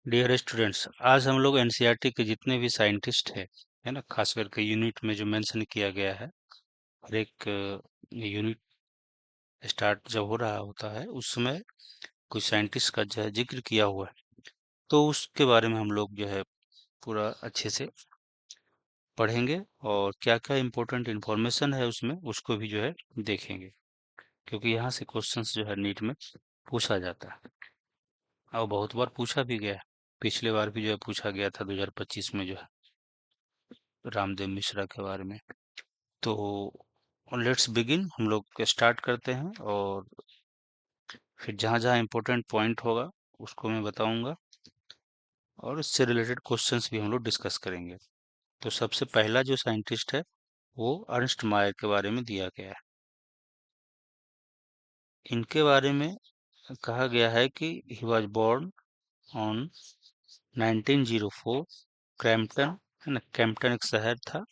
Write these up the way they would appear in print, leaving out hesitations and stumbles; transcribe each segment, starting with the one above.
Dear students, आज हम लोग एनसीईआरटी के जितने भी साइंटिस्ट हैं, है ना, खास करके यूनिट में जो मेंशन किया गया है, हर एक यूनिट स्टार्ट जब हो रहा होता है उस समय कुछ साइंटिस्ट का जो है जिक्र किया हुआ है, तो उसके बारे में हम लोग जो है पूरा अच्छे से पढ़ेंगे और क्या क्या इम्पोर्टेंट इन्फॉर्मेशन है उसमें उसको भी जो है देखेंगे, क्योंकि यहाँ से क्वेश्चंस जो है नीट में पूछा जाता है और बहुत बार पूछा भी गया है। पिछले बार भी जो है पूछा गया था 2025 में जो है रामदेव मिश्रा के बारे में। तो लेट्स बिगिन, हम लोग स्टार्ट करते हैं और फिर जहाँ जहाँ इम्पोर्टेंट पॉइंट होगा उसको मैं बताऊंगा और इससे रिलेटेड क्वेश्चंस भी हम लोग डिस्कस करेंगे। तो सबसे पहला जो साइंटिस्ट है वो अर्नस्ट मायर के बारे में दिया गया है। इनके बारे में कहा गया है कि ही वाज बोर्न ऑन 1904 क्रैम्पटन, है ना, क्रैम्पटन एक शहर था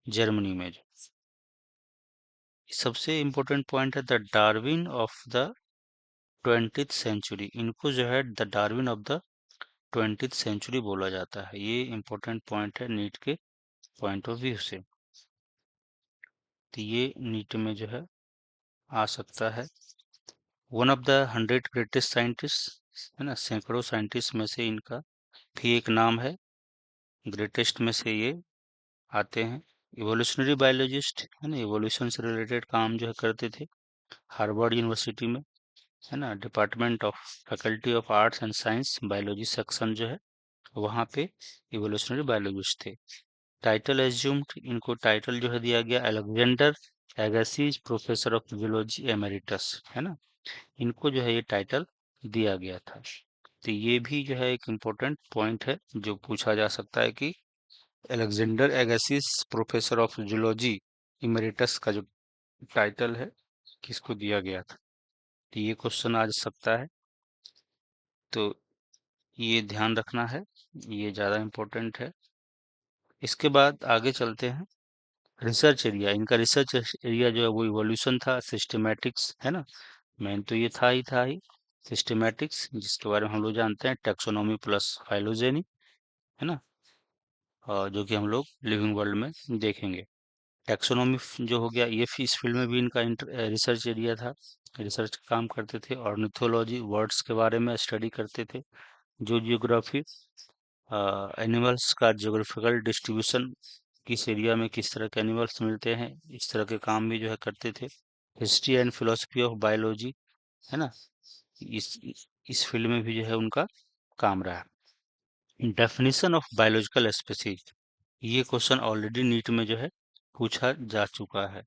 जर्मनी में। जो सबसे इम्पोर्टेंट पॉइंट है the Darwin of the 20th century, इनको जो है the Darwin of the 20th century बोला जाता है। ये इम्पोर्टेंट पॉइंट है नीट के पॉइंट ऑफ व्यू से, तो ये नीट में जो है आ सकता है। One of the 100 greatest scientist, है ना, सैकड़ों साइंटिस्ट में से इनका भी एक नाम है, ग्रेटेस्ट में से ये आते हैं। इवोल्यूशनरी बायोलॉजिस्ट, है ना, इवोल्यूशन से रिलेटेड काम जो है करते थे हार्वर्ड यूनिवर्सिटी में, है ना, department of faculty of arts and science biology section जो है वहाँ पे इवोल्यूशनरी बायोलॉजिस्ट थे। टाइटल एज्यूम्ड, इनको टाइटल जो है दिया गया Alexander Agassiz professor of zoology emeritus, है ना, इनको जो है ये टाइटल दिया गया था। तो ये भी जो है एक इम्पोर्टेंट पॉइंट है जो पूछा जा सकता है कि Alexander Agassiz professor of zoology emeritus का जो टाइटल है किसको दिया गया था। तो ये क्वेश्चन आ सकता है, तो ये ध्यान रखना है, ये ज़्यादा इम्पोर्टेंट है। इसके बाद आगे चलते हैं। रिसर्च एरिया, इनका रिसर्च एरिया जो है वो इवोल्यूशन था, सिस्टमैटिक्स, है ना, मेन तो ये था ही सिस्टमैटिक्स, जिसके बारे में हम लोग जानते हैं टेक्सोनॉमी प्लस फाइलोजेनी, है ना, और जो कि हम लोग लिविंग वर्ल्ड में देखेंगे। टेक्सोनॉमी जो हो गया, ये इस फील्ड में भी इनका रिसर्च एरिया था, रिसर्च का काम करते थे। ऑर्निथोलॉजी, वर्ड्स के बारे में स्टडी करते थे। जो जियोग्राफी, एनिमल्स का जियोग्राफिकल डिस्ट्रीब्यूशन, किस एरिया में किस तरह के एनिमल्स मिलते हैं, इस तरह के काम भी जो है करते थे। History and philosophy of biology, है ना, इस फील्ड में भी जो है उनका काम रहा। डेफिनेशन ऑफ बायोलॉजिकल स्पीसीज, ये क्वेश्चन ऑलरेडी नीट में जो है पूछा जा चुका है,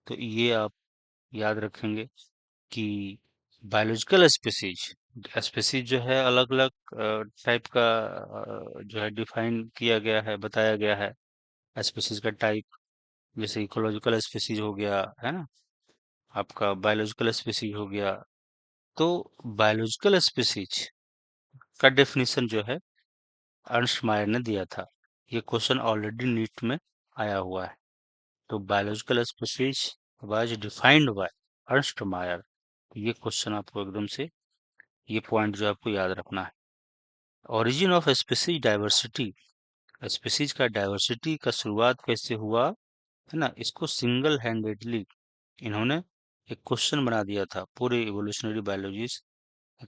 तो ये आप याद रखेंगे कि बायोलॉजिकल स्पीसीज, स्पीसीज जो है अलग अलग टाइप का जो है डिफाइन किया गया है, बताया गया है। स्पीसीज का टाइप जैसे इकोलॉजिकल स्पीसीज हो गया, है ना, आपका बायोलॉजिकल स्पीसीज हो गया। तो बायोलॉजिकल स्पीसीज का डेफिनेशन जो है अर्नस्ट मायर ने दिया था। ये क्वेश्चन ऑलरेडी नीट में आया हुआ है। तो biological species was defined by Ernst मायर, ये क्वेश्चन आपको एकदम से, ये पॉइंट जो आपको याद रखना है। Origin of species diversity, species का डाइवर्सिटी का शुरुआत कैसे हुआ, है ना, इसको सिंगल हैंडेडली इन्होंने एक क्वेश्चन बना दिया था पूरे इवोल्यूशनरी बायोलॉजी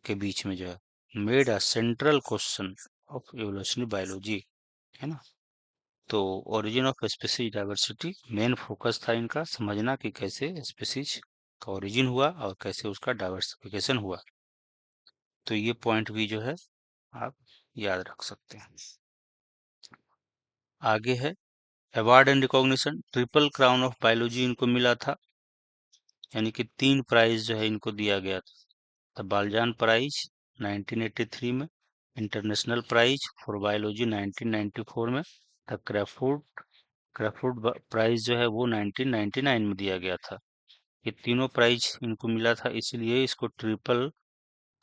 के बीच में, जो है made a central question of evolutionary biology, है ना। तो origin of species diversity main focus था इनका, समझना कि कैसे स्पीसीज का ओरिजिन हुआ और कैसे उसका डाइवर्सिफिकेशन हुआ। तो ये पॉइंट भी जो है आप याद रख सकते हैं। आगे है award and recognition, triple crown of biology इनको मिला था, यानी कि 3 प्राइज जो है इनको दिया गया था। द बालजान प्राइज 1983 में, इंटरनेशनल प्राइज फॉर बायोलॉजी 1994 में, द क्रैफोर्ड प्राइज जो है वो 1999 में दिया गया था। ये तीनों प्राइज इनको मिला था, इसलिए इसको ट्रिपल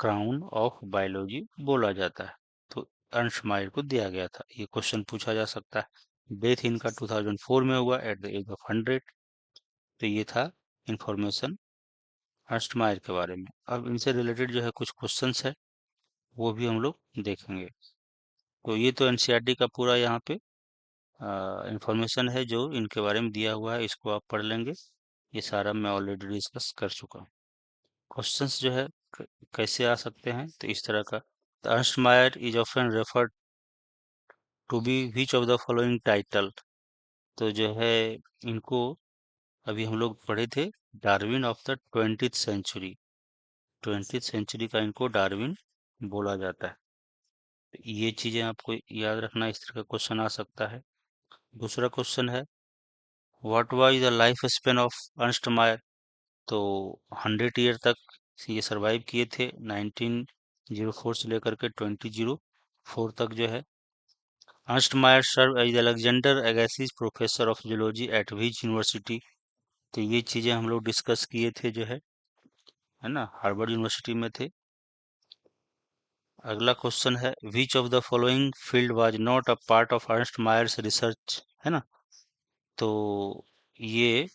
क्राउन ऑफ बायोलॉजी बोला जाता है। तो अर्नस्ट मायर को दिया गया था, ये क्वेश्चन पूछा जा सकता है। डेथ इनका 2004 में हुआ एट द एज ऑफ 100। तो ये था इंफॉर्मेशन अर्नस्ट मायर के बारे में। अब इनसे रिलेटेड जो है कुछ क्वेश्चंस है वो भी हम लोग देखेंगे। तो ये तो एनसीईआरटी का पूरा यहाँ पे इंफॉर्मेशन है जो इनके बारे में दिया हुआ है, इसको आप पढ़ लेंगे। ये सारा मैं ऑलरेडी डिस्कस कर चुका हूँ। क्वेश्चंस जो है कैसे आ सकते हैं, तो इस तरह का। Ernst Mayr is often referred to be which of the following title. तो जो है इनको अभी हम लोग पढ़े थे, Darwin of the 20th century. 20th century का इनको डार्विन बोला जाता है। तो ये चीजें आपको याद रखना, इस तरह का क्वेश्चन आ सकता है। दूसरा क्वेश्चन है, what was the life span of Ernst मायर। तो 100 ईयर तक ये सरवाइव किए थे, 1904 से लेकर के 2004 तक जो है। Ernst Mayr serve as Alexander Agassiz professor of zoology at which university. तो ये चीजें हम लोग डिस्कस किए थे जो है ना, हार्वर्ड यूनिवर्सिटी में थे। अगला क्वेश्चन है, which of the following field was not a part of Ernst Mayr's research, है ना। तो ये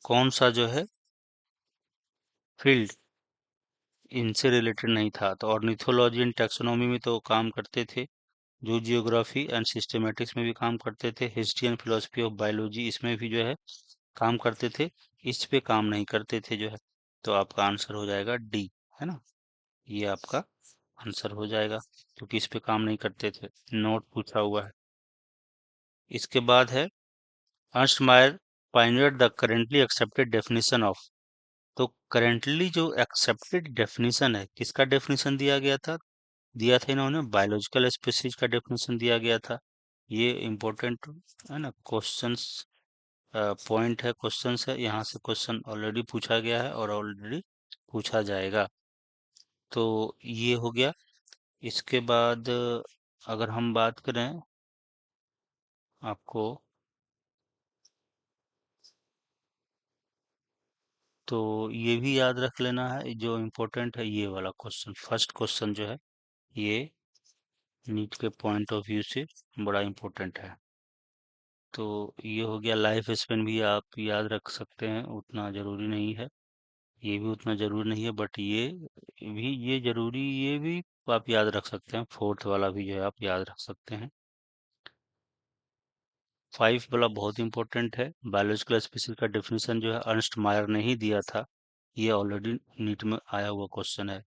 कौन सा जो है फील्ड इनसे रिलेटेड नहीं था। तो ऑर्निथोलॉजी एंड टैक्सोनॉमी में तो काम करते थे, जो जियोग्राफी एंड सिस्टमेटिक्स में भी काम करते थे, history and philosophy of biology इसमें भी जो है काम करते थे, इस पे काम नहीं करते थे जो है। तो आपका आंसर हो जाएगा डी, है ना। ये आपका आंसर हो जाएगा, क्योंकि इस पे काम नहीं करते थे, नोट पूछा हुआ है। इसके बाद है, Ernst Mayar pioneered the currently accepted definition of. तो करेंटली जो एक्सेप्टेड डेफिनेशन है, किसका डेफिनेशन दिया था इन्होंने बायोलॉजिकल स्पीशीज का डेफिनेशन दिया गया था। ये इम्पोर्टेंट है ना, क्वेश्चंस पॉइंट है, क्वेश्चंस है, यहाँ से क्वेश्चन ऑलरेडी पूछा गया है और ऑलरेडी पूछा जाएगा। तो ये हो गया। इसके बाद अगर हम बात करें, आपको तो ये भी याद रख लेना है, जो इम्पोर्टेंट है ये वाला क्वेश्चन, फर्स्ट क्वेश्चन जो है ये नीट के पॉइंट ऑफ व्यू से बड़ा इम्पोर्टेंट है। तो ये हो गया। लाइफ स्पेन भी आप याद रख सकते हैं, उतना जरूरी नहीं है। ये भी उतना जरूरी नहीं है, बट ये जरूरी, ये भी आप याद रख सकते हैं। फोर्थ वाला भी जो है आप याद रख सकते हैं। 5 वाला बहुत इंपॉर्टेंट है, बायोलॉजिकल स्पीशीज का डेफिनेशन जो है अर्नस्ट मायर ने ही दिया था। ये ऑलरेडी नीट में आया हुआ क्वेश्चन है।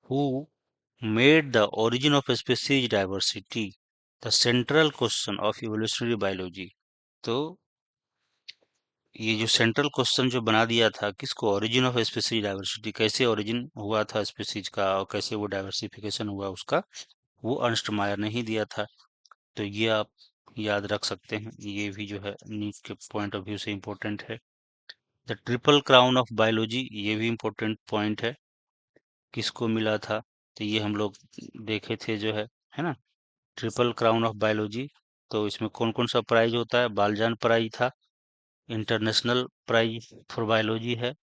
Who made the origin of species diversity the central question of evolutionary biology. तो ये जो सेंट्रल क्वेश्चन जो बना दिया था, किसको, ओरिजिन ऑफ स्पीसीज डाइवर्सिटी, कैसे ओरिजिन हुआ था स्पीसीज का और कैसे वो डाइवर्सिफिकेशन हुआ उसका, वो अर्नस्ट मायर ने ही दिया था। तो ये आप याद रख सकते हैं, ये भी जो है नीट के पॉइंट ऑफ व्यू से इम्पोर्टेंट है। The triple crown of biology, ये भी इम्पोर्टेंट पॉइंट है, किसको मिला था। तो ये हम लोग देखे थे जो है ना, ट्रिपल क्राउन ऑफ बायोलॉजी। तो इसमें कौन कौन सा प्राइज होता है, बालजान प्राइज था, इंटरनेशनल प्राइज फॉर बायोलॉजी है,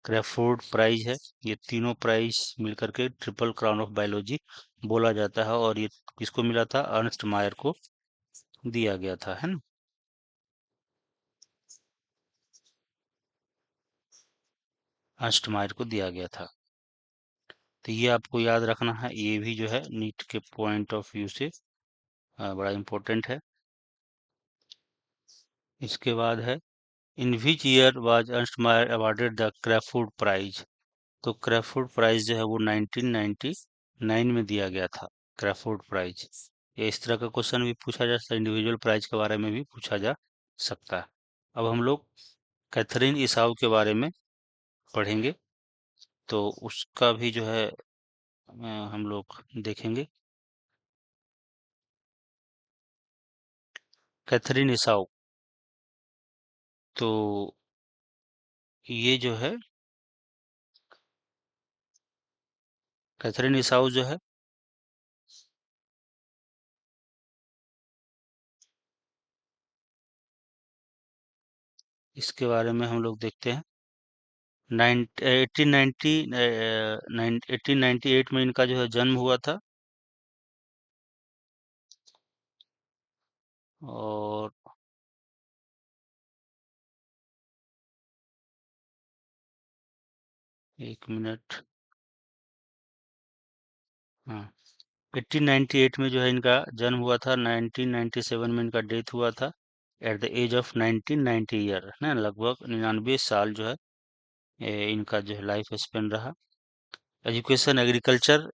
क्रैफोर्ड प्राइज है। ये तीनों प्राइज मिलकर के ट्रिपल क्राउन ऑफ बायोलॉजी बोला जाता है, और ये किसको मिला था, अर्नस्ट मायर को दिया गया था, है ना। अर्नस्ट मायर को दिया गया था। तो ये आपको याद रखना है, ये भी जो है नीट के पॉइंट ऑफ व्यू से बड़ा इंपॉर्टेंट है। इसके बाद है, in which year was Ernst Mayr awarded the Crafoord prize. तो क्रैफोर्ड प्राइज जो है वो 1999 में दिया गया था, क्रैफोर्ड प्राइज। या इस तरह का क्वेश्चन भी पूछा जा सकता है, इंडिविजुअल प्राइज के बारे में भी पूछा जा सकता है। अब हम लोग कैथरीन इसाऊ के बारे में पढ़ेंगे, तो उसका भी जो है हम लोग देखेंगे। कैथरीन इसाऊ, तो ये जो है कैथरीन इसाऊ जो है, इसके बारे में हम लोग देखते हैं। 1898 में इनका जो है जन्म हुआ था, और 1 मिनट, हाँ, 1898 में जो है इनका जन्म हुआ था, 1997 में इनका डेथ हुआ था at the age of 1990 year, ना लगभग 99 साल जो है इनका जो है लाइफ स्पेन रहा। एजुकेशन एग्रीकल्चर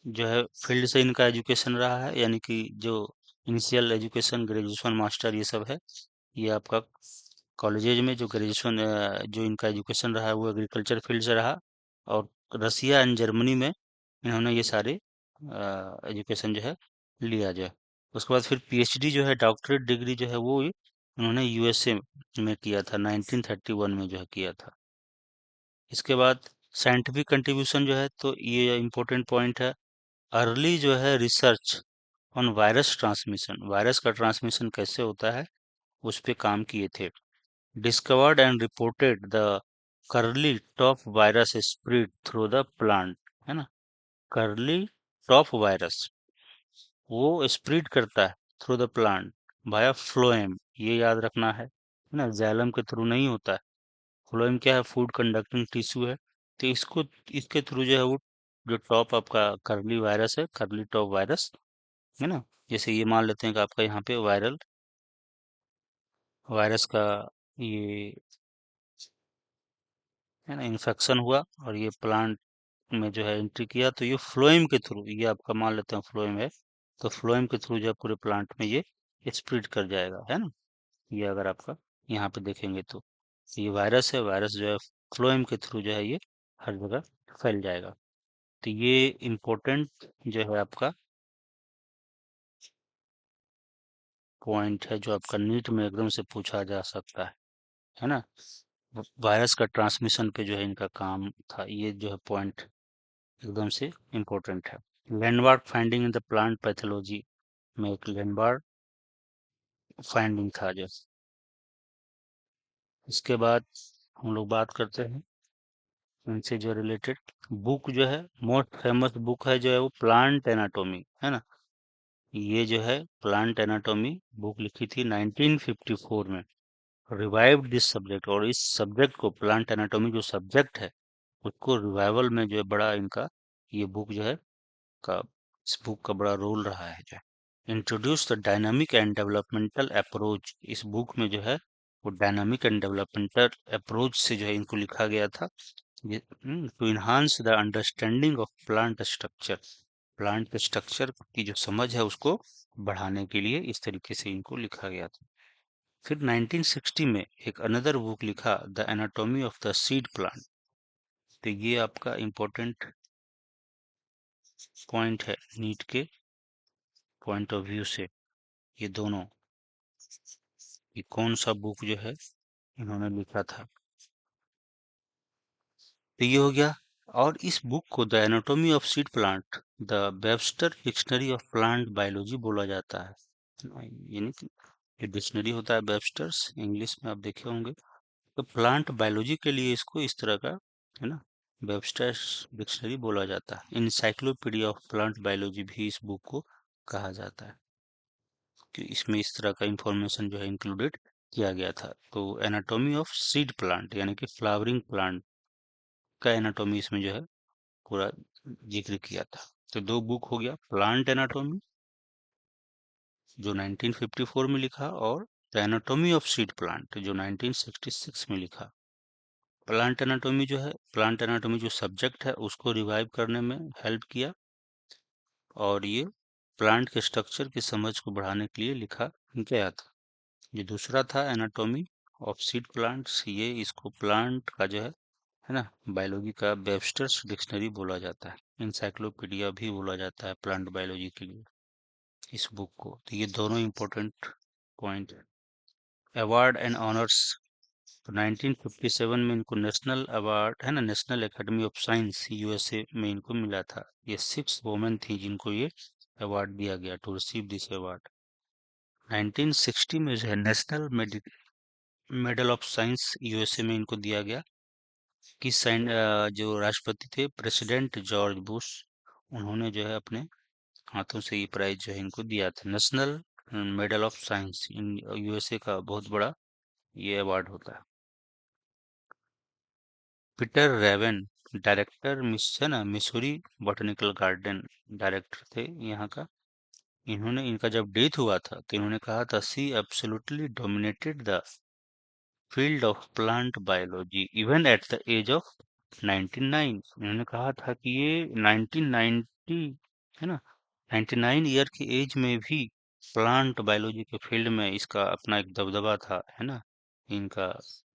जो है फील्ड से इनका एजुकेशन रहा है, यानी कि जो इनिशियल एजुकेशन ग्रेजुएशन मास्टर ये सब है, ये आपका कॉलेजेज में जो ग्रेजुएशन जो इनका एजुकेशन रहा है वो एग्रीकल्चर फील्ड से रहा। और रसिया एंड जर्मनी में इन्होंने ये सारे एजुकेशन जो है लिया जो है। उसके बाद फिर पीएचडी जो है डॉक्टरेट डिग्री जो है वो उन्होंने यूएसए में किया था, 1931 में जो है किया था। इसके बाद साइंटिफिक कंट्रीब्यूशन जो है, तो ये इम्पोर्टेंट पॉइंट है। अर्ली जो है research on virus transmission, virus का ट्रांसमिशन कैसे होता है उस पे काम किए थे। Discovered and reported the curly top virus spread through the plant, है ना। कर्ली टॉप वायरस वो स्प्रेड करता है through the plant via phloem, ये याद रखना है ना, जाइलम के थ्रू नहीं होता है। फ्लोएम क्या है, फूड कंडक्टिंग टिश्यू है। तो इसको इसके थ्रू जो है वो जो टॉप आपका कर्ली वायरस है, कर्ली टॉप वायरस, है ना। जैसे ये मान लेते हैं कि आपका यहाँ पे वायरल वायरस का ये है ना इन्फेक्शन हुआ और ये प्लांट में जो है एंट्री किया, तो ये फ्लोएम के थ्रू, ये आपका मान लेते हैं फ्लोएम है, तो फ्लोएम के थ्रू जो है पूरे प्लांट में ये स्प्रेड कर जाएगा, है ना। ये अगर आपका यहाँ पे देखेंगे तो ये वायरस है, वायरस जो है फ्लोएम के थ्रू जो है ये हर जगह फैल जाएगा। तो ये इम्पोर्टेंट जो है आपका पॉइंट है जो आपका नीट में एकदम से पूछा जा सकता है ना। वायरस का ट्रांसमिशन पे जो है इनका काम था, ये जो है पॉइंट एकदम से इम्पोर्टेंट है। Landmark finding in the plant pathology में एक लैंडमार्क फाइंडिंग था जो। इसके बाद हम लोग बात करते हैं इनसे जो रिलेटेड बुक जो है, मोस्ट फेमस बुक है जो है वो प्लांट एनाटॉमी, है ना। ये जो है प्लांट एनाटॉमी बुक लिखी थी 1954 में। रिवाइव्ड दिस सब्जेक्ट, और इस सब्जेक्ट को प्लांट एनाटॉमी जो सब्जेक्ट है उसको रिवाइवल में जो है बड़ा इनका ये बुक जो है का इस बुक का बड़ा रोल रहा है जो। Introduce the dynamic and developmental approach, इस बुक में जो है वो डायनामिक एंड डेवलपमेंटल अप्रोच से जो है इनको लिखा गया था, to enhance the understanding of plant structure, plant के स्ट्रक्चर की जो समझ है उसको बढ़ाने के लिए इस तरीके से इनको लिखा गया था। फिर 1960 में एक अनदर बुक लिखा, the anatomy of the seed plant. तो ये आपका इम्पोर्टेंट पॉइंट है नीट के पॉइंट ऑफ व्यू से, ये दोनों, ये कौन सा बुक जो है इन्होंने लिखा था, तो ये हो गया। और इस बुक को the anatomy of seed plant, the Webster dictionary of plant biology बोला जाता है। यानी कि ये डिक्शनरी होता है वेबस्टर्स, इंग्लिश में आप देखे होंगे, तो प्लांट बायोलॉजी के लिए इसको इस तरह का, है ना, वेबस्टर्स डिक्शनरी बोला जाता है। इंसाइक्लोपीडिया ऑफ प्लांट बायोलॉजी भी इस बुक को कहा जाता है, कि इसमें इस तरह का इंफॉर्मेशन जो है इंक्लूडेड किया गया था। तो एनाटॉमी ऑफ सीड प्लांट यानी कि फ्लावरिंग प्लांट का एनाटॉमी इसमें जो है पूरा जिक्र किया था। तो दो बुक हो गया, प्लांट एनाटॉमी जो 1954 में लिखा, और the anatomy of seed plant जो 1966 में लिखा। प्लांट एनाटॉमी जो है, प्लांट एनाटॉमी जो सब्जेक्ट है उसको रिवाइव करने में हेल्प किया, और ये प्लांट के स्ट्रक्चर की समझ को बढ़ाने के लिए लिखा गया था। ये दूसरा था एनाटॉमी ऑफ सीड प्लांट्स, ये इसको प्लांट का जो है ना बायोलॉजी का वेबस्टर्स डिक्शनरी बोला जाता है, इंसाइक्लोपीडिया भी बोला जाता है प्लांट बायोलॉजी के लिए इस बुक को। तो ये दोनों इम्पोर्टेंट पॉइंट है। अवार्ड एंड ऑनर्स, तो 1957 में इनको नेशनल अवार्ड, है ना, national academy of science USA में इनको मिला था। ये 6 वुमेन थी जिनको ये अवार्ड दिया गया, टू रिसीव दिस अवार्ड। 1960 में जो है national medal of science USA में इनको दिया गया। किस जो राष्ट्रपति थे प्रेसिडेंट जॉर्ज बुश, उन्होंने जो है अपने हाथों से ये प्राइज जो है इनको दिया था। National medal of science in USA का बहुत बड़ा ये अवार्ड होता है। पीटर रेवन डायरेक्टर मिस है ना, मिसूरी बॉटनिकल गार्डन डायरेक्टर थे यहाँ का। इन्होंने, इनका जब डेथ हुआ था तो इन्होंने कहा था, she absolutely dominated the field of plant biology even at the age of 99। इन्होंने कहा था कि ये 1990 है ना, 99 ईयर की एज में भी प्लांट बायोलॉजी के फील्ड में इसका अपना एक दबदबा था, है ना। इनका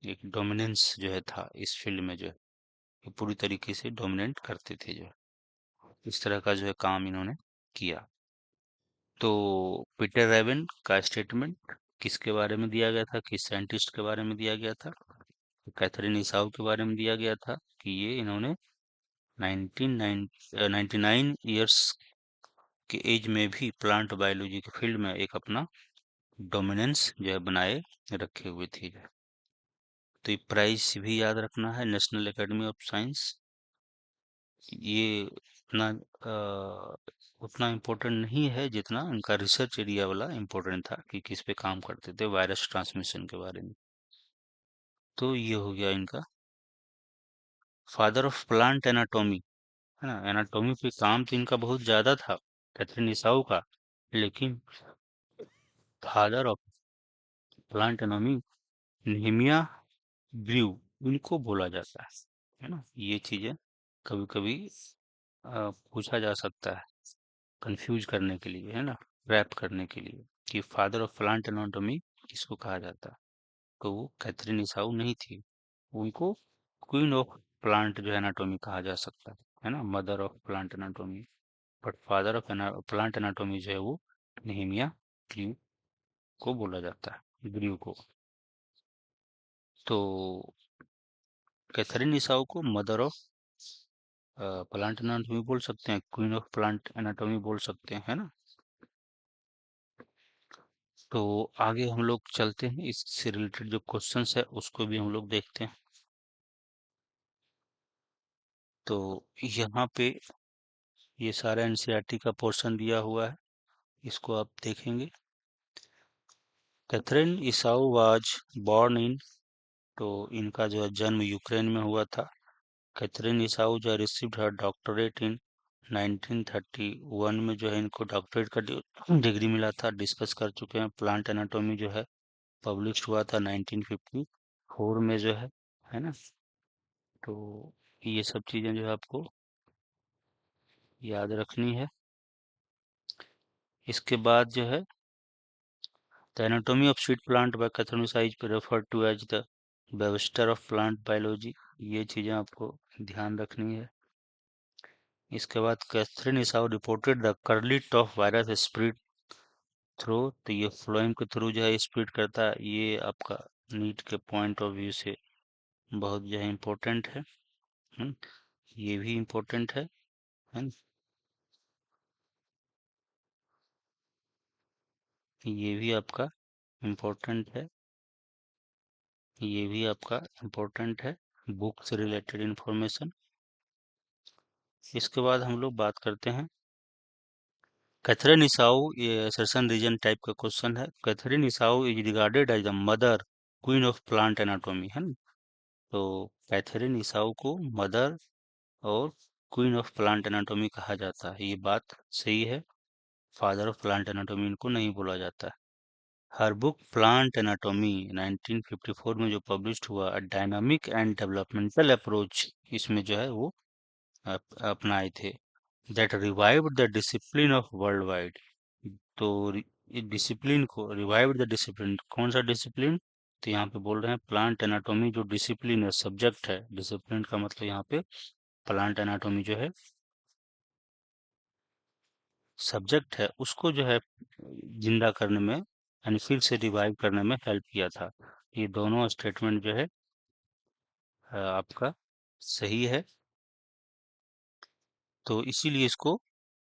एक डोमिनेंस जो है था इस फील्ड में, जो है ये पूरी तरीके से डोमिनेट करते थे, जो है इस तरह का जो है काम इन्होंने किया। तो पीटर रेवन का स्टेटमेंट किसके बारे में दिया गया था, किस साइंटिस्ट के बारे में दिया गया था? तो कैथरीन इसाऊ के बारे में दिया गया था कि ये इन्होंने 99 ईयर्स के एज में भी प्लांट बायोलॉजी के फील्ड में एक अपना डोमिनेंस जो है बनाए रखे हुए थे। तो ये प्राइस भी याद रखना है, नेशनल एकेडमी ऑफ साइंस। ये उतना उतना इम्पोर्टेंट नहीं है जितना उनका रिसर्च एरिया वाला इम्पोर्टेंट था कि किस पे काम करते थे, वायरस ट्रांसमिशन के बारे में। तो ये हो गया इनका फादर ऑफ प्लांट एनाटॉमी, है ना। एनाटॉमी पे काम तो इनका बहुत ज्यादा था, कैथरीन इसाऊ का, लेकिन father of plant anatomy Nehemiah Grew, इनको बोला जाता है ना। ये चीजें कभी कभी पूछा जा सकता है कंफ्यूज करने के लिए, है ना, रैप करने के लिए, कि फादर ऑफ प्लांट एनाटॉमी किसको कहा जाता है। तो वो कैथरीन इसाऊ नहीं थी, उनको क्वीन ऑफ प्लांट जो एनाटॉमी कहा जा सकता है ना, mother of plant anatomy. But father of plant anatomy जो है वो नेहेमिया ग्रीव को बोला जाता है, ग्रीव को। तो कैथरीन इसाऊ को मदर ऑफ प्लांट एनाटॉमी बोल सकते हैं, क्वीन ऑफ प्लांट एनाटॉमी बोल सकते हैं, है ना। तो आगे हम लोग चलते हैं, इससे रिलेटेड जो क्वेश्चंस है उसको भी हम लोग देखते हैं। तो यहाँ पे ये सारा एनसीईआरटी का पोर्शन दिया हुआ है, इसको आप देखेंगे। Catherine Esau was born in, तो इनका जो है जन्म यूक्रेन में हुआ था। कैथरीन इसाऊ जो रिसीव्ड हर डॉक्टरेट इन 1931 में जो है इनको डॉक्टरेट का डिग्री मिला था, डिस्कस कर चुके हैं। प्लांट एनाटॉमी जो है पब्लिश हुआ था 1954 में, जो है ना। तो ये सब चीजें जो है आपको याद रखनी है। इसके बाद जो है the anatomy of sweet plant by Katherine Esau is referred to as the Webster of plant biology, ये चीजें आपको ध्यान रखनी है। इसके बाद Katherine Esau reported the curly top virus spread through, तो ये फ्लोएम के थ्रू जो है स्प्रेड करता है। ये आपका नीट के पॉइंट ऑफ व्यू से बहुत जो है इम्पोर्टेंट है। हम्म, ये भी इम्पोर्टेंट है ना? ये भी आपका इम्पोर्टेंट है, ये भी आपका इम्पोर्टेंट है, बुक से रिलेटेड इंफॉर्मेशन। इसके बाद हम लोग बात करते हैं कैथरीन इसाऊ, ये सेशन रीजन टाइप का क्वेश्चन है। Katherine Esau is regarded as the mother queen of plant anatomy, है ना। तो कैथरीन इसाऊ को मदर और क्वीन ऑफ प्लांट एनाटॉमी कहा जाता है, ये बात सही है। फादर ऑफ प्लांट एनाटॉमी इनको नहीं बोला जाता है। हर बुक प्लांट एनाटॉमी 1954 में जो पब्लिश्ड हुआ, डायनामिक एंड डेवलपमेंटल अप्रोच, इसमें जो है वो अपनाए थे, that revived the discipline of world wide. तो डिसिप्लिन को रिवाइव द डिसिप्लिन, कौन सा डिसिप्लिन? तो यहाँ पे बोल रहे हैं प्लांट एनाटॉमी जो डिसिप्लिन है, सब्जेक्ट है, डिसिप्लिन का मतलब यहाँ पे प्लांट एनाटॉमी जो है सब्जेक्ट है, उसको जो है जिंदा करने में यानी फिर से रिवाइव करने में हेल्प किया था। ये दोनों स्टेटमेंट जो है आपका सही है। तो इसीलिए इसको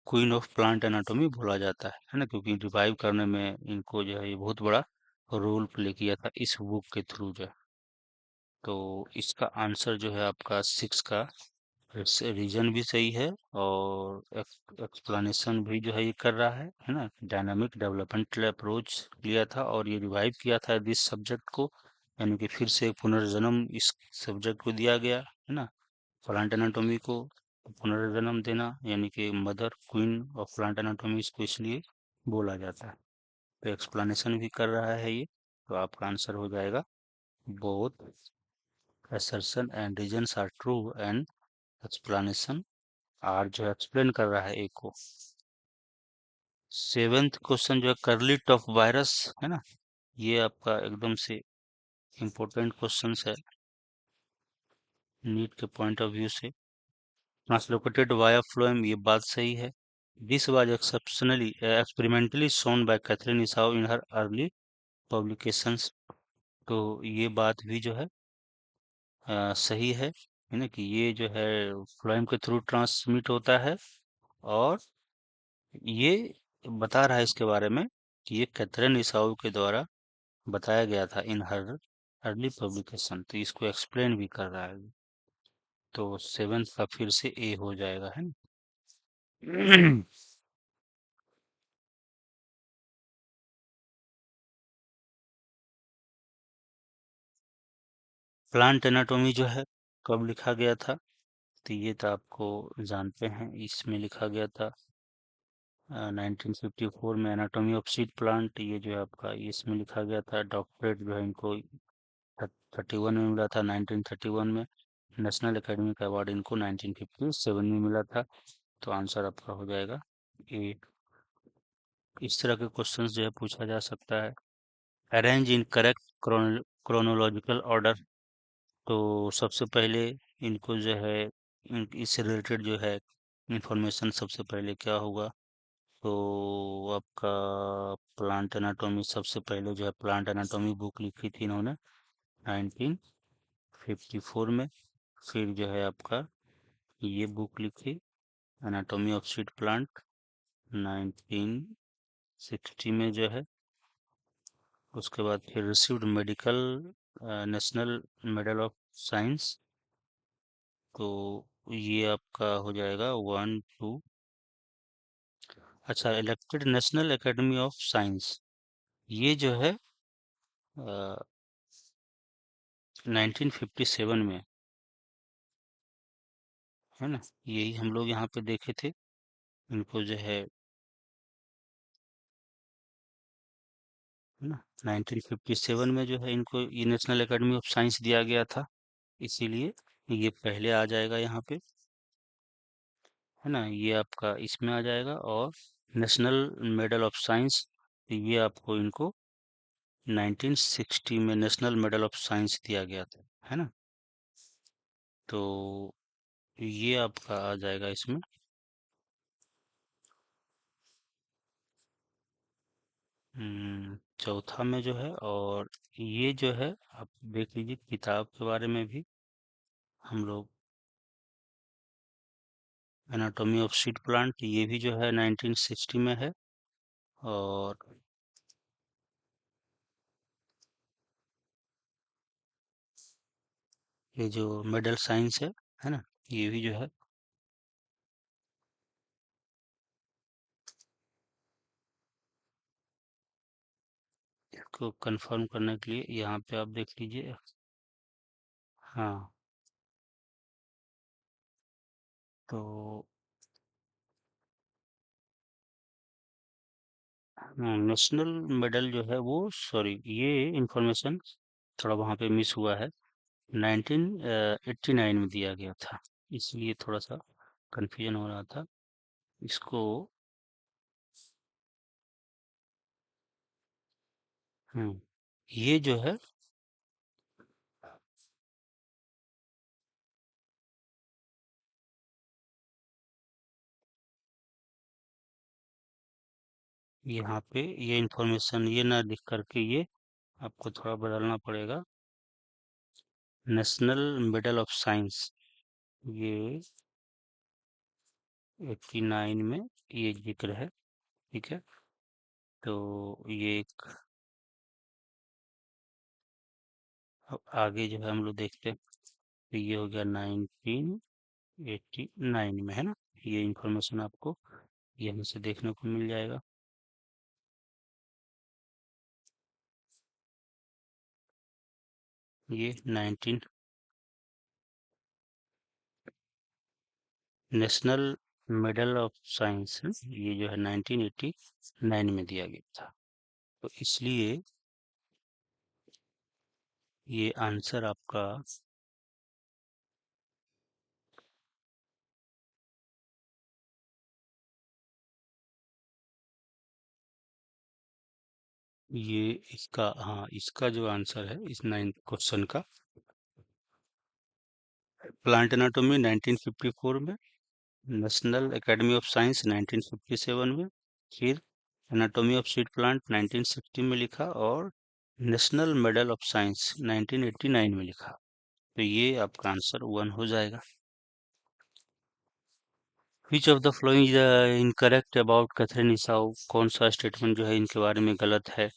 क्वीन ऑफ प्लांट एनाटॉमी बोला जाता है ना, क्योंकि रिवाइव करने में इनको जो है ये बहुत बड़ा रोल प्ले किया था इस बुक के थ्रू जो है। तो इसका आंसर जो है आपका 6 का रीजन भी सही है, और एक्सप्लेनेशन भी जो है ये कर रहा है ना। डायनामिक डेवलपमेंटल अप्रोच लिया था और ये रिवाइव किया था इस सब्जेक्ट को, यानी कि फिर से पुनर्जन्म इस सब्जेक्ट को दिया गया, है ना। प्लांट एनाटॉमी को पुनर्जन्म देना, यानी कि mother queen of plant anatomy इसको इसलिए बोला जाता है। तो एक्सप्लेनेशन भी कर रहा है ये, तो आपका आंसर हो जाएगा both assertion and reasons are true and explanation are जो एक्सप्लेन कर रहा है ए को। सेवेंथ क्वेश्चन जो है करली टफ वायरस है ना, ये आपका एकदम से इम्पोर्टेंट क्वेश्चन है नीट के पॉइंट ऑफ व्यू से। ट्रांसलोकेटेड वाया फ्लोएम, ये बात सही है। This was exceptionally experimentally shown by Katherine Esau in her early publications, तो ये बात भी जो है सही है ना, कि ये जो है फ्लोएम के थ्रू ट्रांसमिट होता है। और ये बता रहा है इसके बारे में कि ये कैथरीन इसाऊ के द्वारा बताया गया था इन हर अर्ली पब्लिकेशन, तो इसको एक्सप्लेन भी कर रहा है। तो सेवेंथ का फिर से ए हो जाएगा, है ना। प्लांट एनाटॉमी जो है कब लिखा गया था, तो ये तो आपको जानते हैं, इसमें लिखा गया था 1954 में। एनाटॉमी ऑफ सीड प्लांट, ये जो है आपका इसमें लिखा गया था। डॉक्टरेट जो है इनको 31 में मिला था, 1931 में। नेशनल एकेडमी का अवार्ड इनको 1957 में मिला था। तो आंसर आपका हो जाएगा ए। इस तरह के क्वेश्चंस जो है पूछा जा सकता है। Arrange in correct chronological order, तो सबसे पहले इनको जो है इससे रिलेटेड जो है इंफॉर्मेशन सबसे पहले क्या होगा, तो आपका प्लांट एनाटॉमी, सबसे पहले जो है प्लांट एनाटॉमी बुक लिखी थी इन्होंने 1954 में। फिर जो है आपका ये बुक लिखी एनाटॉमी ऑफ सीड प्लांट 1960 में जो है। उसके बाद फिर received medical national medal of science, तो ये आपका हो जाएगा 1 2। अच्छा, elected national academy of science, ये जो है 1957 में, है ना। यही हम लोग यहाँ पे देखे थे इनको जो है ना, 1957 में जो है इनको ये नेशनल एकेडमी ऑफ साइंस दिया गया था, इसीलिए ये पहले आ जाएगा यहाँ पे, है ना। ये आपका इसमें आ जाएगा। और नेशनल मेडल ऑफ साइंस, ये आपको इनको 1960 में नेशनल मेडल ऑफ साइंस दिया गया था, है ना। तो ये आपका आ जाएगा इसमें। चौथा में जो है, और ये जो है आप देख लीजिए किताब के बारे में भी हम लोग, एनाटॉमी ऑफ सीड प्लांट, ये भी जो है 1960 में है। और ये जो मेडल साइंस है ना, ये भी जो है इसको कंफर्म करने के लिए यहाँ पे आप देख लीजिए। हाँ, तो नेशनल मेडल जो है वो, सॉरी ये इंफॉर्मेशन थोड़ा वहाँ पे मिस हुआ है, 1989 में दिया गया था, इसलिए थोड़ा सा कंफ्यूजन हो रहा था इसको। हम्म ये जो है यहाँ पे ये इंफॉर्मेशन ये ना लिख करके ये आपको थोड़ा बदलना पड़ेगा। नेशनल मेडल ऑफ साइंस, ये 89 में ये जिक्र है, ठीक है। तो ये एक, अब आगे जो है हम लोग देखते हैं, तो ये हो गया 1989 में, है ना। ये इंफॉर्मेशन आपको यहीं से देखने को मिल जाएगा। ये 19 नेशनल मेडल ऑफ साइंस ये जो है 1989 में दिया गया था। तो इसलिए ये आंसर आपका ये इसका, हाँ, इसका जो आंसर है इस 9th क्वेश्चन का, प्लांट एनाटॉमी 1954 में, नेशनल एकेडमी ऑफ साइंस 1957 में, फिर एनाटॉमी ऑफ सीड प्लांट 1960 में लिखा, और नेशनल मेडल ऑफ साइंस 1989 में लिखा। तो ये आपका आंसर 1 हो जाएगा। Which of the following is incorrect about Katherine Esau, कौन सा स्टेटमेंट जो है इनके बारे में गलत है?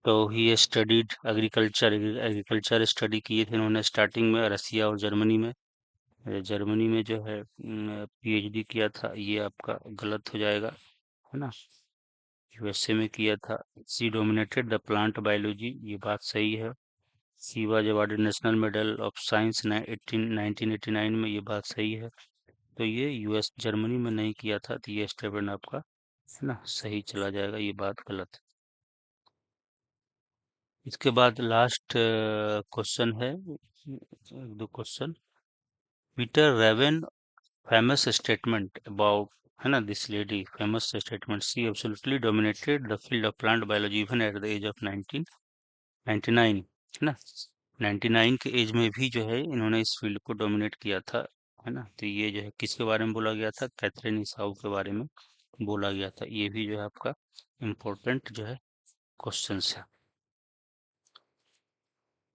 तो he studied agriculture, agriculture study किए थे उन्होंने स्टार्टिंग में रसिया और जर्मनी में। जर्मनी में जो है पीएचडी किया था, ये आपका गलत हो जाएगा, है ना। यूएसए में किया था। सी डोमिनेटेड द प्लांट बायोलॉजी, ये बात सही है। She was awarded national medal of science 1989 में, ये बात सही है। तो ये यूएस जर्मनी में नहीं किया था, तो ये स्टेटमेंट आपका, है ना, सही चला जाएगा, ये बात गलत है। इसके बाद लास्ट क्वेश्चन है, एक दो question. Peter Raven famous statement about, है ना, this lady famous statement, she absolutely dominated the field of plant biology even at the age of 1999, है ना। 99 के एज में भी जो है इन्होंने इस फील्ड को डोमिनेट किया था, है ना। तो ये जो है किसके बारे में बोला गया था? कैथरीन इसाऊ के बारे में बोला गया था। ये भी जो है आपका इम्पोर्टेंट जो है क्वेश्चंस है।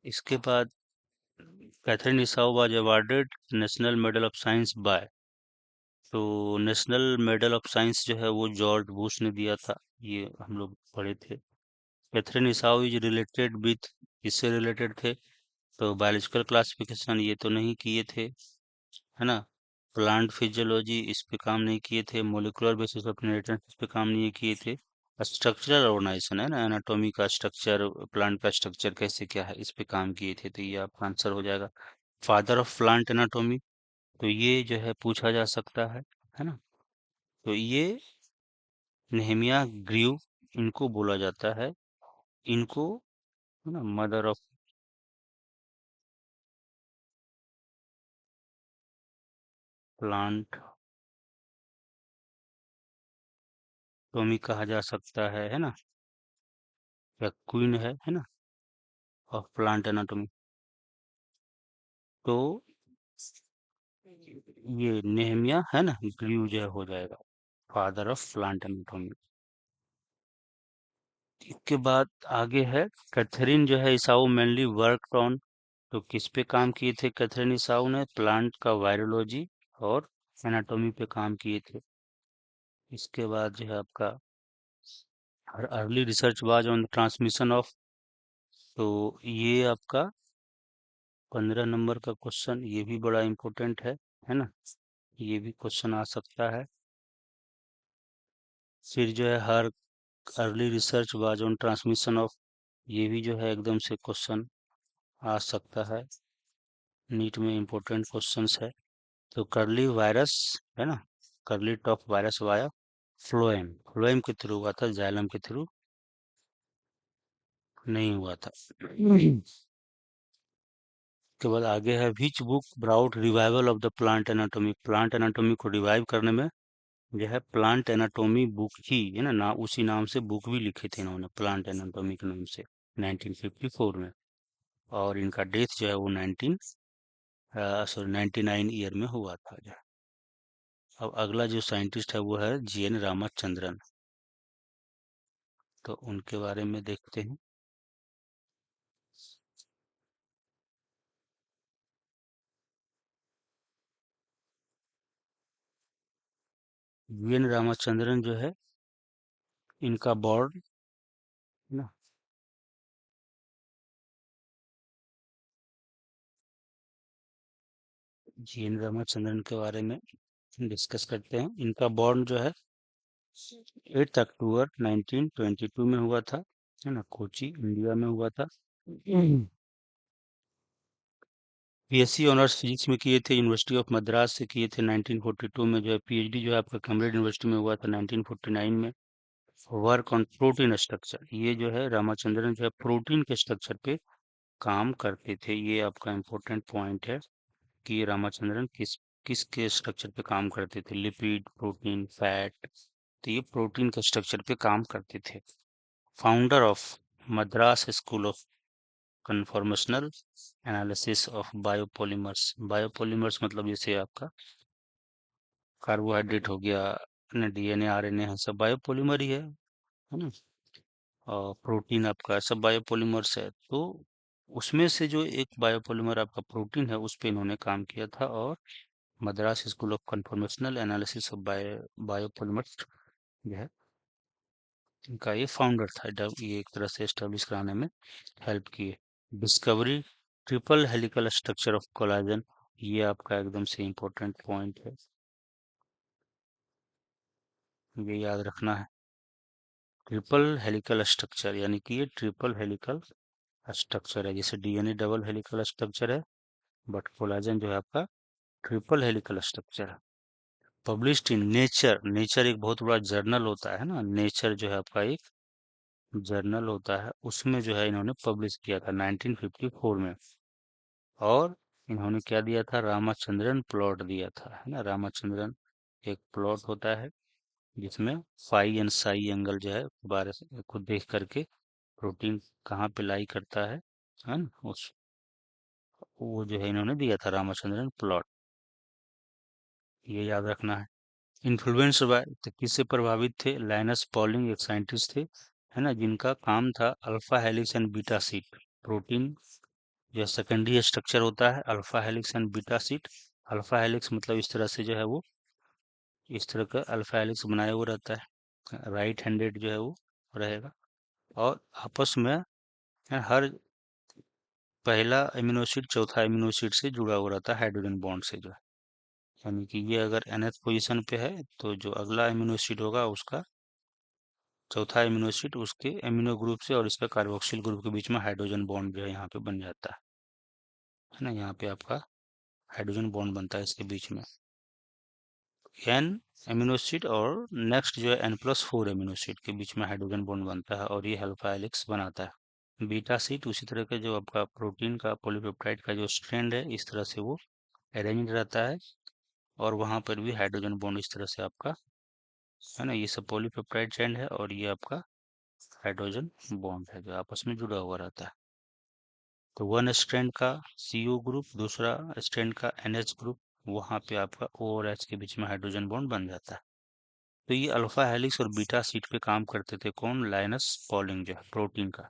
इसके बाद Katherine Esau was awarded national medal of science by, तो नेशनल मेडल ऑफ साइंस जो है वो जॉर्ज बुश ने दिया था, ये हम लोग पढ़े थे। Catherine Esau is related with, किससे रिलेटेड थे? तो बायोलॉजिकल क्लासिफिकेशन ये तो नहीं किए थे, है ना। प्लांट फिजियोलॉजी इस पे काम नहीं किए थे। मोलिकुलर बेसिस ऑफ इनहेरिटेंस इस पे काम नहीं किए थे। स्ट्रक्चरल ऑर्गेनाइजेशन, है ना, एनाटॉमी का स्ट्रक्चर, प्लांट का स्ट्रक्चर कैसे क्या है, इस पे काम किए थे, तो ये आपका आंसर हो जाएगा। फादर ऑफ प्लांट एनाटॉमी, तो ये जो है पूछा जा सकता है ना। तो ये नेहेमिया ग्रीव, इनको बोला जाता है, इनको, है ना, मदर ऑफ प्लांट टोमी कहा जा सकता है ना, या क्वीन है ना, ऑफ प्लांट एनाटॉमी। तो ये नेहेमिया, है ना, ग्रीव जो हो जाएगा फादर ऑफ प्लांट एनाटॉमी। इसके बाद आगे है, कैथरीन जो है इसाऊ मेनली वर्क ऑन, तो किस पे काम किए थे कैथरीन इसाऊ ने? प्लांट का वायरोलॉजी और एनाटॉमी पे काम किए थे। इसके बाद जो है आपका early research was on the transmission of, तो ये आपका 15 नंबर का क्वेश्चन, ये भी बड़ा इंपॉर्टेंट है ना, ये भी क्वेश्चन आ सकता है। फिर जो है her early research was on transmission of, ये भी जो है एकदम से क्वेश्चन आ सकता है, नीट में इंपॉर्टेंट क्वेश्चंस है। तो कर्ली वायरस, है ना, curly top virus via phloem, phloem के थ्रू हुआ था, जाइलम के थ्रू नहीं हुआ था। के बाद आगे है, which book brought revival of the plant anatomy, plant anatomy को रिवाइव करने में जो है प्लांट एनाटॉमी बुक ही, है ना, उसी नाम से बुक भी लिखे थे इन्होंने, प्लांट एनाटॉमी के नाम से 1954 में। और इनका डेथ जो है वो 99 ईयर में हुआ था जो है। अब अगला जो साइंटिस्ट है वो है जीएन रामाचंद्रन, तो उनके बारे में देखते हैं। जीएन रामाचंद्रन जो है, इनका बॉर्न, है ना, जीएन रामाचंद्रन के बारे में डिस्कस करते हैं। इनका बॉर्न जो है 8 अक्टूबर 1922 में हुआ था, है ना, कोची इंडिया में हुआ था। बीएससी ऑनर्स फिजिक्स में किए थे, यूनिवर्सिटी ऑफ मद्रास से किए थे 1942 में। जो है पीएचडी जो है आपका कैम्ब्रिज यूनिवर्सिटी में हुआ था 1949 में। वर्क ऑन प्रोटीन स्ट्रक्चर, ये जो है रामाचंद्रन जो है प्रोटीन के स्ट्रक्चर पे काम करते थे। ये आपका इम्पोर्टेंट पॉइंट है कि रामाचंद्रन किस किस के स्ट्रक्चर पे काम करते थे, लिपिड, प्रोटीन, फैट। तो ये प्रोटीन के स्ट्रक्चर पे काम करते थे। Founder of Madras school of conformational analysis of biopolymers. Biopolymers मतलब जैसे आपका कार्बोहाइड्रेट हो गया, डीएनए, आरएनए है, सब बायोपॉलीमर ही है ना। और प्रोटीन आपका सब बायोपॉलीमर्स है। तो उसमें से जो एक बायोपॉलीमर आपका प्रोटीन है, उस पे इन्होंने काम किया था। और Madras school of conformational analysis of biopolymers जो है इनका ये फाउंडर था। ये एक तरह से एस्टेब्लिश कराने में हेल्प किए। Discovery triple helical structure of collagen, ये आपका एकदम से इम्पोर्टेंट पॉइंट है, ये याद रखना है। ट्रिपल हेलिकल स्ट्रक्चर यानी कि ये ट्रिपल हेलिकल स्ट्रक्चर है। जैसे डीएनए डबल हेलिकल स्ट्रक्चर है, बट कोलाजन जो है आपका ट्रिपल हेलिकल स्ट्रक्चर है। पब्लिश्ड इन नेचर, नेचर एक बहुत बड़ा जर्नल होता है ना, नेचर जो है आपका एक जर्नल होता है, उसमें जो है इन्होंने पब्लिश किया था 1954 में। और इन्होंने क्या दिया था, रामाचंद्रन प्लॉट दिया था, है ना। रामाचंद्रन एक प्लॉट होता है जिसमें फाई एंड साई एंगल जो है बारह को देख करके प्रोटीन कहाँ पे लाई करता है ना, उस वो जो है इन्होंने दिया था रामाचंद्रन प्लॉट, ये याद रखना है। इन्फ्लुएंस बाय, तो किससे प्रभावित थे, लाइनस पॉलिंग एक साइंटिस्ट थे, है ना, जिनका काम था alpha helix and beta sheet protein. जो सेकेंडरी स्ट्रक्चर होता है alpha helix and beta sheet. Alpha helix मतलब इस तरह से जो है वो इस तरह का अल्फा हेलिक्स बनाया हुआ रहता है, राइट हैंडेड जो है वो रहेगा। और आपस में हर पहला एमिनो एसिड चौथा एमिनो एसिड से जुड़ा हुआ रहता है हाइड्रोजन बॉन्ड से, जो है यानी कि ये अगर nth पोजीशन पे है तो जो अगला एमिनो एसिड होगा उसका चौथा एमिनो एसिड उसके एमिनो ग्रुप से और इसका कार्बोक्सिल ग्रुप के बीच में हाइड्रोजन बॉन्ड जो है यहाँ पे बन जाता है ना। यहाँ पे आपका हाइड्रोजन बॉन्ड बनता है इसके बीच में, एन एमिनो एसिड और नेक्स्ट जो है n+4 एमिनो एसिड के बीच में हाइड्रोजन बॉन्ड बनता है और ये अल्फा हेलिक्स बनाता है। बीटा शीट उसी तरह के जो आपका प्रोटीन का पॉलीपेप्टाइड का जो स्ट्रैंड है इस तरह से वो अरेंज रहता है और वहां पर भी हाइड्रोजन बॉन्ड इस तरह से आपका, है ना, ये सब पॉलीपेप्टाइड चेन है और ये आपका हाइड्रोजन बॉन्ड है जो आपस में जुड़ा हुआ रहता है। तो वन स्ट्रैंड का CO ग्रुप, दूसरा स्ट्रैंड का NH ग्रुप, वहां पे आपका O और H के बीच में हाइड्रोजन बॉन्ड बन जाता है। तो ये अल्फा हेलिक्स और बीटा शीट पे काम करते थे कौन, लाइनस पॉलिंग जो है प्रोटीन का।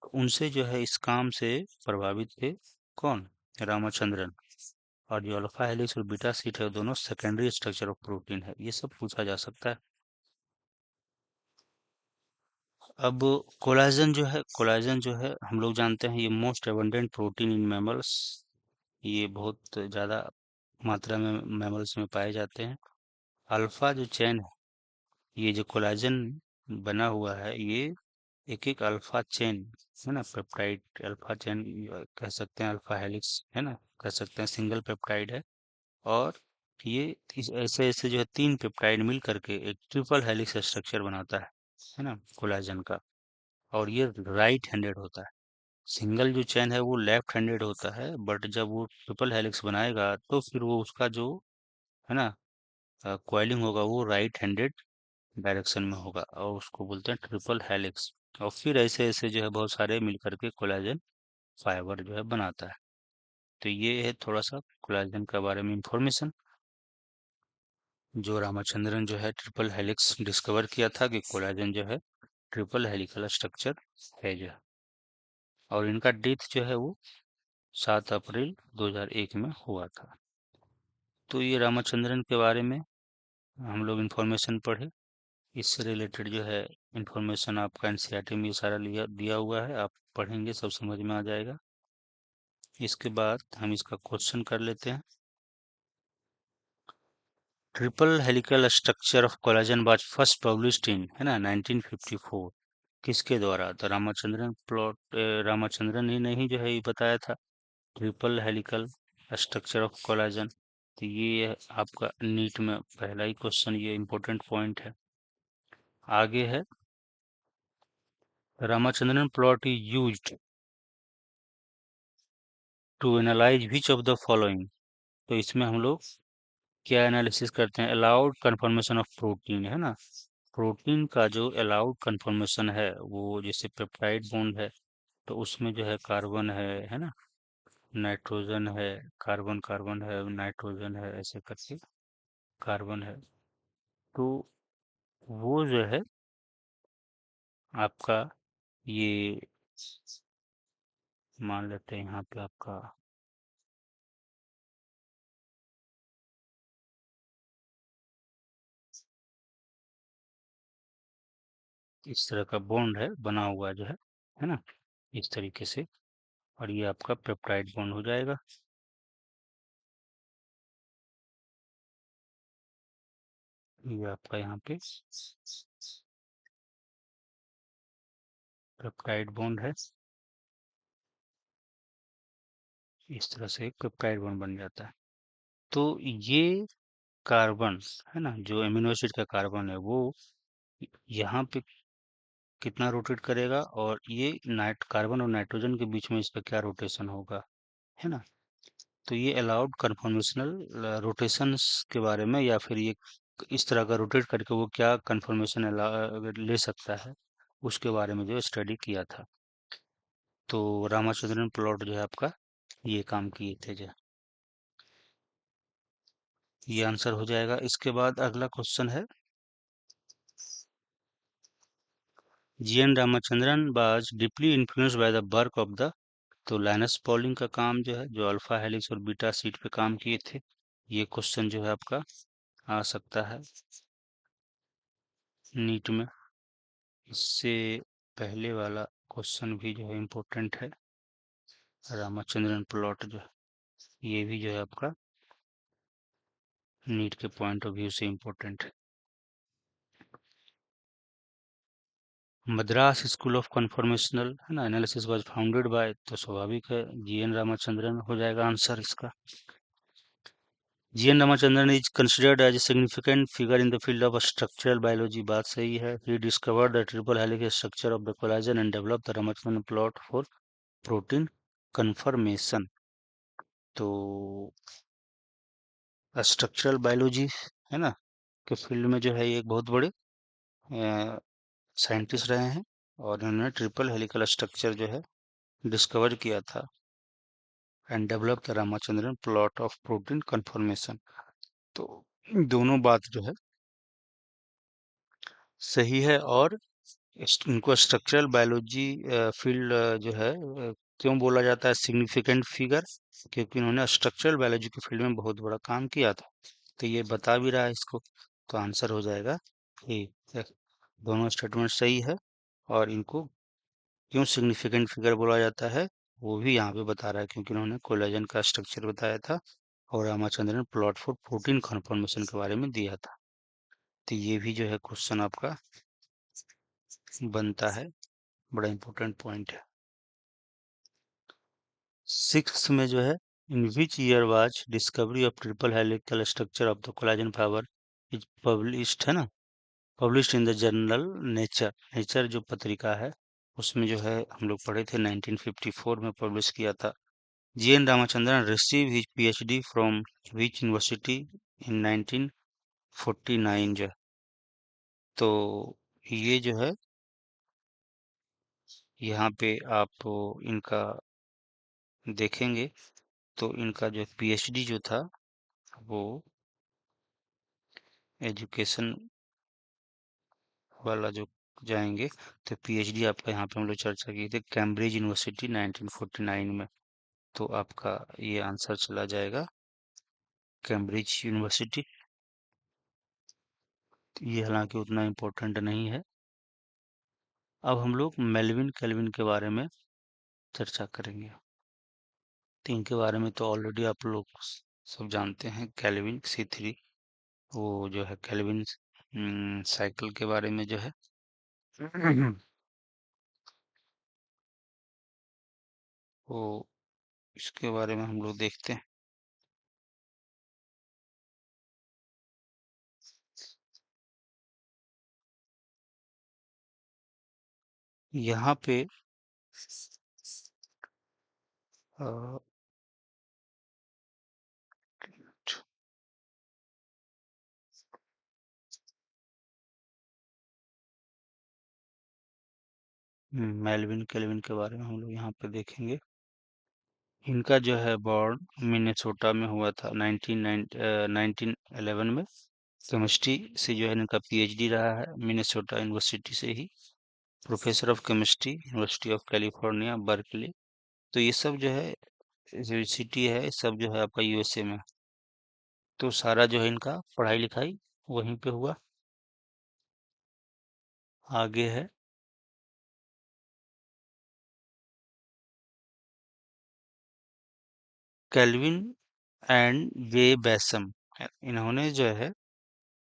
तो उनसे जो है इस काम से प्रभावित थे कौन, रामाचंद्रन। और जो अल्फा हेलिक्स और बीटा शीट है दोनों सेकेंडरी स्ट्रक्चर ऑफ प्रोटीन है, ये सब पूछा जा सकता है। अब कोलाजन जो है हम लोग जानते हैं ये most abundant protein in mammals, ये बहुत ज़्यादा मात्रा में मैमल्स में पाए जाते हैं। अल्फा जो चेन है, ये जो कोलाजन बना हुआ है ये एक एक अल्फा चेन, है ना, पेप्टाइड अल्फा चेन कह सकते हैं, अल्फा हेलिक्स है ना, कह सकते हैं सिंगल पेप्टाइड है। और ये ऐसे ऐसे जो है तीन पेप्टाइड मिल करके एक ट्रिपल हेलिक्स स्ट्रक्चर बनाता है ना, कोलाजन का। और ये राइट हैंडेड होता है। सिंगल जो चेन है वो लेफ्ट हैंडेड होता है, बट जब वो ट्रिपल हेलिक्स बनाएगा तो फिर वो उसका जो, है ना, कॉइलिंग होगा वो राइट हैंडेड डायरेक्शन में होगा और उसको बोलते हैं ट्रिपल हेलिक्स। और फिर ऐसे ऐसे जो है बहुत सारे मिल करके कोलाजन फाइबर जो है बनाता है। तो ये है थोड़ा सा कोलाजन के बारे में इंफॉर्मेशन, जो रामाचंद्रन जो है ट्रिपल हेलिक्स डिस्कवर किया था कि कोलाजन जो है ट्रिपल हेलिकल स्ट्रक्चर है जो है। और इनका डेथ जो है वो 7 अप्रैल 2001 में हुआ था। तो ये रामाचंद्रन के बारे में हम लोग इन्फॉर्मेशन पढ़े। इससे रिलेटेड जो है इन्फॉर्मेशन आपका एनसीईआरटी में ये सारा लिया दिया हुआ है, आप पढ़ेंगे सब समझ में आ जाएगा। इसके बाद हम इसका क्वेश्चन कर लेते हैं। Triple helical structure of collagen was first published in, है ना, 1954। किसके द्वारा, तो रामाचंद्रन प्लॉट, रामाचंद्रन ही नहीं जो है ये बताया था triple helical structure of collagen. तो ये आपका नीट में पहला ही क्वेश्चन, ये इंपॉर्टेंट पॉइंट है। आगे है, Ramachandran plot is used to analyse which of the following. तो इसमें हम लोग क्या एनालिसिस करते हैं? अलाउड कन्फर्मेशन ऑफ प्रोटीन, है ना। प्रोटीन का जो अलाउड कन्फर्मेशन है, वो जैसे पेप्टाइड बॉन्ड है, तो उसमें जो है कार्बन है ना, नाइट्रोजन है, कार्बन कार्बन है, नाइट्रोजन है, ऐसे करके कार्बन है। तो वो जो है आपका, ये मान लेते हैं यहाँ पे आपका इस तरह का बॉन्ड है बना हुआ जो है ना, इस तरीके से। और ये आपका पेप्टाइड बॉन्ड हो जाएगा। ये आपका यहाँ पे पेप्टाइड बॉन्ड है, इस तरह से एक पेप्टाइड बॉन्ड बन जाता है। तो ये कार्बन, है ना, जो एमिनो एसिड का कार्बन है, वो यहाँ पे कितना रोटेट करेगा, और ये नाइट कार्बन और नाइट्रोजन के बीच में इसका क्या रोटेशन होगा, है ना। तो ये अलाउड कन्फॉर्मेशनल रोटेशंस के बारे में, या फिर ये इस तरह का रोटेट करके वो क्या कन्फर्मेशन ले सकता है, उसके बारे में जो स्टडी किया था। तो रामाचंद्रन प्लॉट जो है आपका, ये काम किए थे जो, ये आंसर हो जाएगा। इसके बाद अगला क्वेश्चन है, G N Ramachandran was deeply influenced by the work of the. तो लाइनस पॉलिंग का काम जो है, जो अल्फा हेलिक्स और बीटा शीट पे काम किए थे, ये क्वेश्चन जो है आपका आ सकता है नीट में। इससे पहले वाला क्वेश्चन भी जो है इम्पोर्टेंट है, रामाचंद्रन प्लॉट जो है, ये भी जो है आपका नीट के पॉइंट ऑफ व्यू से इम्पोर्टेंट है। मद्रास स्कूल ऑफ कन्फॉर्मेशनल, है ना, एनालिसिस वाज फाउंडेड बाय, तो स्वाभाविक है जीएन रामाचंद्रन हो जाएगा आंसर इसका। G N Ramachandran is considered as a significant figure in the field of structural biology, बात सही है। He discovered the triple helix structure of the collagen and developed the Ramachandran plot for protein conformation. तो structural biology, है ना, के field में जो है ये एक बहुत बड़े साइंटिस्ट रहे हैं, और इन्होंने ट्रिपल हेलिकल स्ट्रक्चर जो है डिस्कवर किया था, and develop the Ramachandran plot of protein conformation. तो दोनों बात जो है सही है। और इनको स्ट्रक्चरल बायोलॉजी फील्ड जो है क्यों बोला जाता है सिग्निफिकेंट फिगर, क्योंकि उन्होंने स्ट्रक्चरल बायोलॉजी के फील्ड में बहुत बड़ा काम किया था। तो ये बता भी रहा है इसको, तो आंसर हो जाएगा ए। दोनों स्टेटमेंट सही है, और इनको क्यों सिग्निफिकेंट फिगर बोला जाता है, वो भी यहाँ पे बता रहा है, क्योंकि उन्होंने कोलेजन का स्ट्रक्चर बताया था, और Ramachandran plot for protein conformation के बारे में दिया था। तो ये भी जो है क्वेश्चन आपका बनता है, बड़ा इंपॉर्टेंट पॉइंट है। सिक्स में जो है, in which year was discovery of triple helical structure of the collagen fibre is published, है ना, published in the journal Nature. Nature जो पत्रिका है, उसमें जो है हम लोग पढ़े थे 1954 में पब्लिश किया था। G N Ramachandran receive his PhD from which university in 1949 जो है। तो ये जो है यहाँ पे आप इनका देखेंगे, तो इनका जो पीएचडी जो था, वो एजुकेशन वाला जो जाएंगे, तो पीएचडी आपका यहाँ पे हम लोग चर्चा की थी कैम्ब्रिज यूनिवर्सिटी 1949 में। तो आपका ये आंसर चला जाएगा कैम्ब्रिज यूनिवर्सिटी। ये हालांकि उतना इम्पोर्टेंट नहीं है। अब हम लोग मेल्विन केल्विन के बारे में चर्चा करेंगे। तो इनके बारे में तो ऑलरेडी आप लोग सब जानते हैं, केल्विन C3, वो जो है केल्विन साइकिल के बारे में जो है वो इसके बारे में हम लोग देखते हैं। यहाँ पे मेल्विन केल्विन के बारे में हम लोग यहाँ पे देखेंगे। इनका जो है बॉर्न मिनेसोटा में हुआ था 1911 में। केमिस्ट्री से जो है इनका पीएचडी रहा है मिनेसोटा यूनिवर्सिटी से ही। Professor of chemistry university of California Berkeley. तो ये सब जो है जो सिटी है ये सब जो है आपका यूएसए में। तो सारा जो है इनका पढ़ाई लिखाई वहीं पे हुआ। आगे है केल्विन एंड जे बेसम। इन्होंने जो है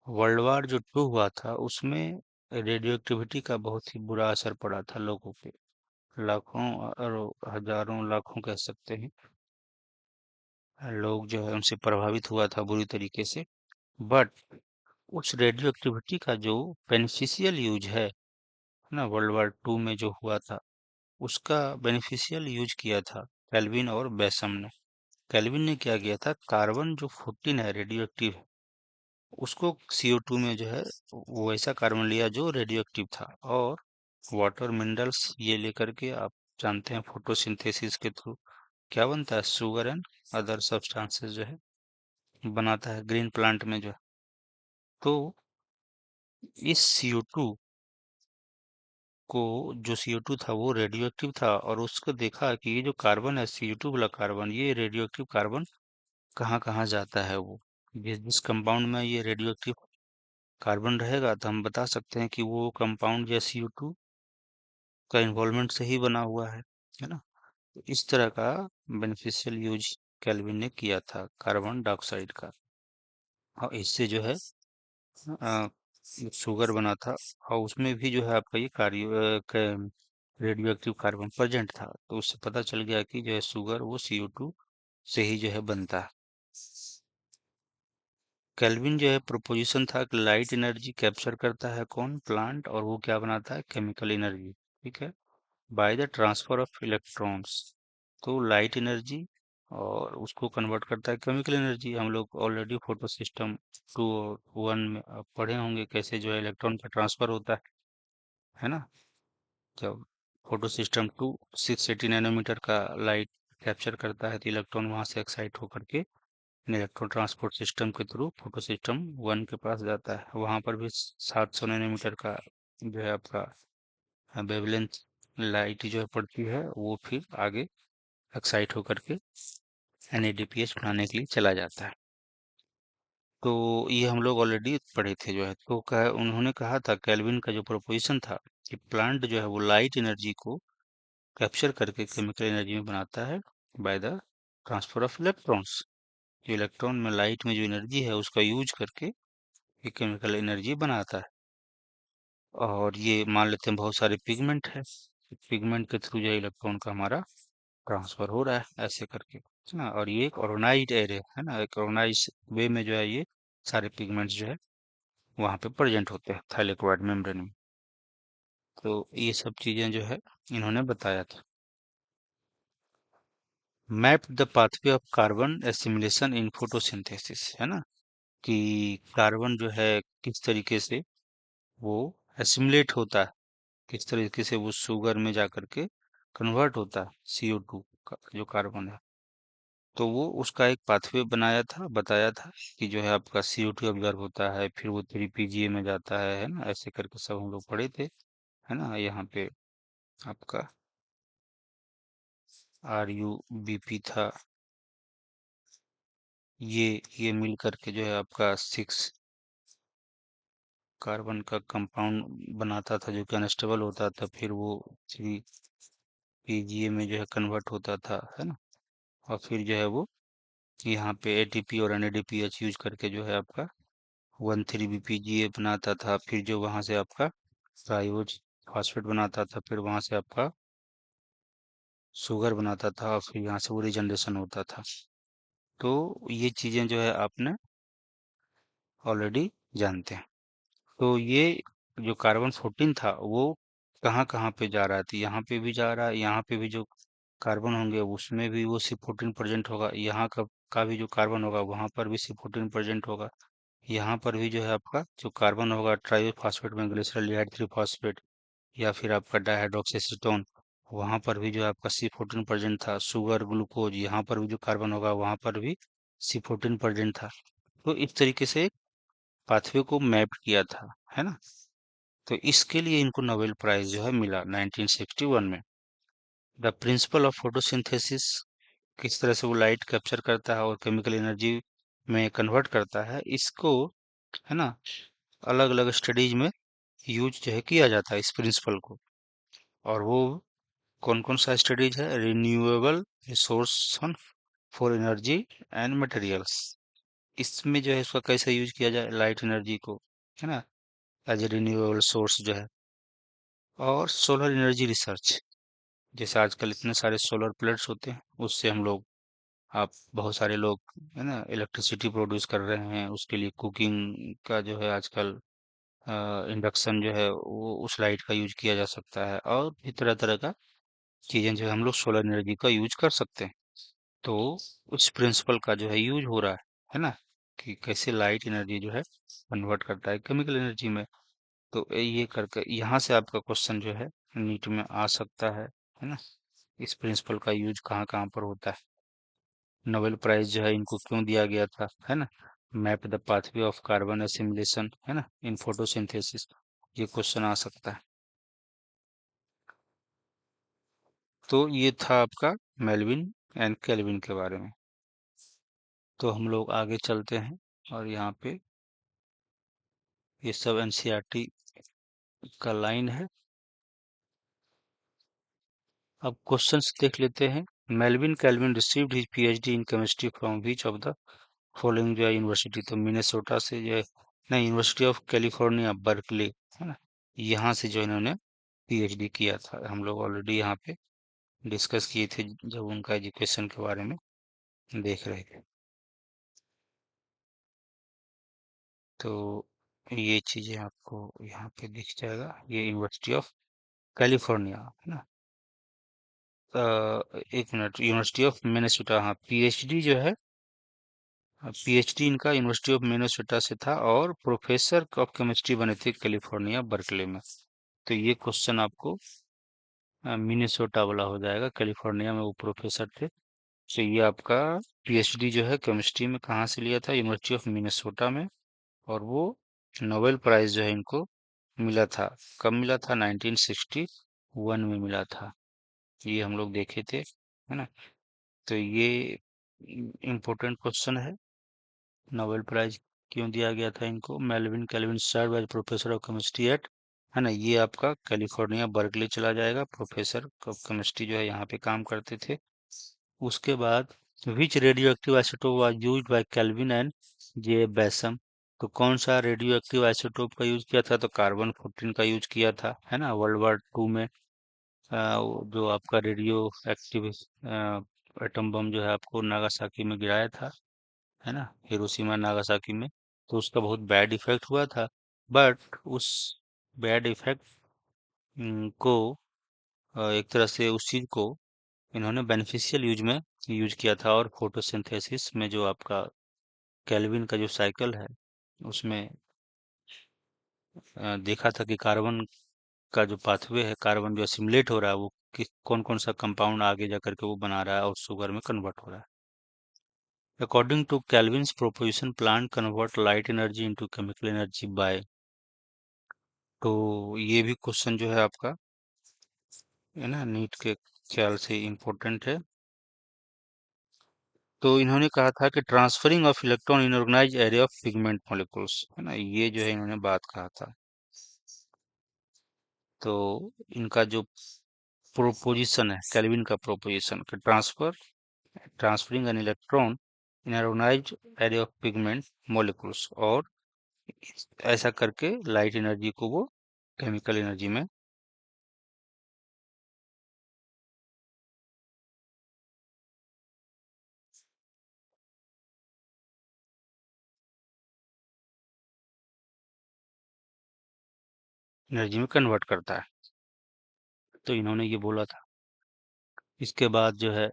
वर्ल्ड वार जो टू हुआ था उसमें रेडियो एक्टिविटी का बहुत ही बुरा असर पड़ा था लोगों पे। लाखों और हजारों लाखों कह सकते हैं लोग जो है उनसे प्रभावित हुआ था बुरी तरीके से। बट उस रेडियो एक्टिविटी का जो बेनिफिशियल यूज है ना वर्ल्ड वार टू में जो हुआ था उसका बेनिफिशियल यूज किया था केल्विन और बेसम ने। केल्विन ने क्या किया था कार्बन जो 14 है रेडियो एक्टिव है उसको CO2 में जो है वो ऐसा कार्बन लिया जो रेडियो एक्टिव था और वाटर मिनरल्स ये लेकर के आप जानते हैं फोटोसिंथेसिस के थ्रू क्या बनता है शुगर एंड अदर सब्सटेंसेस जो है बनाता है ग्रीन प्लांट में जो है। तो इस CO2 को जो CO2 था वो रेडियो एक्टिव था और उसको देखा कि ये जो कार्बन है CO2 वाला कार्बन ये रेडियो एक्टिव कार्बन कहाँ कहाँ जाता है वो जिस जिस कंपाउंड में ये रेडियो एक्टिव कार्बन रहेगा तो हम बता सकते हैं कि वो कंपाउंड या CO2 का इन्वॉल्वमेंट से ही बना हुआ है ना। तो इस तरह का बेनिफिशियल यूज केल्विन ने किया था कार्बन डाइऑक्साइड का और इससे जो है शुगर बना था और उसमें भी जो है आपका ये रेडियो एक्टिव कार्बन प्रेजेंट था तो उससे पता चल गया कि जो है शुगर वो CO2 से ही जो है बनता है। केल्विन जो है प्रोपोजिशन था कि लाइट एनर्जी कैप्चर करता है कौन प्लांट और वो क्या बनाता है केमिकल एनर्जी। ठीक है by the transfer of electrons. तो लाइट एनर्जी और उसको कन्वर्ट करता है केमिकल एनर्जी। हम लोग ऑलरेडी फोटो सिस्टम 2 और 1 में पढ़े होंगे कैसे जो है इलेक्ट्रॉन का ट्रांसफर होता है ना। जब फोटो सिस्टम 2 680 नैनोमीटर का लाइट कैप्चर करता है तो इलेक्ट्रॉन वहां से एक्साइट होकर के इलेक्ट्रॉन ट्रांसपोर्ट सिस्टम के थ्रू फोटो सिस्टम 1 के पास जाता है वहां पर भी 700 नैनोमीटर का जो है आपका वेवलेंथ लाइट जो है पड़ती है वो फिर आगे एक्साइट होकर के NADPH बनाने के लिए चला जाता है। तो ये हम लोग ऑलरेडी पढ़े थे जो है तो कहा उन्होंने कहा था केल्विन का जो प्रोपोजिशन था कि प्लांट जो है वो लाइट एनर्जी को कैप्चर करके केमिकल एनर्जी में बनाता है by the transfer of electrons. जो इलेक्ट्रॉन में लाइट में जो एनर्जी है उसका यूज करके ये केमिकल एनर्जी बनाता है। और ये मान लेते हैं बहुत सारे पिगमेंट है पिगमेंट के थ्रू जो है इलेक्ट्रॉन का हमारा ट्रांसफर हो रहा है ऐसे करके है ना। और ये एक ऑर्गेनाइज्ड एरे है ना एक ऑर्गेनाइज वे में जो है ये सारे पिगमेंट्स जो है वहाँ पे प्रेजेंट होते हैं थाइलेकोइड मेम्ब्रेन में। तो ये सब चीजें जो है इन्होंने बताया था। Map the pathway of carbon assimilation in photosynthesis है ना कि कार्बन जो है किस तरीके से वो एसिमुलेट होता है किस तरीके से वो शुगर में जा करके कन्वर्ट होता है CO2 का जो कार्बन है। तो वो उसका एक पाथवे बनाया था बताया था कि जो है आपका CO2 ऑब्जर्व होता है फिर वो 3 PGA में जाता है ना ऐसे करके सब हम लोग पढ़े थे है ना। यहाँ पे आपका RUBP था ये मिल करके जो है आपका 6 कार्बन का कंपाउंड बनाता था जो कि अनस्टेबल होता था फिर वो 3 PGA में जो है कन्वर्ट होता था है ना। और फिर जो है वो यहाँ पे ATP और NADPH यूज करके जो है आपका 1,3-BPGA बनाता था फिर जो वहां से आपका ट्राइओज फॉस्फेट बनाता था फिर वहां से आपका शुगर बनाता था और फिर यहाँ से वो रिजनरेशन होता था। तो ये चीजें जो है आपने ऑलरेडी जानते हैं। तो ये जो कार्बन 14 था वो कहाँ कहाँ पे जा रहा है, तो यहाँ पे भी जा रहा है, यहाँ पे भी जो कार्बन होंगे उसमें भी वो C14 प्रेजेंट होगा, यहाँ का भी जो कार्बन होगा वहां पर भी C14 प्रेजेंट होगा, यहाँ पर भी जो है आपका जो कार्बन होगा ट्राइफॉस्फेट में ग्लिसरॉल्डिहाइड 3 फॉस्फेट या फिर आपका डाइहाइड्रोक्सीसीटोन, वहां पर भी जो है आपका C14 प्रेजेंट था। शुगर ग्लूकोज, यहाँ पर भी जो कार्बन होगा वहां पर भी C14 प्रेजेंट था। तो इस तरीके से पाथवे को मैप किया था, है ना। तो इसके लिए इनको नोबेल प्राइज जो है मिला 1961 में। द प्रिंसिपल ऑफ फोटोसिंथेसिस, किस तरह से वो लाइट कैप्चर करता है और केमिकल एनर्जी में कन्वर्ट करता है, इसको, है ना, अलग अलग स्टडीज में यूज जो है किया जाता है इस प्रिंसिपल को। और वो कौन कौन सा स्टडीज है? Renewable resource for energy and materials, इसमें जो है इसका कैसे यूज किया जाए लाइट एनर्जी को, है ना, एज ए रिन्यूएबल सोर्स जो है। और सोलर एनर्जी रिसर्च, जैसे आजकल इतने सारे सोलर प्लेट्स होते हैं, उससे हम लोग, आप बहुत सारे लोग, है ना, इलेक्ट्रिसिटी प्रोड्यूस कर रहे हैं, उसके लिए कुकिंग का जो है आजकल इंडक्शन जो है वो उस लाइट का यूज किया जा सकता है, और भी तरह तरह का चीजें जो है हम लोग सोलर एनर्जी का यूज कर सकते हैं। तो उस प्रिंसिपल का जो है यूज हो रहा है ना, कि कैसे लाइट एनर्जी जो है कन्वर्ट करता है केमिकल एनर्जी में। तो ये करके यहाँ से आपका क्वेश्चन जो है नीट में आ सकता है ना, इस प्रिंसिपल का यूज कहाँ कहाँ पर होता है, नोबेल प्राइज जो है इनको क्यों दिया गया था, है ना, map the pathway of carbon assimilation, है ना, इन फोटोसिंथेसिस, ये क्वेश्चन आ सकता है। तो ये था आपका मेल्विन एंड केल्विन के बारे में। तो हम लोग आगे चलते हैं, और यहाँ पे ये सब एनसीईआरटी का लाइन है। अब क्वेश्चंस देख लेते हैं। Melvin kelvin received his PhD in chemistry from which of the following जो है यूनिवर्सिटी, तो मिनेसोटा से जो है, नहीं, यूनिवर्सिटी ऑफ कैलिफोर्निया बर्कली, है ना, यहाँ से जो इन्होंने पीएचडी किया था। हम लोग ऑलरेडी यहाँ पे डिस्कस किए थे जब उनका एजुकेशन के बारे में देख रहे थे। तो ये चीजें आपको यहाँ पे दिख जाएगा, ये यूनिवर्सिटी ऑफ कैलिफोर्निया, है ना। एक मिनट, यूनिवर्सिटी ऑफ मिनेसोटा, हाँ, पीएचडी जो है, पीएचडी इनका यूनिवर्सिटी ऑफ मिनेसोटा से था, और प्रोफेसर ऑफ केमिस्ट्री बने थे कैलिफोर्निया बर्कले में। तो ये क्वेश्चन आपको मिनेसोटा वाला हो जाएगा, कैलिफोर्निया में वो प्रोफेसर थे। तो ये आपका पीएचडी जो है केमिस्ट्री में कहाँ से लिया था? यूनिवर्सिटी ऑफ मिनेसोटा में। और वो नोबेल प्राइज जो है इनको मिला था, कब मिला था? 1961 में मिला था। ये हम लोग देखे थे, है ना। तो ये इम्पोर्टेंट क्वेश्चन है, नोबेल प्राइज क्यों दिया गया था इनको? Melvin Calvin serve as professor of chemistry at, है ना, ये आपका कैलिफोर्निया बर्कले चला जाएगा, प्रोफेसर ऑफ केमिस्ट्री जो है यहाँ पे काम करते थे। उसके बाद which radio active isotope was used by Calvin and J Bassham, तो कौन सा रेडियो एक्टिव आइसोटोप का यूज किया था? तो कार्बन 14 का यूज किया था, है ना, वर्ल्ड वॉर 2 में। वो जो आपका रेडियो एक्टिव एटम बम जो है आपको नागासाकी में गिराया था, है ना, हिरोशिमा नागासाकी में। तो उसका बहुत बैड इफेक्ट हुआ था, बट उस बैड इफेक्ट को एक तरह से उस चीज को इन्होंने बेनिफिशियल यूज में यूज किया था, और फोटोसिंथेसिस में जो आपका केल्विन का जो साइकिल है उसमें देखा था कि कार्बन का जो पाथवे है, कार्बन जो असिमुलेट हो रहा है, वो किस कौन कौन सा कंपाउंड आगे जा करके वो बना रहा है और शुगर में कन्वर्ट हो रहा है। According to Kelvin's proposition, plant convert light energy into chemical energy by, तो ये भी क्वेश्चन जो है आपका, है ना, नीट के ख्याल से इम्पोर्टेंट है। तो इन्होंने कहा था कि transferring of electron in organise area of pigment molecules, है ना, ये जो है इन्होंने बात कहा था। तो इनका जो प्रोपोजिशन है, केल्विन का प्रोपोजिशन, कि transferring an electron in organise area of pigment molecules, और ऐसा करके लाइट एनर्जी को वो केमिकल एनर्जी में, एनर्जी में कन्वर्ट करता है। तो इन्होंने ये बोला था। इसके बाद जो है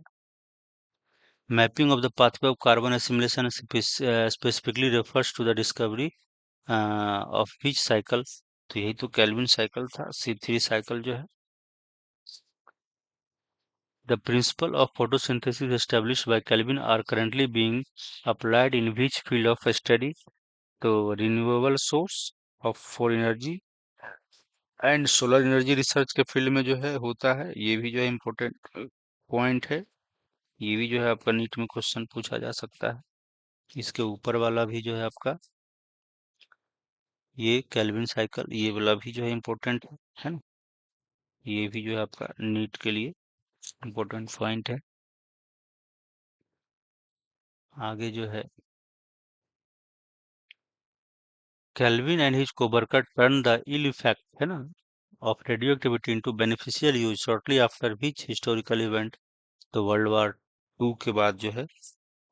mapping of the pathway of carbon assimilation specifically refers to the discovery of which cycle. तो यही तो केल्विन साइकिल था, C3 साइकिल जो है। The principle of photosynthesis established by Kelvin are currently being applied in which field of study? तो renewable source of for energy and solar energy research के field में जो है होता है। ये भी जो है इम्पोर्टेंट पॉइंट है। ये भी जो है आपका नीट में क्वेश्चन पूछा जा सकता है। इसके ऊपर वाला भी जो है आपका ये केल्विन साइकिल, ये वाला भी जो है इम्पोर्टेंट है ना। ये भी जो है आपका नीट के लिए इम्पोर्टेंट पॉइंट है। आगे जो है Kelvin and his co-worker turned the ill effect है ना of radioactivity into beneficial use shortly after which historical event। तो वर्ल्ड वार टू के बाद जो है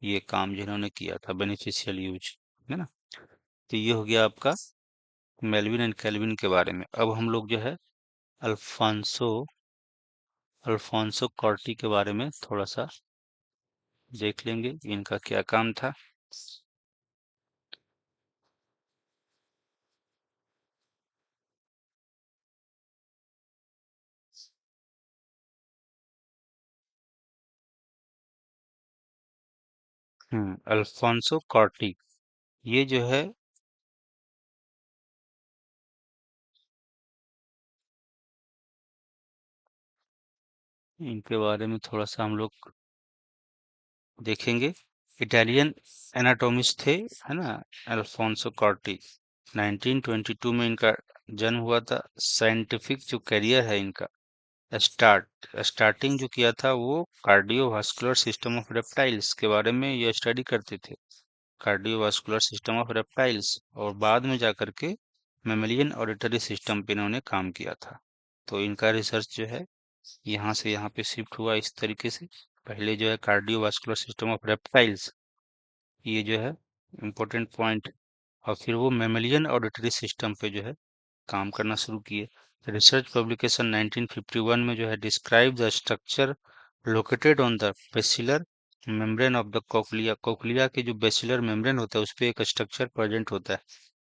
ये काम जिन्होंने किया था बेनिफिशियल यूज है ना। तो ये हो गया आपका मेल्विन एंड केल्विन के बारे में। अब हम लोग जो है अल्फांसो अल्फांसो कॉर्टी के बारे में थोड़ा सा देख लेंगे, इनका क्या काम था। अल्फांसो कॉर्टी ये जो है इनके बारे में थोड़ा सा हम लोग देखेंगे। इटालियन एनाटोमिस्ट थे है ना अल्फोंसो कॉर्टी। 1922 में इनका जन्म हुआ था। साइंटिफिक जो करियर है इनका स्टार्टिंग जो किया था वो कार्डियोवास्कुलर सिस्टम ऑफ रेप्टाइल्स के बारे में ये स्टडी करते थे। कार्डियोवास्कुलर सिस्टम ऑफ रेप्टाइल्स, और बाद में जाकर के मेमेलियन ऑडिटरी सिस्टम पे इन्होंने काम किया था। तो इनका रिसर्च जो है यहाँ से यहाँ पे शिफ्ट हुआ इस तरीके से। पहले जो है कार्डियोवास्कुलर सिस्टम ऑफ रेप्टाइल्स, ये जो है इम्पोर्टेंट पॉइंट, और फिर वो मेमेलियन ऑडिटरी सिस्टम पे जो है काम करना शुरू किए। रिसर्च पब्लिकेशन 1951 में जो है describe the structure located on the basilar membrane of the cochlea. Cochlea के जो बेसिलर मेम्ब्रेन होता है उस पे एक स्ट्रक्चर प्रेजेंट होता है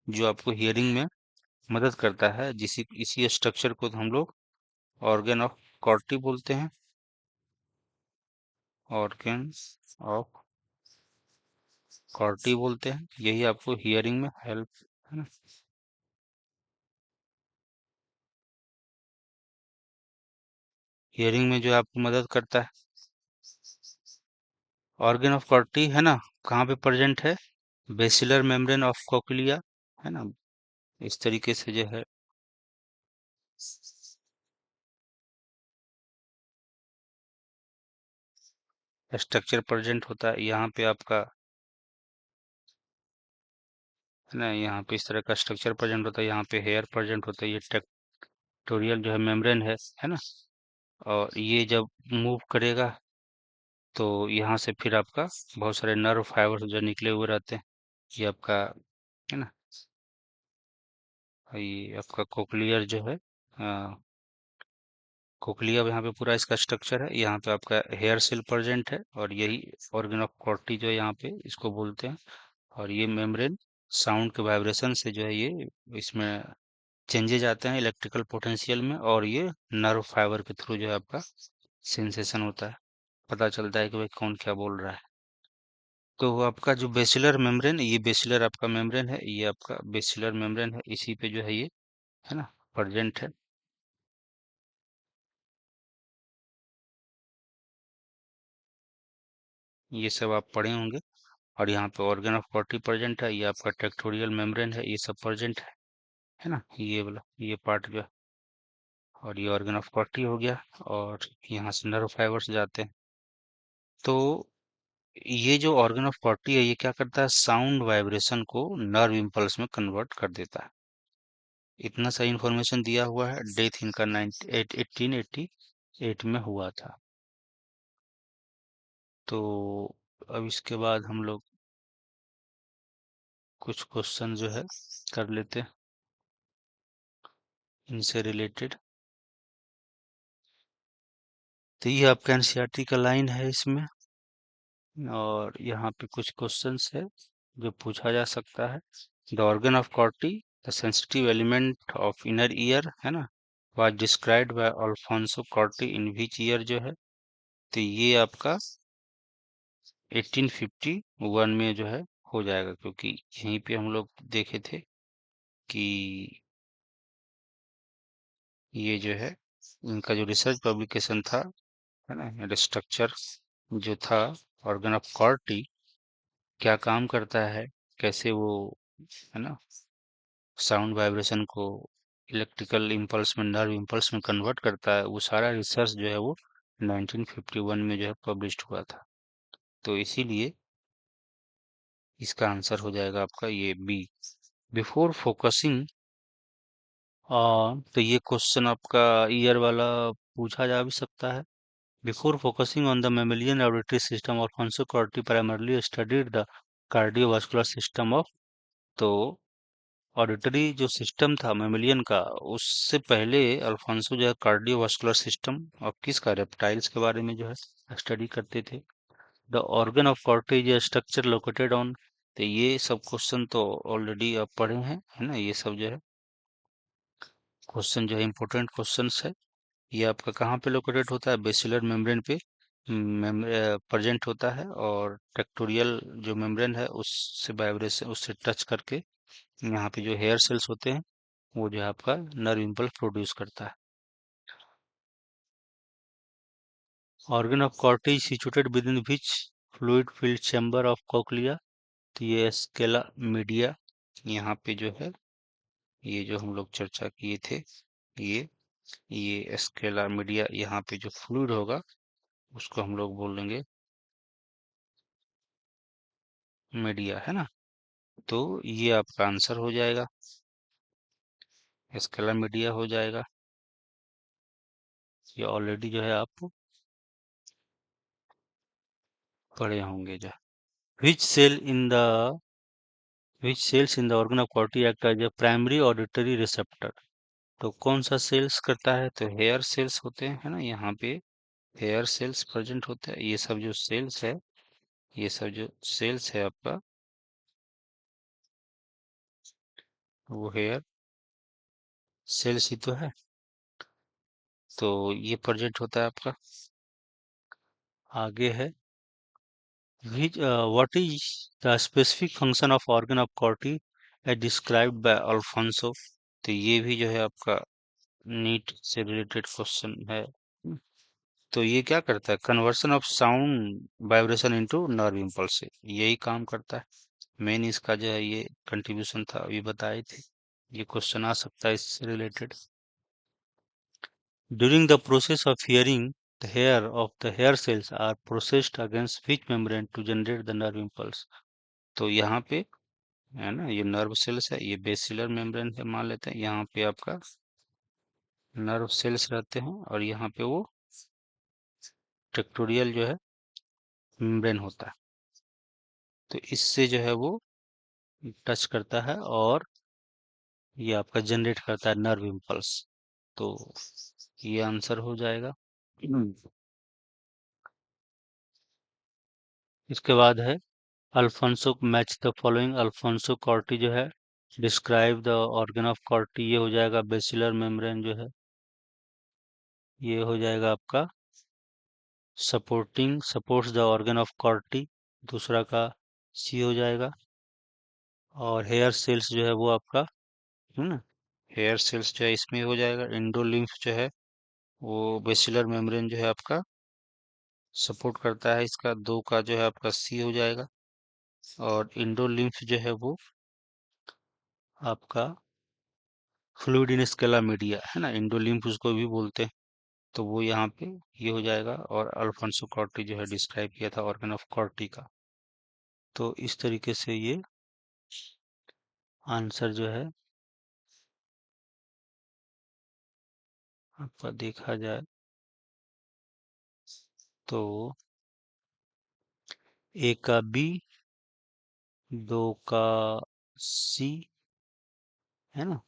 जो आपको हियरिंग में मदद करता है। जिसी इसी स्ट्रक्चर को हम लोग ऑर्गन ऑफ कॉर्टी बोलते हैं। ऑर्गन ऑफ कॉर्टी बोलते हैं। यही आपको हियरिंग में हेल्प है ना। हियरिंग में जो है आपको मदद करता है। ऑर्गन ऑफ कॉर्टी है ना कहाँ पे प्रेजेंट है? बेसिलर मेम्ब्रेन ऑफ कोक्लिया है ना। इस तरीके से जो है स्ट्रक्चर प्रेजेंट होता है। यहाँ पे आपका है ना, यहाँ पे इस तरह का स्ट्रक्चर प्रेजेंट होता है। यहाँ पे हेयर प्रेजेंट होता है। ये टेक्टोरियल जो है मेम्ब्रेन है ना। और ये जब मूव करेगा तो यहाँ से फिर आपका बहुत सारे नर्व फाइबर जो निकले हुए रहते हैं। ये आपका है ना, ये आपका कोक्लियर जो है कोक्लिया, यहाँ पे पूरा इसका स्ट्रक्चर है। यहाँ पे आपका हेयर सेल प्रेजेंट है, और यही ऑर्गन ऑफ कॉर्टी जो है यहाँ पे इसको बोलते हैं। और ये मेम्ब्रेन साउंड के वाइब्रेशन से जो है ये इसमें चेंजेज आते हैं इलेक्ट्रिकल पोटेंशियल में, और ये नर्व फाइबर के थ्रू जो है आपका सेंसेशन होता है, पता चलता है कि भाई कौन क्या बोल रहा है। तो वो आपका जो बेसिलर मेम्ब्रेन, ये बेसिलर आपका मेम्ब्रेन है, ये आपका बेसिलर मेम्ब्रेन है, इसी पे जो है ये है ना प्रेजेंट है। ये सब आप पढ़े होंगे। और यहाँ पे ऑर्गन ऑफ कॉर्टी प्रेजेंट है, ये आपका टेक्टोरियल मेम्ब्रेन है, ये सब प्रेजेंट है ना, ये वाला ये पार्ट जो है। और ये ऑर्गन ऑफ कॉर्टी हो गया, और यहाँ से नर्व फाइबर्स जाते हैं। तो ये जो ऑर्गन ऑफ कॉर्टी है ये क्या करता है, साउंड वाइब्रेशन को नर्व इम्पल्स में कन्वर्ट कर देता है। इतना सा इन्फॉर्मेशन दिया हुआ है। डेथ इनका 1888 में हुआ था। तो अब इसके बाद हम लोग कुछ क्वेश्चन जो है कर लेते हैं इनसे रिलेटेड। तो ये आपका एनसीईआरटी का लाइन है इसमें। और यहाँ पे कुछ क्वेश्चंस है जो पूछा जा सकता है। The organ of कॉर्टी, the sensitive element of inner ear, है ना, was described bye Alfonso कॉर्टी in which year जो है। तो ये आपका 1851 में जो है हो जाएगा, क्योंकि यहीं पे हम लोग देखे थे कि ये जो है इनका जो रिसर्च पब्लिकेशन था, है ना, स्ट्रक्चर जो था ऑर्गन ऑफ कॉर्टी, क्या काम करता है, कैसे वो, है ना, साउंड वाइब्रेशन को इलेक्ट्रिकल इम्पल्स में, नर्व इम्पल्स में कन्वर्ट करता है, वो सारा रिसर्च जो है वो 1951 में जो है पब्लिश्ड हुआ था। तो इसीलिए इसका आंसर हो जाएगा आपका ये बी। बिफोर फोकसिंग, तो ये क्वेश्चन आपका ईयर वाला पूछा जा भी सकता है। Before focusing on the mammalian auditory system, Alfonso कॉर्टी primarily studied the cardiovascular system of. तो ऑडिटरी जो सिस्टम था मेमेलियन का, उससे पहले अल्फोंसो जो है कार्डियोवास्कुलर सिस्टम ऑफ किसका, रेप्टाइल्स के बारे में जो है स्टडी करते थे। The organ of कॉर्टी is structure located on. तो ये सब क्वेश्चन तो ऑलरेडी आप पढ़े हैं, है ना, ये सब जो है क्वेश्चन जो है इंपॉर्टेंट क्वेश्चंस है। ये आपका कहाँ पे लोकेटेड होता है, बेसिलर मेम्ब्रेन पे प्रेजेंट होता है, और टेक्टोरियल जो मेम्ब्रेन है उससे वाइब्रेशन, उससे टच करके यहाँ पे जो हेयर सेल्स होते हैं वो जो है आपका नर्व इम्पल्स प्रोड्यूस करता है। Organ of कॉर्टी situated with in which fluid filled chamber of cochlea. तो ये स्केला मीडिया, यहाँ पे जो है ये जो हम लोग चर्चा किए थे, ये ये स्केला मीडिया, यहाँ पे जो फ्लूइड होगा उसको हम लोग बोलेंगे मीडिया, है ना। तो ये आपका आंसर हो जाएगा, स्केला मीडिया हो जाएगा। ये ऑलरेडी जो है आप पढ़े होंगे जो। Which cell in the which cells in the organ of Corti act as a primary auditory receptor. तो कौन सा सेल्स करता है, तो हेयर सेल्स होते हैं, है ना, यहाँ पे हेयर सेल्स प्रेजेंट होते हैं। ये सब जो सेल्स है, ये सब जो सेल्स है आपका, वो हेयर सेल्स ही तो है। तो ये प्रेजेंट होता है आपका। आगे है, which what is the specific function of organ of Corti as described by Alfonso। तो ये भी जो है आपका नीट से रिलेटेड क्वेश्चन है। तो ये क्या करता है, conversion of sound vibration into nerve impulse से यही काम करता है। मेन इसका जो है ये कंट्रीब्यूशन था, अभी बताए थे। ये क्वेश्चन आ सकता है इससे related. During the process of hearing, the hair of the hair cells are processed against which membrane to generate the nerve impulse। तो यहाँ पे, है ना, ये नर्व सेल्स है, ये बेसिलर मेम्ब्रेन है मान लेते हैं, यहाँ पे आपका नर्व सेल्स रहते हैं, और यहाँ पे वो टेक्टोरियल जो है मेम्ब्रेन होता है। तो इससे जो है वो टच करता है, और ये आपका जनरेट करता है नर्व इम्पल्स। तो ये आंसर हो जाएगा। इसके बाद है Alfonso match the following. Alfonso Corti जो है describe the organ of Corti, ये हो जाएगा बेसिलर मेम्ब्रेन जो है, ये हो जाएगा आपका सपोर्ट्स द ऑर्गन ऑफ कॉर्टी, दूसरा का सी हो जाएगा। और हेयर सेल्स जो है वो आपका, है ना, हेयर सेल्स जो है इसमें हो जाएगा। इंडोलिम्फ जो है वो बेसिलर मेम्ब्रेन जो है आपका सपोर्ट करता है, इसका दो का जो है आपका सी हो जाएगा। और इंडोलिम्फ जो है वो आपका फ्लूइड इन स्केला मीडिया, है ना, इंडोलिम्फ उसको भी बोलते हैं। तो वो यहाँ पे ये हो जाएगा। और अल्फोंसो कॉर्टी जो है डिस्क्राइब किया था ऑर्गन ऑफ कॉर्टी का। तो इस तरीके से ये आंसर जो है आपका देखा जाए तो ए का बी, दो का सी, है ना।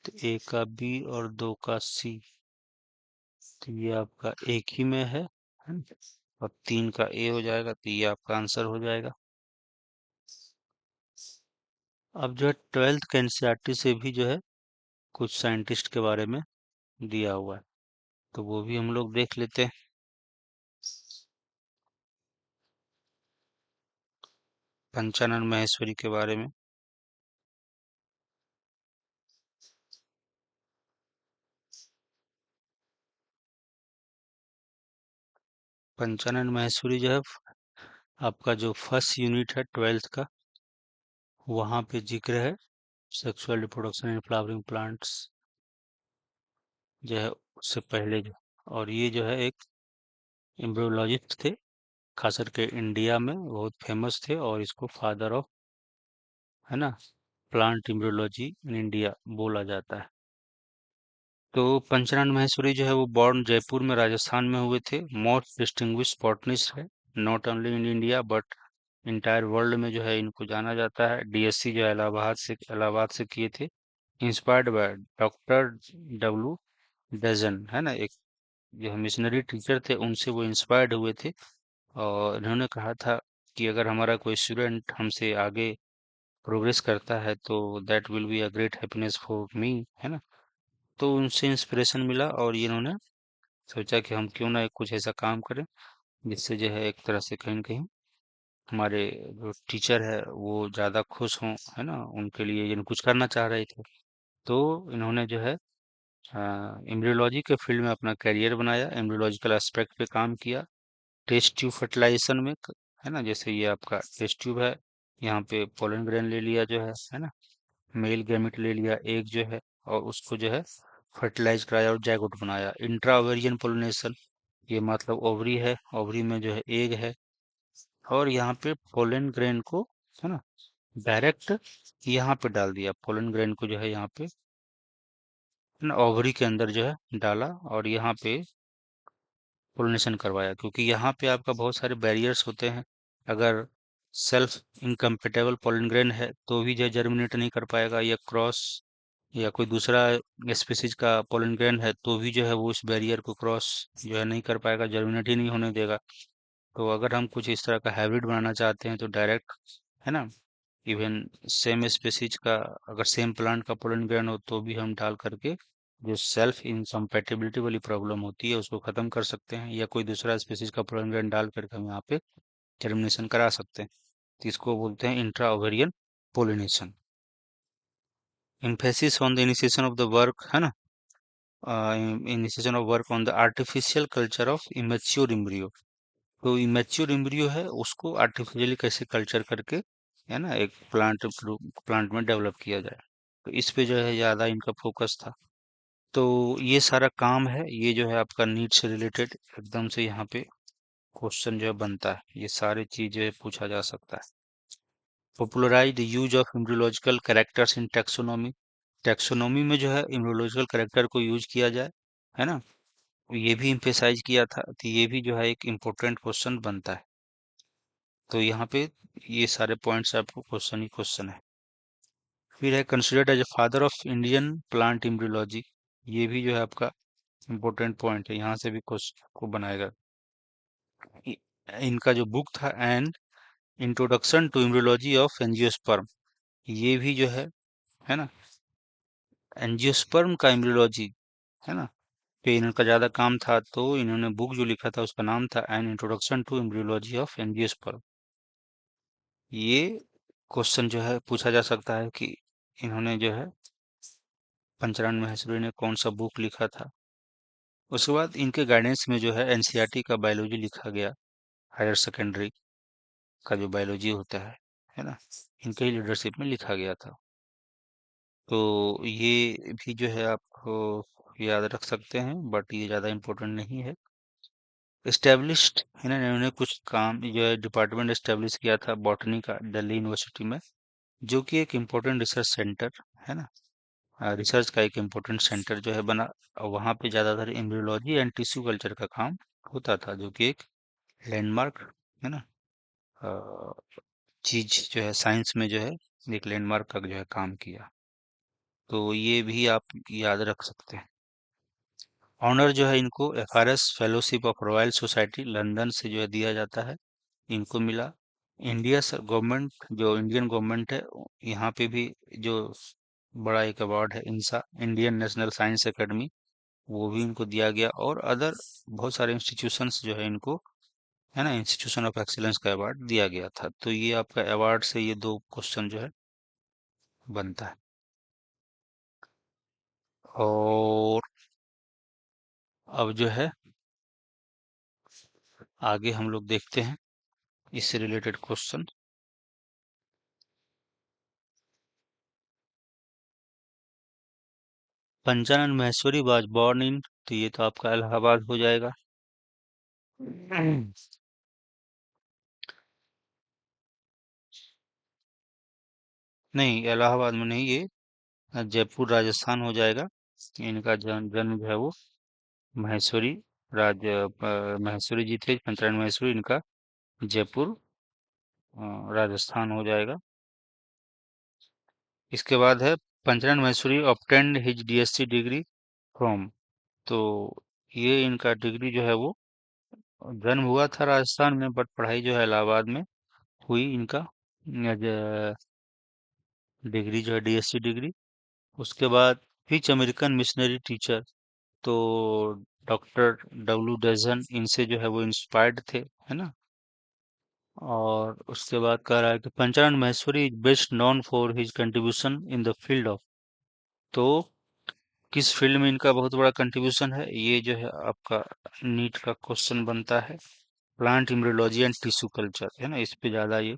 तो ए का बी और दो का सी, तो ये आपका एक ही में है ना? और 3 का ए हो जाएगा, तो ये आपका आंसर हो जाएगा। अब जो है 12th के एनसीईआरटी से भी जो है कुछ साइंटिस्ट के बारे में दिया हुआ है, तो वो भी हम लोग देख लेते हैं। पंचानन माहेश्वरी के बारे में। पंचानन माहेश्वरी जो है आपका जो फर्स्ट यूनिट है 12th का, वहाँ पे जिक्र है sexual reproduction in flowering plants जो है उससे पहले जो, और ये जो है एक एम्ब्रियोलॉजिस्ट थे, खास करके इंडिया में बहुत फेमस थे, और इसको फादर ऑफ, है ना, प्लांट एम्ब्रियोलॉजी इन इंडिया बोला जाता है। तो पंचनंद महेश्वरी जो है वो बॉर्न जयपुर में राजस्थान में हुए थे। मोस्ट डिस्टिंग्विश बॉटनिस्ट है, not only in India but entire world में जो है इनको जाना जाता है। डीएससी जो है इलाहाबाद से किए थे। Inspired by doctor W Dudgeon, है ना, एक जो मिशनरी टीचर थे, उनसे वो इंस्पायर्ड हुए थे, और इन्होंने कहा था कि अगर हमारा कोई स्टूडेंट हमसे आगे प्रोग्रेस करता है तो that will be a great happiness for me, है ना। तो उनसे इंस्पिरेशन मिला, और ये इन्होंने सोचा कि हम क्यों ना एक कुछ ऐसा काम करें जिससे जो है एक तरह से कहीं न कहीं हमारे जो टीचर है वो ज़्यादा खुश हों, है ना, उनके लिए ये कुछ करना चाह रहे थे। तो इन्होंने जो है एम्ब्रियोलॉजी के फील्ड में अपना करियर बनाया, एम्ब्रियोलॉजिकल एस्पेक्ट पे काम किया। टेस्ट ट्यूब फर्टिलाइजेशन में है ना, जैसे ये आपका टेस्ट ट्यूब है, यहाँ पे पोलन ग्रेन ले लिया जो है ना, मेल गैमेट ले लिया एक जो है, और उसको जो है फर्टिलाइज कराया और जाइगोट बनाया। इंट्रा ओवेरियन पोलिनेशन, ये मतलब ओवरी है, ओवरी में जो है एग है, और यहाँ पे पोलन ग्रेन को, है ना, डायरेक्ट यहाँ पे डाल दिया। पोलन ग्रेन को जो है यहाँ पे, है ना, ओवरी के अंदर जो है डाला, और यहाँ पे पोलिनेशन करवाया, क्योंकि यहाँ पे आपका बहुत सारे बैरियर्स होते हैं। अगर सेल्फ इनकम्पेटेबल पोलन ग्रेन है तो भी जो जर्मिनेट नहीं कर पाएगा, या क्रॉस या कोई दूसरा स्पीसीज का पोलन ग्रेन है तो भी जो है वो उस बैरियर को क्रॉस जो है नहीं कर पाएगा, जर्मिनेट ही नहीं होने देगा। तो अगर हम कुछ इस तरह का हाइब्रिड बनाना चाहते हैं तो डायरेक्ट, है ना, इवन सेम स्पीसीज का, अगर सेम प्लांट का पोलन ग्रेन हो तो भी हम डाल करके जो सेल्फ इनकम्पैटिबिलिटी वाली प्रॉब्लम होती है उसको खत्म कर सकते हैं, या कोई दूसरा स्पीसीज का पोलन ग्रेन डाल करके हम यहाँ पे जर्मिनेशन करा सकते हैं। तो इसको बोलते हैं intra ovarian pollination. emphasis on the initiation of the work, है ना, initiation of work on the artificial culture of immature embryo। तो इमेच्योर एम्ब्रियो है उसको आर्टिफिशियली कैसे कल्चर करके, है ना, एक प्लांट में डेवलप किया जाए, तो इस पे जो है ज्यादा इनका फोकस था। तो ये सारा काम है, ये जो है आपका नीट से रिलेटेड एकदम से यहाँ पे क्वेश्चन जो है बनता है, ये सारी चीजें पूछा जा सकता है। Popularise the use of embryological characters in taxonomy. Taxonomy में जो है एम्ब्रियोलॉजिकल कैरेक्टर को यूज किया जाए, है ना, ये भी इम्फेसाइज किया था, तो ये भी जो है एक इम्पोर्टेंट क्वेश्चन बनता है। तो यहाँ पे ये सारे पॉइंट्स आपको क्वेश्चन ही क्वेश्चन है। फिर है considered as a father of Indian plant embryology, ये भी जो है आपका इम्पोर्टेंट पॉइंट है, यहाँ से भी क्वेश्चन को बनाएगा। इ- इनका जो बुक था an introduction to embryology of angiosperm, ये भी जो है ना, एंजियोस्पर्म का एम्ब्रियोलॉजी, है ना, पे इनका ज्यादा काम था, तो इन्होंने बुक जो लिखा था उसका नाम था an introduction to embryology of angiosperm. ये क्वेश्चन जो है पूछा जा सकता है कि इन्होंने जो है पंचरण महेश्वरी ने कौन सा बुक लिखा था। उसके बाद इनके गाइडेंस में जो है एनसीईआरटी का बायोलॉजी लिखा गया, हायर सेकेंडरी का जो बायोलॉजी होता है ना, इनके ही लीडरशिप में लिखा गया था। तो ये भी जो है आपको याद रख सकते हैं, बट ये ज़्यादा इम्पोर्टेंट नहीं है। इस्टेब्लिश्ड, इन्होंने कुछ काम जो है डिपार्टमेंट इस्टेब्लिश किया था बॉटनी का दिल्ली यूनिवर्सिटी में, जो कि एक इम्पोर्टेंट रिसर्च सेंटर, है ना, रिसर्च का एक इम्पोर्टेंट सेंटर जो है बना, और वहाँ पे ज़्यादातर एम्ब्रियोलॉजी एंड टिश्यू कल्चर का काम होता था, जो कि एक लैंडमार्क, है ना, चीज जो है साइंस में जो है एक लैंडमार्क का जो है काम किया। तो ये भी आप याद रख सकते हैं। ऑनर जो है इनको FRS fellowship of royal society London से जो है दिया जाता है, इनको मिला। इंडिया गवर्नमेंट, जो इंडियन गवर्नमेंट है, यहाँ पे भी जो बड़ा एक अवार्ड है इंसा, इंडियन नेशनल साइंस एकेडमी, वो भी इनको दिया गया। और अदर बहुत सारे इंस्टीट्यूशंस जो है इनको, है ना, इंस्टीट्यूशन ऑफ एक्सीलेंस का अवार्ड दिया गया था। तो ये आपका अवार्ड से ये दो क्वेश्चन जो है बनता है। और अब जो है आगे हम लोग देखते हैं इससे related question. Panchanan Maheshwari was born in, तो ये तो आपका इलाहाबाद हो जाएगा। नहीं, इलाहाबाद में नहीं, ये जयपुर राजस्थान हो जाएगा। इनका जन्म जन्म जो है वो महेश्वरी महेश्वरी जी थे, पंचानन महेश्वरी, इनका जयपुर राजस्थान हो जाएगा। इसके बाद है Panchanan Maheshwari obtained his DSc degree from, तो ये इनका डिग्री जो है वो, जन्म हुआ था राजस्थान में बट पढ़ाई जो है इलाहाबाद में हुई इनका। डिग्री जो है DSc डिग्री। उसके बाद विच अमेरिकन मिशनरी टीचर, तो डॉक्टर W. डजन इनसे जो है वो इंस्पायर्ड थे, है ना। और उसके बाद कह रहा है कि Panchanan Maheshwari is best known for his contribution in the field of, तो किस फील्ड में इनका बहुत बड़ा कंट्रीब्यूशन है, ये जो है आपका नीट का क्वेश्चन बनता है। Plant embryology and tissue culture, है ना, इस पे ज्यादा ये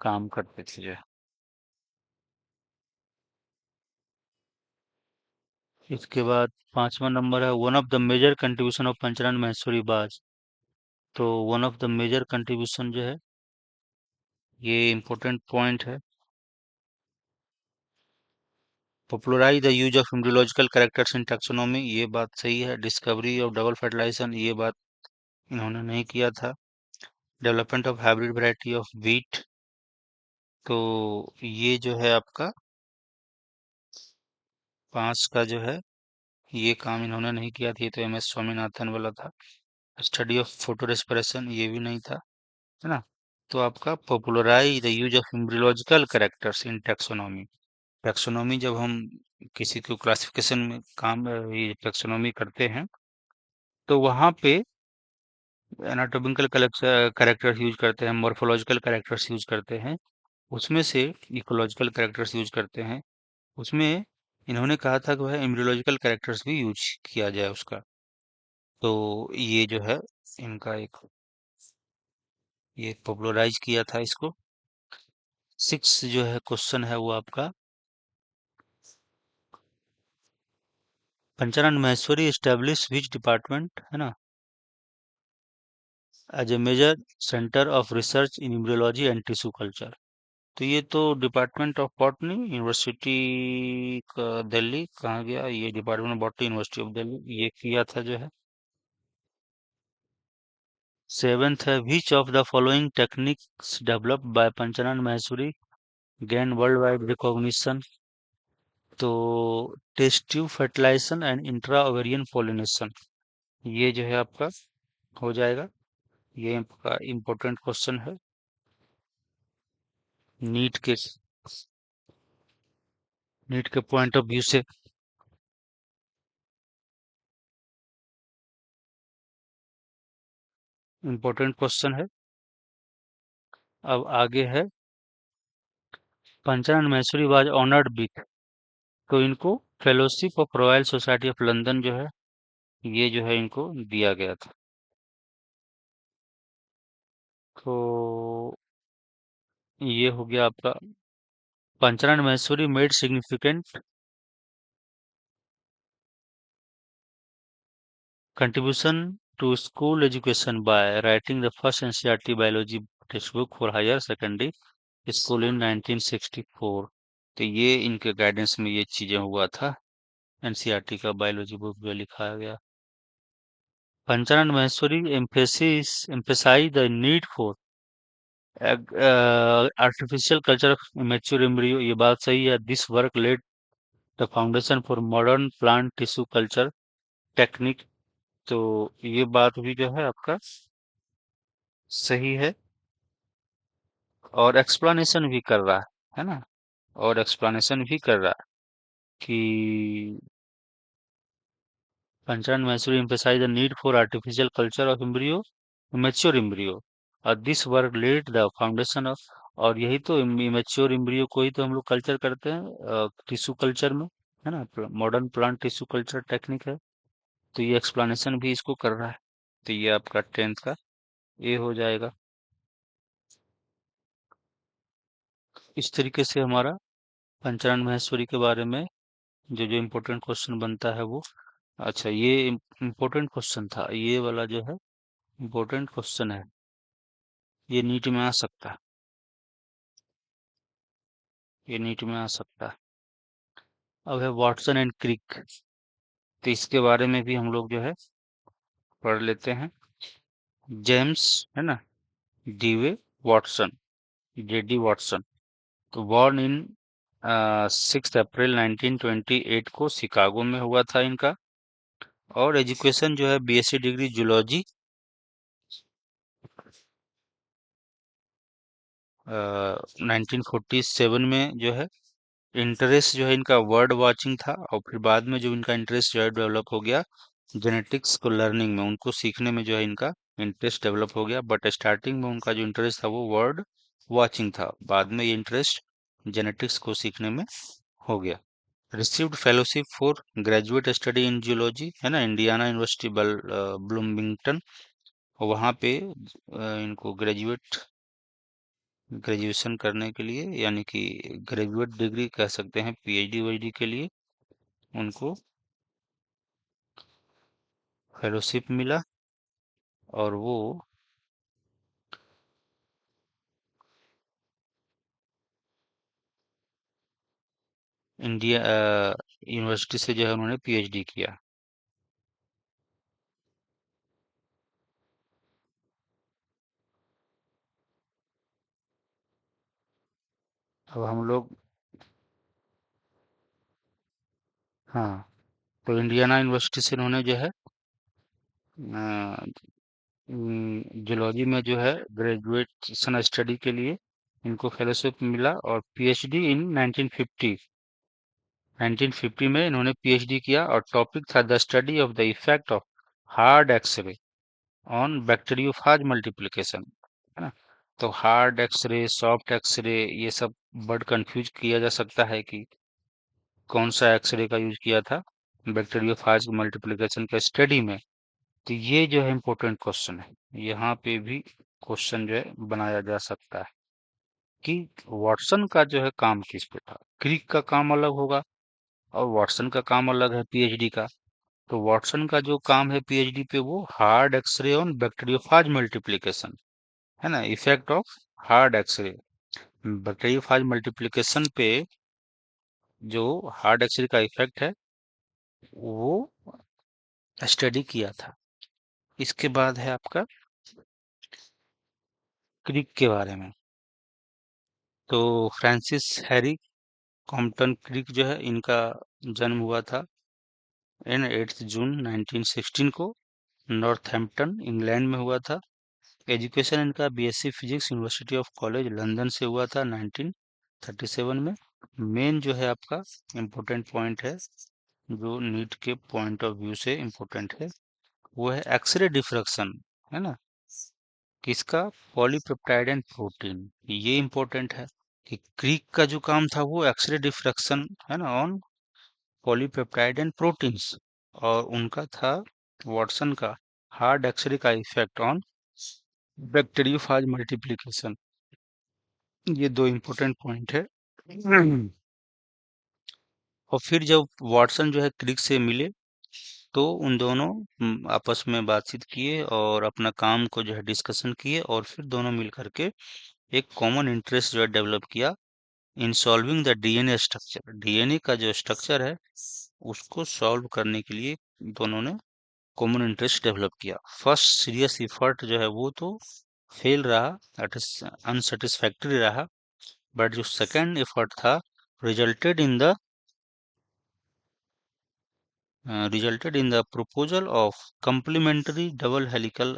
काम करते थे जो है। इसके बाद पांचवा नंबर है one of the major contribution of Panchanan Maheshwari was, तो one of the major contribution जो है, ये इम्पोर्टेंट पॉइंट है। Popularise the use of embryological characters in taxonomy, ये बात सही है। डिस्कवरी ऑफ डबल फर्टिलाइजेशन, ये बात इन्होंने नहीं किया था। Development of hybrid variety of wheat, तो ये जो है आपका पांच का जो है, ये काम इन्होंने नहीं किया था, ये तो MS स्वामीनाथन वाला था। स्टडी ऑफ फोटो रेस्पिरेशन, ये भी नहीं था, है ना। तो आपका popularise the use of embryological characters in taxonomy, taxonomy जब हम किसी को क्लासिफिकेशन में काम ये टैक्सोनॉमी करते हैं, तो वहाँ पे एनाटॉमिकल कैरेक्टर्स यूज करते हैं, मॉर्फोलॉजिकल कैरेक्टर्स यूज करते हैं, उसमें से इकोलॉजिकल कैरेक्टर्स यूज करते हैं। उसमें इन्होंने कहा था कि वह एम्ब्रियोलॉजिकल कैरेक्टर्स भी यूज किया जाए उसका, तो ये जो है इनका एक, ये पॉपुलराइज किया था इसको। सिक्स जो है क्वेश्चन है वो आपका, Panchanan Maheshwari establish which department, है ना, as a major centre of research in embryology and tissue culture, तो ये तो डिपार्टमेंट ऑफ बॉटनी यूनिवर्सिटी का दिल्ली, कहाँ गया ये, department of botany university of Delhi, ये किया था जो है। सेवेंथ है which of the following techniques developed by Panchanan Maheshwari gain world wide recognition, तो test tube fertilisation and intra ovarian pollination, ये जो है आपका हो जाएगा। ये आपका इम्पोर्टेंट क्वेश्चन है नीट के, नीट के पॉइंट ऑफ व्यू से इम्पोर्टेंट क्वेश्चन है। अब आगे है Panchanan Maheshwari was honoured with, तो इनको fellowship of royal society of London जो है, ये जो है इनको दिया गया था। तो ये हो गया आपका Panchanan Maheshwari made significant contribution to school education by writing the first NCERT biology textbook for higher secondary school in 1964, तो ये इनके गाइडेंस में ये चीजें हुआ था, NCERT का बायोलॉजी बुक जो लिखा गया। Panchanan Maheshwari emphasize the need for artificial culture of immature embryo, ये बात सही है। This work laid the foundation for modern plant tissue culture technique, तो ये बात भी जो है आपका सही है, और एक्सप्लेनेशन भी कर रहा है ना, और एक्सप्लेनेशन भी कर रहा है कि Panchayat Mysore emphasized the need for artificial culture of embryo, mature embryo. This work laid the foundation of, और यही तो इमेच्योर एम्ब्रियो को ही तो हम लोग कल्चर करते हैं टिश्यू कल्चर में, है ना, modern plant tissue culture technique है। तो ये एक्सप्लेनेशन भी इसको कर रहा है। तो ये आपका 10th का ए हो जाएगा। इस तरीके से हमारा पंचानन महेश्वरी के बारे में जो जो इम्पोर्टेंट क्वेश्चन बनता है वो। अच्छा, ये इम्पोर्टेंट क्वेश्चन था, ये वाला जो है इम्पोर्टेंट क्वेश्चन है, ये नीट में आ सकता है, ये नीट में आ सकता है। अब है वाटसन एंड क्रिक, तो इसके बारे में भी हम लोग जो है पढ़ लेते हैं। जेम्स, है ना, डीवे वाटसन, जेडी वाटसन, तो बॉर्न इन 6 अप्रैल 1928 को शिकागो में हुआ था इनका। और एजुकेशन जो है बीएससी डिग्री जूलॉजी 1947 में जो है। इंटरेस्ट जो है इनका वर्ड वाचिंग था, और फिर बाद में जो इनका इंटरेस्ट जो है डेवलप हो गया जेनेटिक्स को लर्निंग में, उनको सीखने में जो है इनका इंटरेस्ट डेवलप हो गया। बट स्टार्टिंग में उनका जो इंटरेस्ट था वो वर्ड वाचिंग था, बाद में ये इंटरेस्ट जेनेटिक्स को सीखने में हो गया। Received fellowship for graduate study in geology, है ना, इंडियाना यूनिवर्सिटी ब्लूमिंगटन, वहाँ पे इनको ग्रेजुएशन करने के लिए, यानी कि ग्रेजुएट डिग्री कह सकते हैं, पीएचडी वीएचडी के लिए उनको फेलोशिप मिला। और वो इंडिया यूनिवर्सिटी से जो है उन्होंने पीएचडी किया। अब हम लोग, हाँ, तो इंडियाना यूनिवर्सिटी से इन्होंने जो है जूलॉजी में जो है ग्रेजुएशन स्टडी के लिए इनको फेलोशिप मिला। और पीएचडी इन 1950 में इन्होंने पीएचडी किया, और टॉपिक था the study of the effect of hard X ray on bacteriophage multiplication, है ना। तो हार्ड एक्सरे, सॉफ्ट एक्सरे, ये सब वर्ड कंफ्यूज किया जा सकता है कि कौन सा एक्सरे का यूज किया था बैक्टीरियोफाज मल्टीप्लिकेशन के स्टडी में। तो ये जो है इम्पोर्टेंट क्वेश्चन है, यहाँ पे भी क्वेश्चन जो है बनाया जा सकता है कि वाटसन का जो है काम किस पे था। क्रिक का काम अलग होगा और वाटसन का काम अलग है पीएचडी का। तो वाटसन का जो काम है पीएचडी पे वो hard X ray on bacteriophage multiplication, है ना, effect of hard X ray bacteriophage multiplication पे जो हार्ड एक्सरे का इफेक्ट है वो स्टडी किया था। इसके बाद है आपका क्रिक के बारे में। तो फ्रांसिस हैरी कॉम्पटन क्रिक जो है इनका जन्म हुआ था इन 8 जून 1916 को, नॉर्थहैम्पटन इंग्लैंड में हुआ था। एजुकेशन इनका BSc physics university of college London से हुआ था 1937 में। मेन जो है आपका इम्पोर्टेंट पॉइंट है, जो नीट के पॉइंट ऑफ व्यू से इम्पोर्टेंट है, वो है एक्सरे डिफ्रैक्शन, है ना, किसका, पॉलीपेप्टाइड एंड प्रोटीन। ये इम्पोर्टेंट है कि क्रिक का जो काम था वो एक्सरे डिफ्रैक्शन, है ना, ऑन पॉलीपेप्टाइड एंड प्रोटीन्स, और उनका था वाटसन का हार्ड एक्सरे का इफेक्ट ऑन बैक्टीरियोफाज मल्टीप्लिकेशन। ये दो इम्पोर्टेंट पॉइंट है। और फिर जब वाटसन जो है क्रिक से मिले तो उन दोनों आपस में बातचीत किए और अपना काम को जो है डिस्कशन किए, और फिर दोनों मिल करके एक कॉमन इंटरेस्ट जो है डेवलप किया in solving the DNA structure. DNA का जो स्ट्रक्चर है उसको सॉल्व करने के लिए दोनों ने कॉमन इंटरेस्ट डेवलप किया। फर्स्ट सीरियस इफर्ट जो है वो तो फेल रहा, अनसेटिस्फैक्टरी रहा, बट जो सेकंड एफर्ट था resulted in the resulted in the proposal of complementary double helical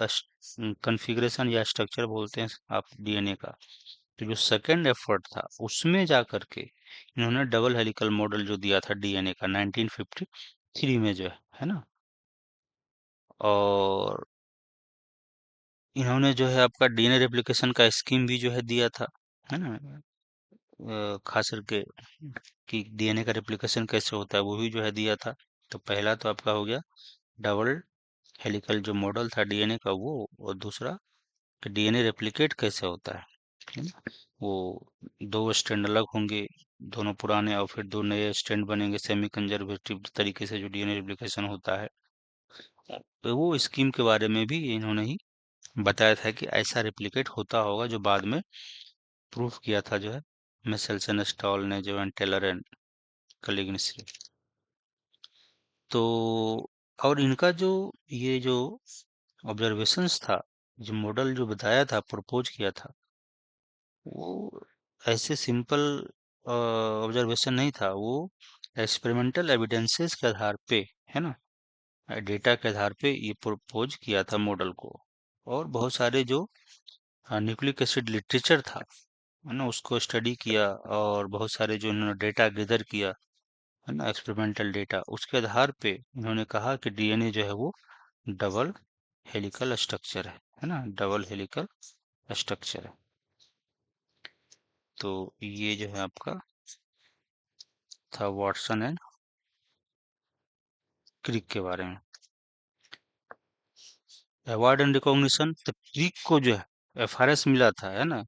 configuration या स्ट्रक्चर बोलते हैं आप डीएनए का। तो जो सेकेंड एफर्ट था उसमें जा करके इन्होंने डबल हेलिकल मॉडल जो दिया था डीएनए का 1953 में जो है ना। और इन्होंने जो है आपका डीएनए रेप्लिकेशन का स्कीम भी जो है दिया था, है ना। खास करके कि डीएनए का रेप्लिकेशन कैसे होता है वो भी जो है दिया था। तो पहला तो आपका हो गया डबल हेलिकल जो मॉडल था डीएनए का वो, और दूसरा कि डीएनए रेप्लिकेट कैसे होता है ना। वो दो स्ट्रैंड अलग होंगे, दोनों पुराने, और फिर दो नए स्ट्रैंड बनेंगे सेमी कंजर्वेटिव तरीके से जो डीएनए रेप्लिकेशन होता है। तो वो स्कीम के बारे में भी इन्होंने ही बताया था कि ऐसा रेप्लिकेट होता होगा, जो बाद में प्रूफ किया था जो है मिशेल्सन स्टॉल ने, जो एंड टेलर एंड कलिग्स ने। तो और इनका जो ये जो ऑब्जर्वेशंस था, जो मॉडल जो बताया था, प्रपोज किया था, वो ऐसे सिंपल ऑब्जर्वेशन नहीं था। वो एक्सपेरिमेंटल एविडेंसेस के आधार पे, है ना, डेटा के आधार पे ये प्रपोज किया था मॉडल को। और बहुत सारे जो न्यूक्लिक एसिड लिटरेचर था, है ना, उसको स्टडी किया, और बहुत सारे जो इन्होंने डेटा गैदर किया, है ना, एक्सपेरिमेंटल डेटा, उसके आधार पे इन्होंने कहा कि डीएनए जो है वो डबल हेलिकल स्ट्रक्चर है ना, डबल हेलिकल स्ट्रक्चर है। तो ये जो है आपका था वाटसन एंड क्रिक के बारे में। अवार्ड एंड रिकॉग्निशन, तो क्रिक को जो है एफआरएस मिला था, है ना,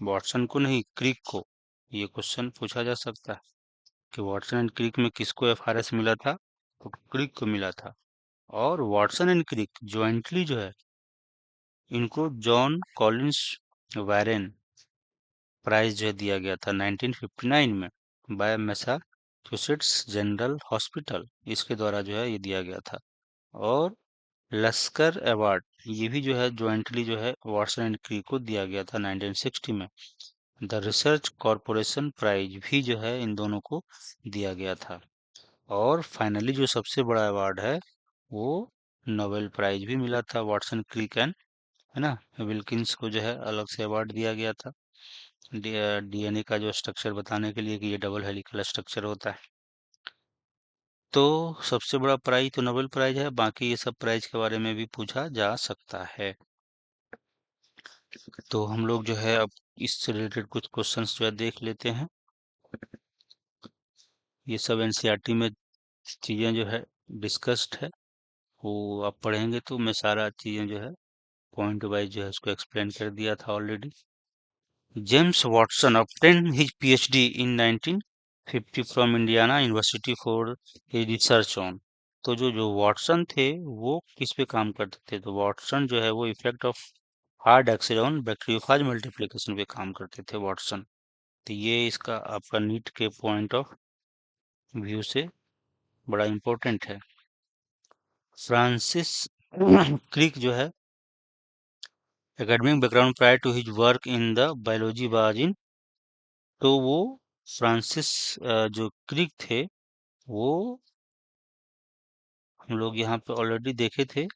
वाटसन को नहीं, क्रिक को। ये क्वेश्चन पूछा जा सकता है कि वाटसन एंड क्रिक में किसको एफआरएस मिला था, तो क्रिक को मिला था। और वाटसन एंड क्रिक ज्वाइंटली जो है, इनको जॉन कॉलिंस वारेन प्राइज जो है दिया गया था 1959 में बाय मैसाचुसेट्स जनरल हॉस्पिटल, इसके द्वारा जो है ये दिया गया था। और लश्कर अवार्ड, ये भी जो है ज्वाइंटली जो है वाटसन एंड क्रिक को दिया गया था 1960 में। द रिसर्च कॉरपोरेशन प्राइज भी जो है इन दोनों को दिया गया था। और फाइनली जो सबसे बड़ा अवार्ड है, वो नोबेल प्राइज भी मिला था वाटसन क्रिक एंड, है ना, विल्किंस को जो है अलग से अवार्ड दिया गया था डीएनए का जो स्ट्रक्चर बताने के लिए कि ये डबल हेलिकल स्ट्रक्चर होता है। तो सबसे बड़ा प्राइज तो नोबेल प्राइज है, बाकी ये सब प्राइज के बारे में भी पूछा जा सकता है। तो हम लोग जो है अब इससे रिलेटेड कुछ क्वेश्चंस जो है देख लेते हैं। ये सब एनसीईआरटी में चीज़ें जो है डिस्कस्ड है, वो आप पढ़ेंगे तो मैं सारा चीज़ें जो है पॉइंट वाइज जो है उसको एक्सप्लेन कर दिया था already. James Watson obtained his PhD in 1950 from Indiana University for his research on। तो जो वाटसन थे वो किस पे काम करते थे, तो वाटसन जो है वो effect of hard X ray on bacteriophage multiplication पे काम करते थे वाटसन। तो ये इसका आपका नीट के पॉइंट ऑफ व्यू से बड़ा इम्पोर्टेंट है। फ्रांसिस क्रिक जो है academic background prior to his work in the biology was in, तो वो फ्रांसिस जो क्रिक थे वो हम लोग यहाँ पे ऑलरेडी देखे थे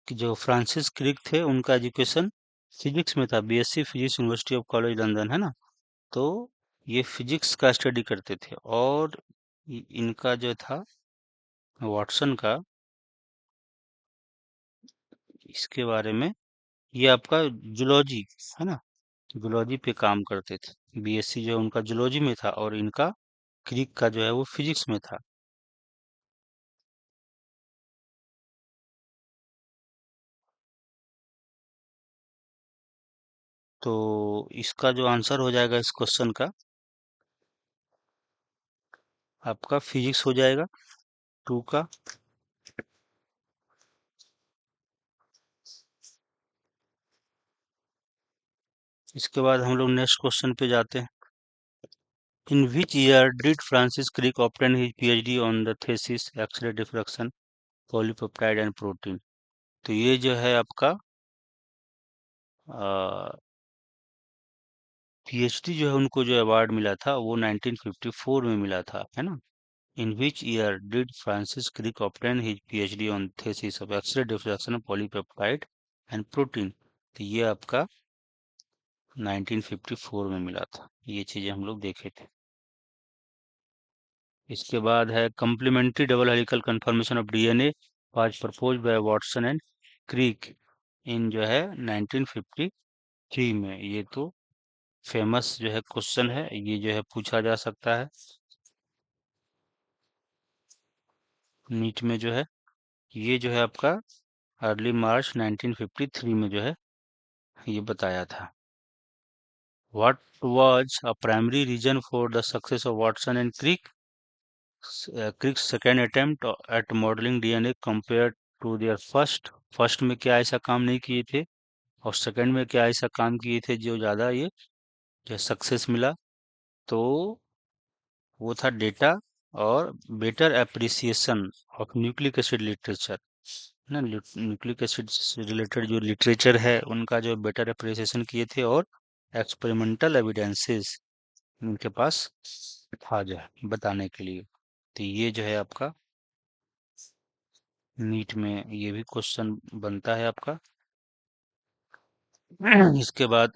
कि जो फ्रांसिस क्रिक थे उनका एजुकेशन फिजिक्स में था, BSc physics university of college London, है ना। तो ये फिजिक्स का स्टडी करते थे। और इनका जो था वाटसन का, इसके बारे में, ये आपका जूलॉजी, है ना, जूलॉजी पे काम करते थे। बीएससी जो है उनका जूलॉजी में था, और इनका क्रिक का जो है वो फिजिक्स में था। तो इसका जो आंसर हो जाएगा इस क्वेश्चन का, आपका फिजिक्स हो जाएगा 2 का। इसके बाद हम लोग नेक्स्ट क्वेश्चन पे जाते हैं। In which year did Francis Crick obtain his PhD on the thesis X-ray diffraction polypeptide and protein. तो ये जो है आपका पीएचडी जो है उनको जो अवार्ड मिला था वो 1954 में मिला था, है ना। In which year did Francis Crick obtain his PhD on thesis of X-ray diffraction of polypeptide and protein. तो ये आपका 1954 में मिला था। ये चीजें हम लोग देखे थे। इसके बाद है complementary double helical conformation of DNA was proposed by Watson and Crick in जो है 1953 में। ये तो फेमस जो है क्वेश्चन है, ये जो है पूछा जा सकता है नीट में जो है। ये जो है आपका अर्ली मार्च 1953 में जो है ये बताया था। What was a primary reason for the success of Watson and Crick? Crick's second attempt at modeling DNA compared to their first. First में क्या ऐसा काम नहीं किए थे और सेकंड में क्या ऐसा काम किए थे जो ज्यादा ये जो सक्सेस मिला? तो वो था डेटा और better appreciation of nucleic acid literature ना। न्यूक्लिक एसिड से रिलेटेड जो लिटरेचर है उनका जो बेटर एप्रिसिएशन किए थे और एक्सपेरिमेंटल एविडेंसेस उनके पास था जो है बताने के लिए। तो ये जो है आपका नीट में ये भी क्वेश्चन बनता है आपका। इसके बाद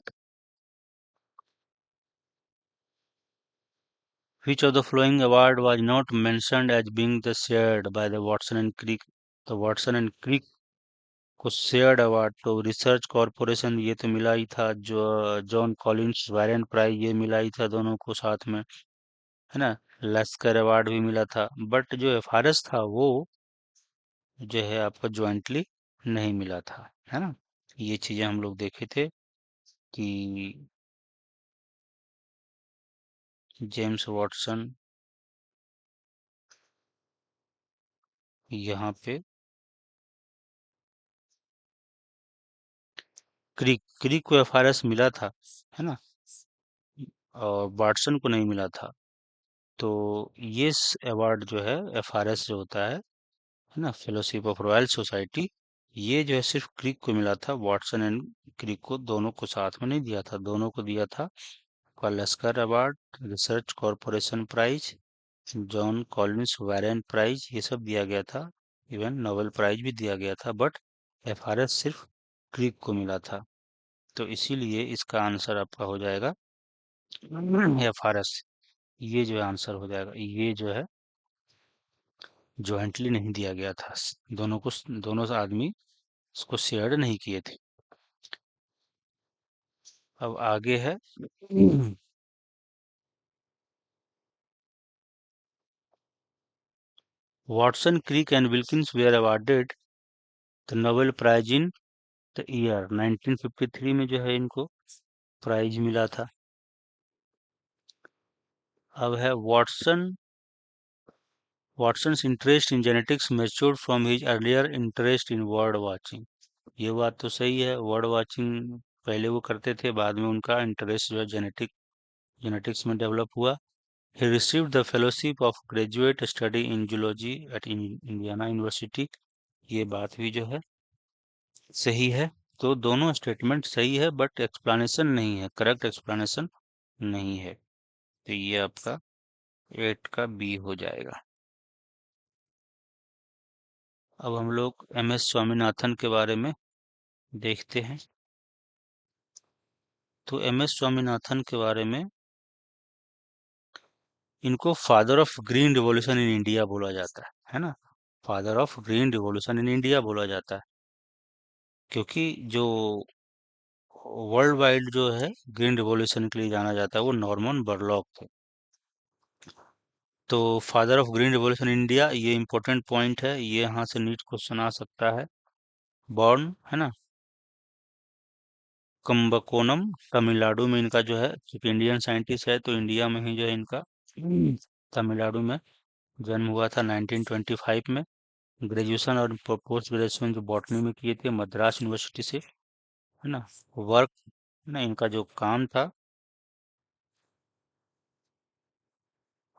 which of the following award was not mentioned as being the shared by the Watson and Crick? तो वाटसन एंड क्रिक को शेयर्ड अवार्ड तो रिसर्च कॉरपोरेशन ये तो मिला ही था, जो जॉन कॉलिंस वारेन प्राइज ये मिला ही था दोनों को साथ में, है ना। लस्कर अवार्ड भी मिला था, बट जो एफआरएस था वो जो है आपका ज्वाइंटली नहीं मिला था, है ना। ये चीजें हम लोग देखे थे कि जेम्स वाटसन यहाँ पे क्रिक क्रिक को एफआरएस मिला था, है ना, और वाटसन को नहीं मिला था। तो ये अवार्ड जो है एफआरएस जो होता है ना, फेलोशिप ऑफ रॉयल सोसाइटी, ये जो है सिर्फ क्रिक को मिला था, वाटसन एंड क्रिक को दोनों को साथ में नहीं दिया था। दोनों को दिया था Lasker award, research corporation prize, John Collins Warren prize, ये सब दिया गया था। इवन नोबेल प्राइज भी दिया गया था, बट एफआरएस सिर्फ क्रिक को मिला था। तो इसीलिए इसका आंसर आपका हो जाएगा एफआरएस। ये जो है आंसर हो जाएगा। ये जो है जॉइंटली नहीं दिया गया था, दोनों को, दोनों आदमी इसको शेयर नहीं किए थे। अब आगे है Watson, Crick and Wilkins were awarded the Nobel prize in the year 1953 में जो है इनको प्राइज मिला था। अब है Watson's interest in genetics matured from his earlier interest in bird watching. ये बात तो सही है, बर्ड वाचिंग पहले वो करते थे, बाद में उनका इंटरेस्ट जो है जेनेटिक्स में डेवलप हुआ। He received the fellowship of graduate study in zoology at Indiana University। ये बात भी जो है सही है। तो दोनों स्टेटमेंट सही है, बट एक्सप्लेनेशन नहीं है, करेक्ट एक्सप्लेनेशन नहीं है। तो ये आपका 8 का बी हो जाएगा। अब हम लोग एम एस स्वामीनाथन के बारे में देखते हैं। तो एम एस स्वामीनाथन के बारे में, इनको father of green revolution in India बोला जाता है ना। Father of green revolution in India बोला जाता है क्योंकि जो वर्ल्ड वाइड जो है ग्रीन रिवॉल्यूशन के लिए जाना जाता है वो नॉर्मन बरलॉक थे। तो father of green revolution India, ये इंपॉर्टेंट पॉइंट है, ये यहाँ से नीट क्वेश्चन आ सकता है। बॉर्न, है ना, कम्बकोनम, तमिलनाडु में इनका जो है, क्योंकि इंडियन साइंटिस्ट है तो इंडिया में ही जो है इनका तमिलनाडु में जन्म हुआ था 1925 में। ग्रेजुएशन और पोस्ट ग्रेजुएशन जो बॉटनी में किए थे मद्रास यूनिवर्सिटी से, है ना। वर्क ना इनका जो काम था,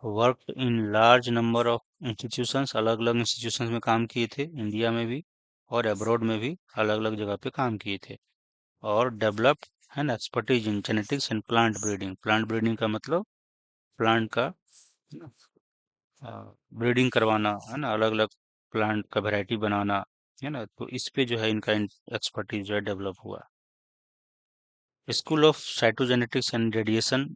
work in large number of institutions, अलग अलग इंस्टीट्यूशंस में काम किए थे, इंडिया में भी और अब्रॉड में भी अलग अलग जगह पे काम किए थे। और डेवलप्ड है ना expertise in genetics and plant breeding. Plant breeding का मतलब प्लांट का ब्रीडिंग करवाना है ना, अलग अलग प्लांट का वैरायटी बनाना है ना, तो इस पे जो है इनका एक्सपर्टीज जो है डेवलप हुआ। School of cytogenetics and radiation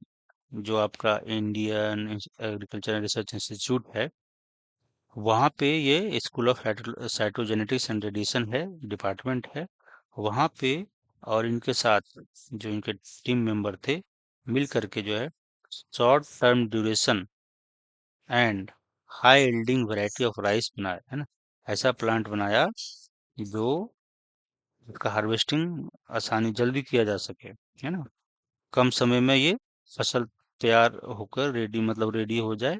जो आपका इंडियन एग्रीकल्चरल रिसर्च इंस्टीट्यूट है, वहाँ पे ये school of cytogenetics and radiation है, डिपार्टमेंट है वहाँ पे। और इनके साथ जो इनके टीम मेंबर थे मिल करके जो है short term duration and high yielding variety of rice बनाया है ना, ऐसा प्लांट बनाया जो इसका हार्वेस्टिंग आसानी जल्दी किया जा सके, है ना, कम समय में ये फसल तैयार होकर रेडी मतलब रेडी हो जाए।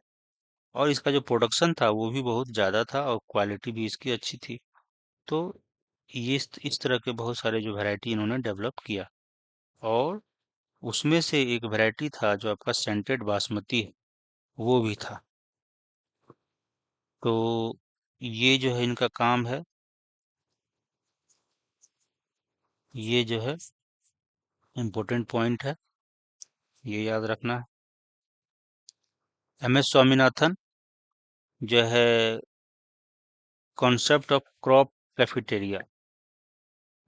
और इसका जो प्रोडक्शन था वो भी बहुत ज़्यादा था और क्वालिटी भी इसकी अच्छी थी। तो ये इस तरह के बहुत सारे जो वैरायटी इन्होंने डेवलप किया। और उसमें से एक वैरायटी था जो आपका सेंटेड बासमती है, वो भी था। तो ये जो है इनका काम है, ये जो है इम्पोर्टेंट पॉइंट है, ये याद रखना है। एम एस स्वामीनाथन जो है कॉन्सेप्ट ऑफ क्रॉप कैफेटेरिया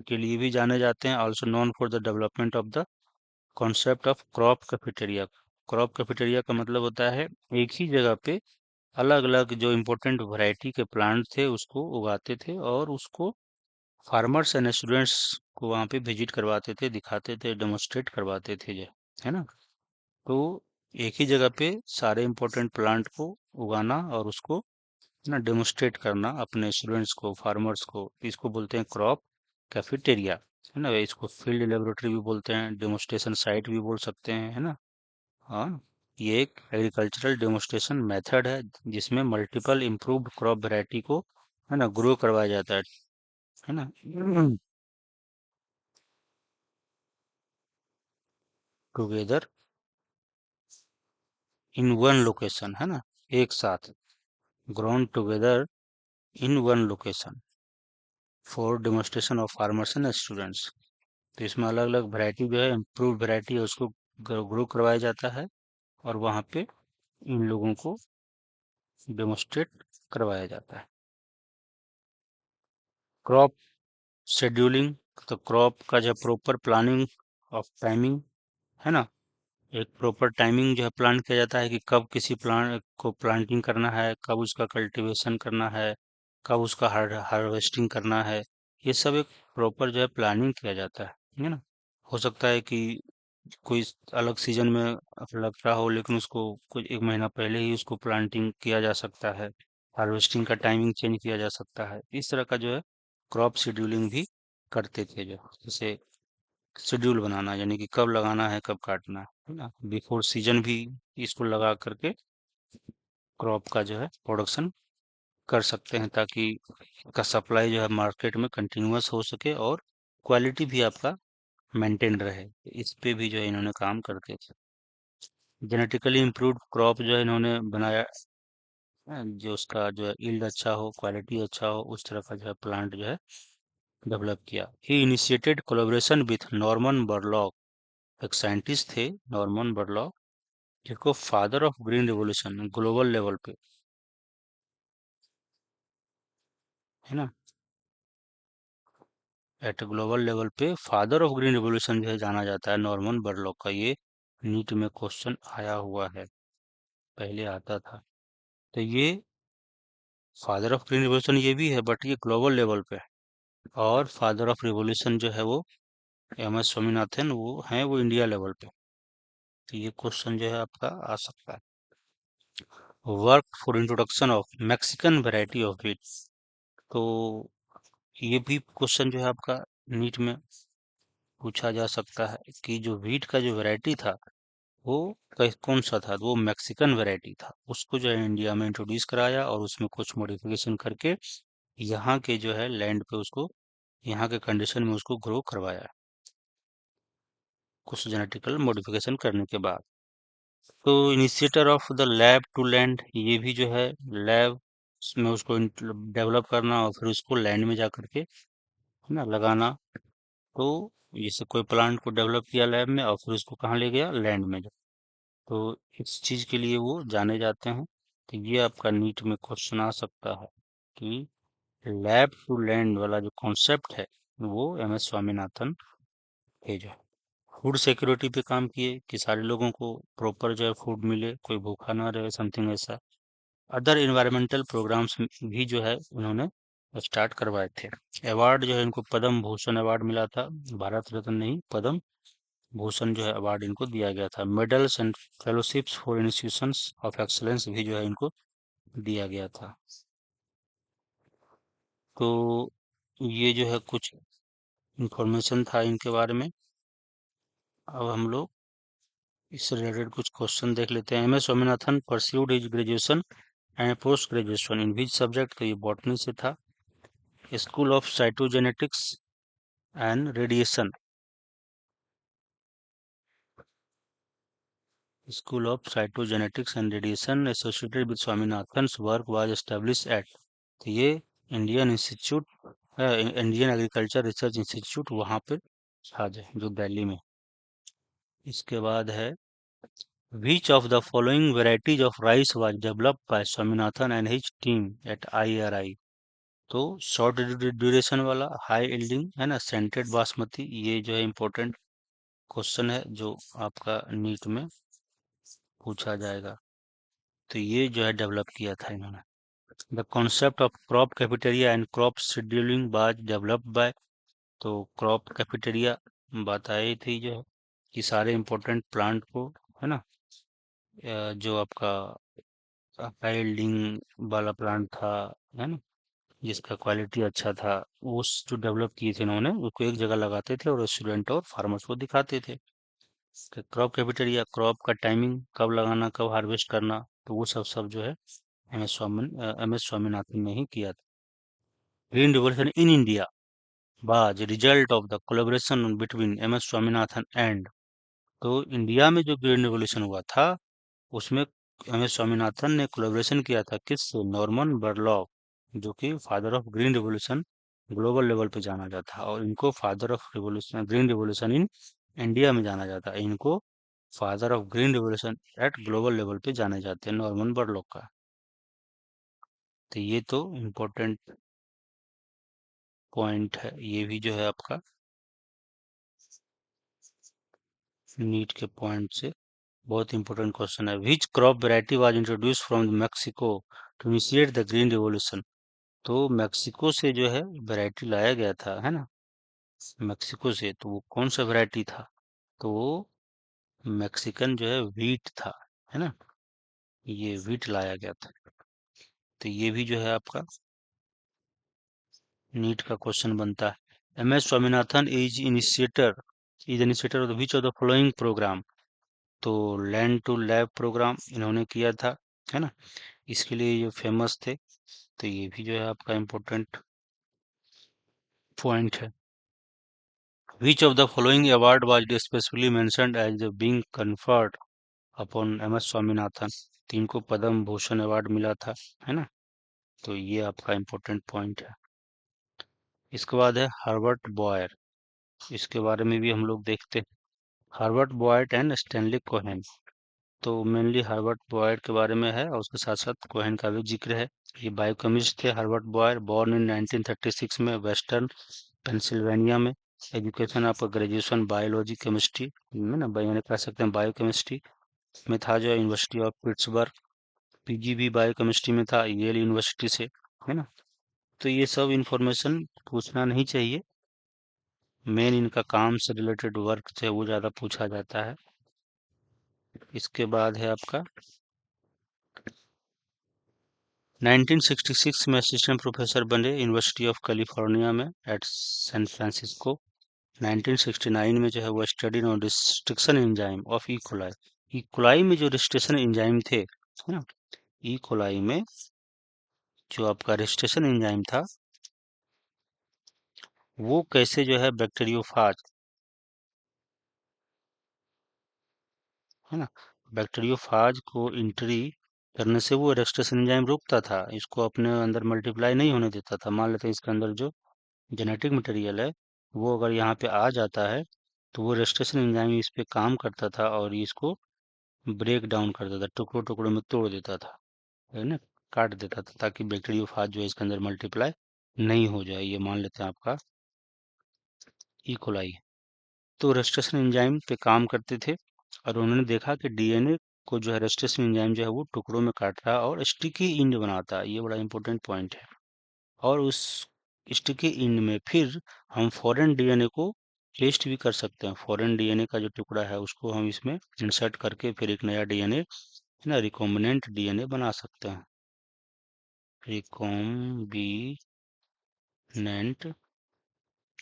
के लिए भी जाने जाते हैं, also known for the development of the concept of crop cafeteria. Crop cafeteria का मतलब होता है एक ही जगह पे अलग अलग जो इम्पोर्टेंट वैरायटी के प्लांट थे उसको उगाते थे और उसको फार्मर्स एंड स्टूडेंट्स को वहाँ पे विजिट करवाते थे, दिखाते थे, डेमोस्ट्रेट करवाते थे जो है ना। तो एक ही जगह पे सारे इम्पोर्टेंट प्लांट को उगाना और उसको ना डेमोस्ट्रेट करना अपने स्टूडेंट्स को, फार्मर्स को, इसको बोलते हैं क्रॉप कैफेटेरिया, है ना। इसको फील्ड लेबोरेटरी भी बोलते हैं, डेमोस्ट्रेशन साइट भी बोल सकते हैं, है ना। हाँ, ये एक एग्रीकल्चरल डेमोस्ट्रेशन मेथड है जिसमें मल्टीपल इम्प्रूव्ड क्रॉप वैरायटी को है ना ग्रो करवाया जाता है ना, टुगेदर इन वन लोकेशन, है ना, एक साथ grown together in one location for demonstration of farmers and students. तो इसमें अलग अलग वैरायटी जो है इम्प्रूव वैरायटी है उसको ग्रो करवाया जाता है और वहाँ पे इन लोगों को डेमोस्ट्रेट करवाया जाता है। क्रॉप शेड्यूलिंग, तो क्रॉप का जो प्रॉपर प्लानिंग ऑफ टाइमिंग, है ना, एक प्रॉपर टाइमिंग जो है प्लान किया जाता है कि कब किसी प्लांट को प्लांटिंग करना है, कब उसका कल्टीवेशन करना है, कब उसका हार्वेस्टिंग करना है। ये सब एक प्रॉपर जो है प्लानिंग किया जाता है ना। हो सकता है कि कोई अलग सीजन में लग रहा हो लेकिन उसको कुछ एक महीना पहले ही उसको प्लांटिंग किया जा सकता है, हार्वेस्टिंग का टाइमिंग चेंज किया जा सकता है। इस तरह का जो है क्रॉप शेड्यूलिंग भी करते थे, जो जैसे शेड्यूल बनाना यानी कि कब लगाना है कब काटना है ना, बिफोर सीजन भी इसको लगा करके क्रॉप का जो है प्रोडक्शन कर सकते हैं ताकि का सप्लाई जो है मार्केट में कंटिन्यूअस हो सके और क्वालिटी भी आपका मेंटेन रहे। इस पे भी जो है इन्होंने काम करते थे। जेनेटिकली इम्प्रूव्ड क्रॉप जो है इन्होंने बनाया, जो उसका जो है यील्ड अच्छा हो, क्वालिटी अच्छा हो, उस तरह का जो है प्लांट जो है डेवलप किया। ही इनिशिएटेड कोलैबोरेशन विथ नॉर्मन बरलॉग, एक साइंटिस्ट थे नॉर्मन बरलॉग, जिसको father of green revolution global level पे, है ना, एट ग्लोबल लेवल पे फादर ऑफ ग्रीन रिवॉल्यूशन जो है जाना जाता है नॉर्मन बरलॉग का। ये नीट में क्वेश्चन आया हुआ है, पहले आता था। तो ये फादर ऑफ ग्रीन रिवॉल्यूशन ये भी है बट ये ग्लोबल लेवल पे है। और फादर ऑफ रिवॉल्यूशन जो है वो एम एस स्वामीनाथन, वो है वो इंडिया लेवल पे। तो ये क्वेश्चन जो है आपका आ सकता है। Work for introduction of Mexican variety of wheat, तो ये भी क्वेश्चन जो है आपका नीट में पूछा जा सकता है कि जो व्हीट का जो वैरायटी था वो कौन सा था, तो वो मैक्सिकन वैरायटी था। उसको जो है इंडिया में इंट्रोड्यूस कराया और उसमें कुछ मॉडिफिकेशन करके यहाँ के जो है लैंड पे उसको, यहाँ के कंडीशन में उसको ग्रो करवाया कुछ जेनेटिकल मॉडिफिकेशन करने के बाद। तो initiator of the lab to land, ये भी जो है लैब में उसको डेवलप करना और फिर उसको लैंड में जा करके है ना लगाना। तो जैसे कोई प्लांट को डेवलप किया लैब में और फिर उसको कहाँ ले गया, लैंड में। तो इस चीज के लिए वो जाने जाते हैं। तो ये आपका नीट में क्वेश्चन आ सकता है कि लैब टू लैंड वाला जो कॉन्सेप्ट है वो एम एस स्वामीनाथन है जो फूड सिक्योरिटी पे काम किए कि सारे लोगों को प्रॉपर जो है फूड मिले, कोई भूखा ना रहे, समथिंग ऐसा। अदर इन्वायरमेंटल प्रोग्राम्स भी जो है उन्होंने स्टार्ट करवाए थे। अवार्ड जो है इनको पद्म भूषण अवार्ड मिला था, भारत रत्न नहीं, पद्म भूषण जो है अवार्ड इनको दिया गया था। Medals and fellowships for institutions of excellence भी जो है इनको दिया गया था। तो ये जो है कुछ इंफॉर्मेशन था इनके बारे में। अब हम लोग इससे रिलेटेड कुछ क्वेश्चन देख लेते हैं। M S Swaminathan pursued his graduation and post graduation in which subject, तो ये बॉटनी से था। School of cytogenetics and radiation, school of cytogenetics and radiation associated with Swaminathan's work was established at, तो ये Indian institute, Indian agriculture research institute वहाँ पे था जो दिल्ली में। इसके बाद है which of the following varieties of rice was developed by Swaminathan and his team eight IRI, तो शॉर्ट ड्यूरेशन वाला, हाई यील्डिंग है ना, सेंटेड बासमती, ये जो है इम्पोर्टेंट क्वेश्चन है जो आपका नीट में पूछा जाएगा। तो ये जो है डेवलप किया था इन्होंने। The concept of crop cafeteria and crop scheduling was developed bye, तो क्रॉप कैफेटेरिया बताई थी जो है कि सारे इम्पोर्टेंट प्लांट को, है ना, जो आपका हाई यील्डिंग वाला प्लांट था, है ना, जिसका क्वालिटी अच्छा था, उस जो डेवलप किए थे इन्होंने, उसको एक जगह लगाते थे और स्टूडेंट और फार्मर्स को दिखाते थे। क्रॉप कैफेटेरिया, क्रॉप का टाइमिंग, कब लगाना, कब हार्वेस्ट करना, तो वो सब सब जो है एम एस स्वामीनाथन ने ही किया था। Green revolution in India was result of the collaboration between M S Swaminathan and, तो इंडिया में जो ग्रीन रिवॉल्यूशन हुआ था उसमें एम एस स्वामीनाथन ने कोलैबोरेशन किया था किससे, नॉर्मन बोरलॉग, जो कि father of green revolution global level पे जाना जाता है, और इनको father of revolution, green revolution in India में जाना जाता है, इनको father of green revolution eight global level पे जाने जाते हैं नॉर्मन बोरलॉग का। तो ये तो इम्पोर्टेंट पॉइंट है, ये भी जो है आपका नीट के पॉइंट से बहुत इंपॉर्टेंट क्वेश्चन है। Which crop variety was introduce from Mexico to initiate the green revolution, तो मैक्सिको से जो है वैरायटी लाया गया था, है ना, मैक्सिको से, तो वो कौन सा वैरायटी था, तो वो मैक्सिकन जो है व्हीट था, है ना, ये व्हीट लाया गया था। तो ये भी जो है आपका नीट का क्वेश्चन बनता है। M S Swaminathan is initiator of which of the following program, तो लैंड टू लैब प्रोग्राम इन्होंने किया था, है ना, इसके लिए ये फेमस थे। तो ये भी जो है आपका इम्पोर्टेंट पॉइंट है। Which of the following award was specifically mentioned as being conferred upon M S Swaminathan, तीन को पद्म भूषण अवार्ड मिला था, है ना, तो ये आपका इम्पोर्टेंट पॉइंट है। इसके बाद है हार्वर्ट बॉयर, इसके बारे में भी हम लोग देखते हैं। Herbert Boyd and Stanley Cohen, तो मेनली हार्वर्ट बॉयर के बारे में है और उसके साथ साथ कोहेन का भी जिक्र है। ये बायोकेमिस्ट थे हार्वर्ट बॉयर, बॉर्न इन 1936 में वेस्टर्न पेंसिल्वेनिया में। एजुकेशन आपका ग्रेजुएशन बायोलॉजी केमिस्ट्री में ना, यानी कह सकते हैं बायोकेमिस्ट्री में था जो यूनिवर्सिटी ऑफ पिट्सबर्ग। पीजी भी बायोकेमिस्ट्री में था येल यूनिवर्सिटी से, है ना। तो ये सब इंफॉर्मेशन पूछना नहीं चाहिए, मेन इनका काम से रिलेटेड वर्क से वो ज़्यादा पूछा जाता है। इसके बाद है आपका 1966 में असिस्टेंट प्रोफेसर बने यूनिवर्सिटी ऑफ कैलिफोर्निया में एट सैन फ्रांसिस्को। 1969 में जो है वो study on restriction enzyme of E coli, E coli में जो रिस्ट्रिक्शन एंजाइम थे, है ना, इकोलाई में जो आपका रिस्ट्रिक्शन एंजाइम था वो कैसे जो है बैक्टीरियोफाज, है ना, बैक्टीरियोफाज को इंट्री करने से वो रिस्ट्रिक्शन एंजाइम रोकता था, इसको अपने अंदर मल्टीप्लाई नहीं होने देता था। मान लेते हैं इसके अंदर जो जेनेटिक मटेरियल है वो अगर यहाँ पे आ जाता है तो वो रेस्ट्रेशन एंजाइम इस पे काम करता था और इसको ब्रेक डाउन कर देता, टुकड़ों टुकड़ों में तोड़ देता था, है ना, काट देता था, ताकि बैक्टीरियोफाज जो है इसके अंदर मल्टीप्लाई नहीं हो जाए। ये मान लेते हैं आपका इकोलाई। तो रेस्ट्रेशन एंजाइम पे काम करते थे और उन्होंने देखा कि डीएनए को जो है रेस्ट्रेशन एंजाइम जो है वो टुकड़ों में काट रहा है और स्टिकी इंड बनाता है। ये बड़ा इंपॉर्टेंट पॉइंट है। और उस स्टिकी इंड में फिर हम फॉरेन डीएनए को टेस्ट भी कर सकते हैं। फॉरेन डीएनए का जो टुकड़ा है उसको हम इसमें इंसर्ट करके फिर एक नया डीएनए, है ना, रिकॉम्बिनेंट डीएनए बना सकते हैं। रिकॉम्बिनेंट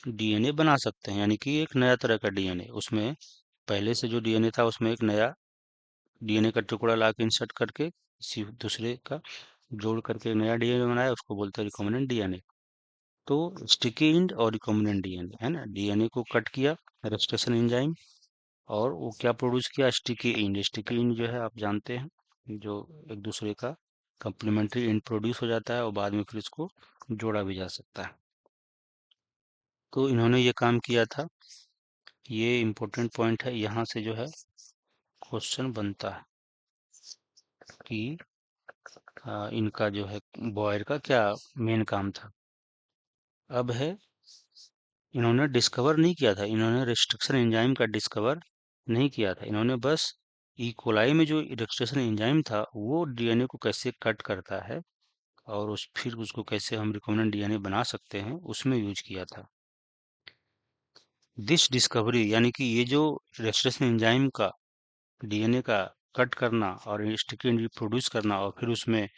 डीएनए बना सकते हैं, यानी कि एक नया तरह का डीएनए, उसमें पहले से जो डीएनए था उसमें एक नया डीएनए का टुकड़ा ला के इंसर्ट करके किसी दूसरे का जोड़ करके नया डीएनए बनाया, उसको बोलते हैं रिकॉम्बिनेंट डीएनए। तो स्टिकी इंड और रिकॉम्बिनेंट डीएनए, है ना, डीएनए को कट किया रेस्ट्रेशन एंजाइम और वो क्या प्रोड्यूस किया, स्टिकी इंड। स्टिकी इंड जो है आप जानते हैं, जो एक दूसरे का कंप्लीमेंट्री इंड प्रोड्यूस हो जाता है और बाद में फिर इसको जोड़ा भी जा सकता है। तो इन्होंने ये काम किया था। ये इम्पोर्टेंट पॉइंट है, यहाँ से जो है क्वेश्चन बनता है कि इनका जो है बॉयर का क्या मेन काम था। अब है, इन्होंने डिस्कवर नहीं किया था, इन्होंने रेस्ट्रिक्शन एंजाइम का डिस्कवर नहीं किया था। इन्होंने बस ई कोलाई में जो रेस्ट्रिक्शन एंजाइम था वो डीएनए को कैसे कट करता है और उस फिर उसको कैसे हम रिकॉम्बिनेंट डीएनए बना सकते हैं उसमें यूज किया था। दिस डिस्कवरी, यानी कि ये जो रेस्ट्रिक्शन एंजाइम का डीएनए का कट करना और स्टिकी प्रोड्यूस करना और फिर उसमें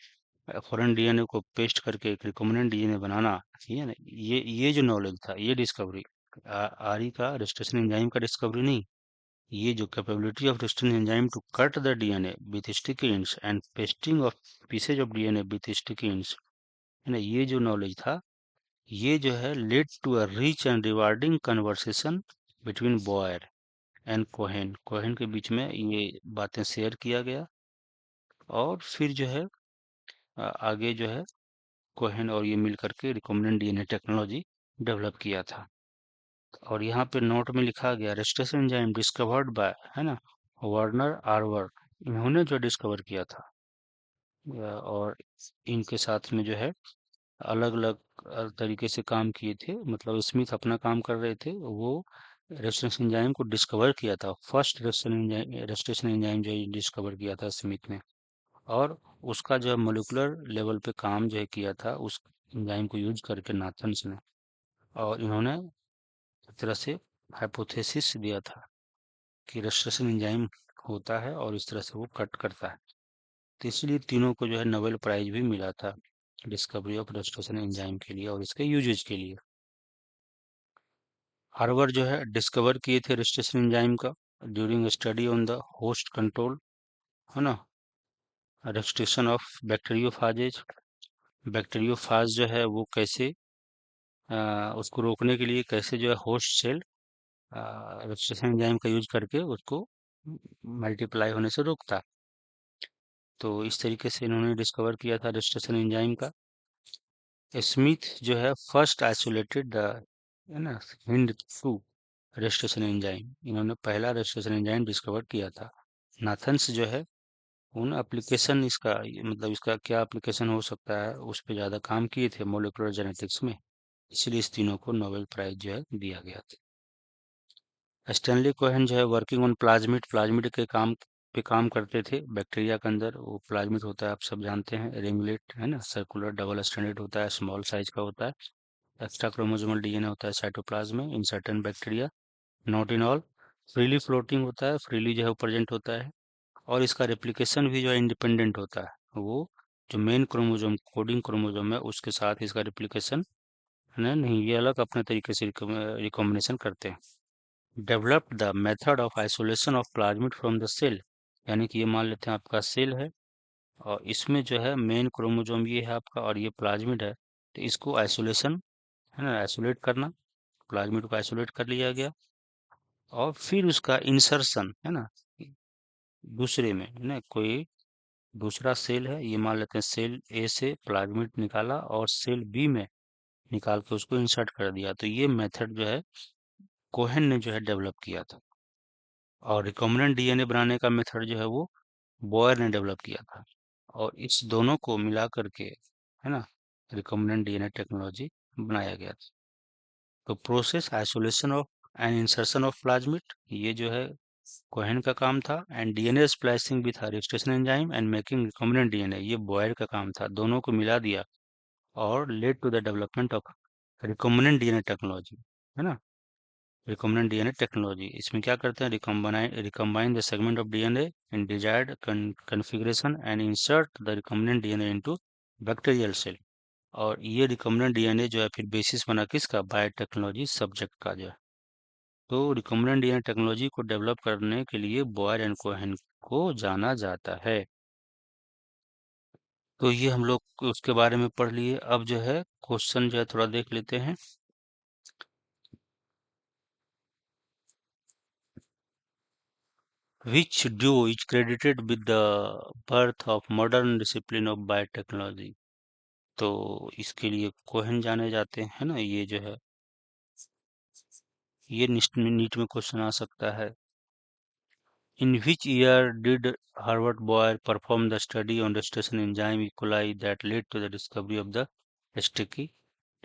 फॉरेन डीएनए को पेस्ट करके एक रिकॉम्बिनेंट डीएनए बनाना, ठीक है ना, ये जो नॉलेज था, ये डिस्कवरी आरी का रेस्ट्रेशन एंजाइम का डिस्कवरी नहीं, ये जो capability of restriction enzyme to cut the DNA with sticky ends and pasting of pieces of DNA with sticky ends, है ना, ये जो नॉलेज था, ये जो है led to a rich and rewarding conversation between Boyer and Cohen. Cohen के बीच में ये बातें शेयर किया गया और फिर जो है आगे जो है कोहेन और ये मिल करके रिकॉम्बिनेंट डीएनए टेक्नोलॉजी डेवलप किया था। और यहाँ पे नोट में लिखा गया रेस्ट्रेशन एंजाइम डिस्कवर्ड बाय, है ना, वर्नर आर्वर, इन्होंने जो डिस्कवर किया था। और इनके साथ में जो है अलग अलग तरीके से काम किए थे, मतलब स्मिथ अपना काम कर रहे थे, वो रेस्ट्रेशन एंजाइम को डिस्कवर किया था। फर्स्ट रेस्ट्रेशन एंजाइम जो डिस्कवर किया था स्मिथ ने, और उसका जो मोलिकुलर लेवल पे काम जो है किया था उस एंजाइम को यूज करके नाथन्स ने। और इन्होंने एक तरह से हाइपोथेसिस दिया था कि रस्टेशन एंजाइम होता है और इस तरह से वो कट करता है। तो इसलिए तीनों को जो है नोबेल प्राइज भी मिला था डिस्कवरी ऑफ रस्टेशन एंजाइम के लिए और इसके यूजेज के लिए। हार्वर्ड जो है डिस्कवर किए थे रस्टेशन एंजाइम का during study on the host control, है ना, रेस्ट्रिक्शन ऑफ बैक्टीरियोफाजेज। बैक्टीरियोफाज जो है वो कैसे उसको रोकने के लिए कैसे जो है होस्ट सेल रजिस्ट्रेशन एंजाइम का यूज करके उसको मल्टीप्लाई होने से रोकता। तो इस तरीके से इन्होंने डिस्कवर किया था रजिस्ट्रेशन एंजाइम का। स्मिथ जो है फर्स्ट आइसोलेटेड द, है ना, हिंड टू रजिस्ट्रेशन एंजाइम, इन्होंने पहला रजिस्ट्रेशन एंजाइम डिस्कवर किया था। नाथन्स जो है उन एप्लीकेशन इसका मतलब इसका क्या एप्लीकेशन हो सकता है उस पर ज़्यादा काम किए थे मोलिकुलर जेनेटिक्स में, इसलिए इस तीनों को नोबेल प्राइज जो है दिया गया था। स्टैनली कोहेन जो है वर्किंग ऑन प्लाज्मिड, प्लाज्मिड के काम पे काम करते थे। बैक्टीरिया के अंदर वो प्लाज्मिड होता है, आप सब जानते हैं, रिंगलेट, है ना, सर्कुलर डबल स्टैंडर्ड होता है, स्मॉल साइज का होता है। एक्स्ट्रा क्रोमोसोमल डीएनए होता है साइटोप्लाज्म में in certain bacteria, not in all. Freely floating होता है, फ्रीली जो है प्रेजेंट होता है। और इसका रेप्लिकेशन भी जो है इंडिपेंडेंट होता है, वो जो मेन क्रोमोसोम कोडिंग क्रोमोसोम है उसके साथ इसका रेप्लिकेशन है ना, नहीं, ये अलग अपने तरीके से रिकॉम्बिनेशन करते हैं। Developed the method of isolation of plasmid from the cell, यानी कि ये मान लेते हैं आपका सेल है और इसमें जो है मेन क्रोमोसोम ये है आपका और ये प्लाज्मिड है, तो इसको आइसोलेशन, है ना, आइसोलेट करना, प्लाज्मिड को आइसोलेट कर लिया गया और फिर उसका इंसर्शन, है ना, दूसरे में, है ना, कोई दूसरा सेल है, ये मान लेते हैं सेल ए से प्लाज्मिड निकाला और सेल बी में निकाल के उसको इंसर्ट कर दिया। तो ये मेथड जो है कोहेन ने जो है डेवलप किया था। और रिकॉम्बिनेंट डीएनए बनाने का मेथड जो है वो बोयर ने डेवलप किया था। और इस दोनों को मिला करके, है ना, रिकॉम्बिनेंट डीएनए टेक्नोलॉजी बनाया गया था। तो process isolation of and insertion of plasmid, ये जो है कोहेन का काम था। And DNA splicing with registration enzyme and making recombinant DNA, ये बॉयर का काम था। दोनों को मिला दिया और led to the development of recombinant DNA technology, है ना। रिकॉम्बिनेंट डीएनए टेक्नोलॉजी, इसमें क्या करते हैं, recombine the segment of DNA in desired configuration and insert the recombinant DNA into bacterial cell. और ये रिकॉम्बिनेंट डीएनए जो है फिर बेसिस बना किसका, बायोटेक्नोलॉजी सब्जेक्ट का जो है। तो रिकॉम्बिनेंट डीएनए टेक्नोलॉजी को डेवलप करने के लिए बॉयर एंड कोहेन को जाना जाता है। तो ये हम लोग उसके बारे में पढ़ लिए। अब जो है क्वेश्चन जो है थोड़ा देख लेते हैं। Which duo is credited with the birth of modern discipline of biotechnology? तो इसके लिए कोहेन जाने जाते हैं ना, ये जो है ये नीट में क्वेश्चन आ सकता है। In which year did Harvard Boyer perform the study on registration enzyme E. coli that led to the discovery of the sticky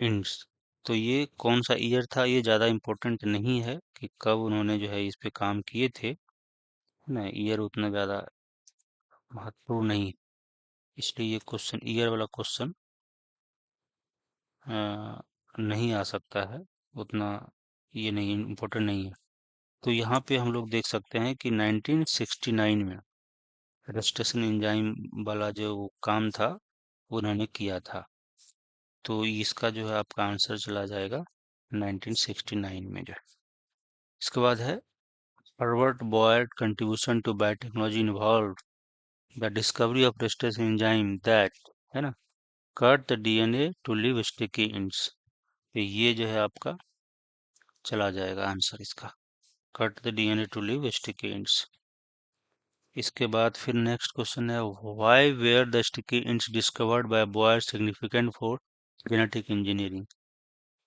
ends? तो ये कौन सा ईयर था, ये ज़्यादा इम्पोर्टेंट नहीं है कि कब उन्होंने जो है इस पे काम किए थे, है ना, ईयर उतना ज़्यादा महत्वपूर्ण नहीं, इसलिए ये क्वेश्चन, ईयर वाला क्वेश्चन नहीं आ सकता है उतना, ये नहीं इम्पोर्टेंट नहीं है। तो यहाँ पे हम लोग देख सकते हैं कि 1969 में रजिस्ट्रेशन एंजाइम वाला जो काम था उन्होंने किया था। तो इसका जो है आपका आंसर चला जाएगा 1969 में जो है। इसके बाद है Herbert Boyer contribution to biotechnology involve the discovery of registration enzyme that, है ना, cut the DNA to leave sticky ends. तो ये जो है आपका चला जाएगा आंसर इसका, cut the DNA to leave sticky ends. इसके बाद फिर नेक्स्ट क्वेश्चन है, why were the sticky ends discovered by Boyer significant for genetic engineering?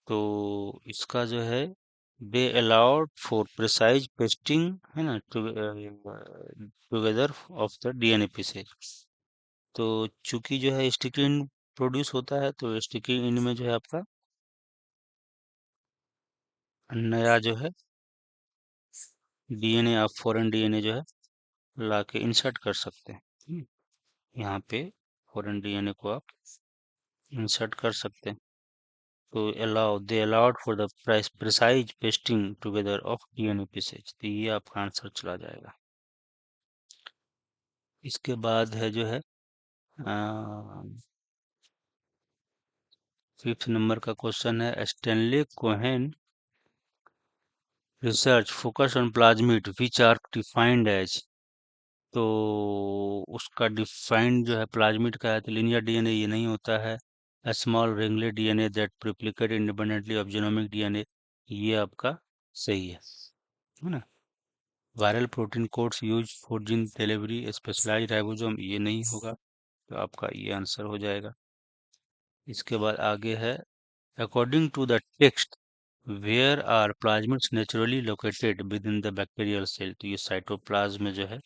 तो इसका जो है they allowed for precise pasting, है ना, together of the DNA pieces. तो चूंकि जो है स्टिकी एंड प्रोड्यूस होता है, तो स्टिकी एंड में जो है आपका नया जो है डीएनए, आप फॉरेन डीएनए जो है ला के इंसर्ट कर सकते हैं। यहाँ पे फॉरेन डीएनए को आप इंसर्ट कर सकते हैं। तो दे allowed for the precise pasting together of DNA pieces. तो ये आपका आंसर चला जाएगा। इसके बाद है जो है 5th नंबर का क्वेश्चन है, Stanley Cohen research focus on plasmid which are defined as. तो उसका डिफाइंड जो है प्लाज्मिड का है, तो लीनियर डीएनए ये नहीं होता है। Small ringlet DNA that replicate independently of genomic DNA, ये आपका सही है ना। Viral protein codes use for gene delivery specialized ribosome, ये नहीं होगा, तो आपका ये आंसर हो जाएगा। इसके बाद आगे है, according to the text where are plasmids naturally located within the bacterial cell. तो ये साइटोप्लाज्म में जो है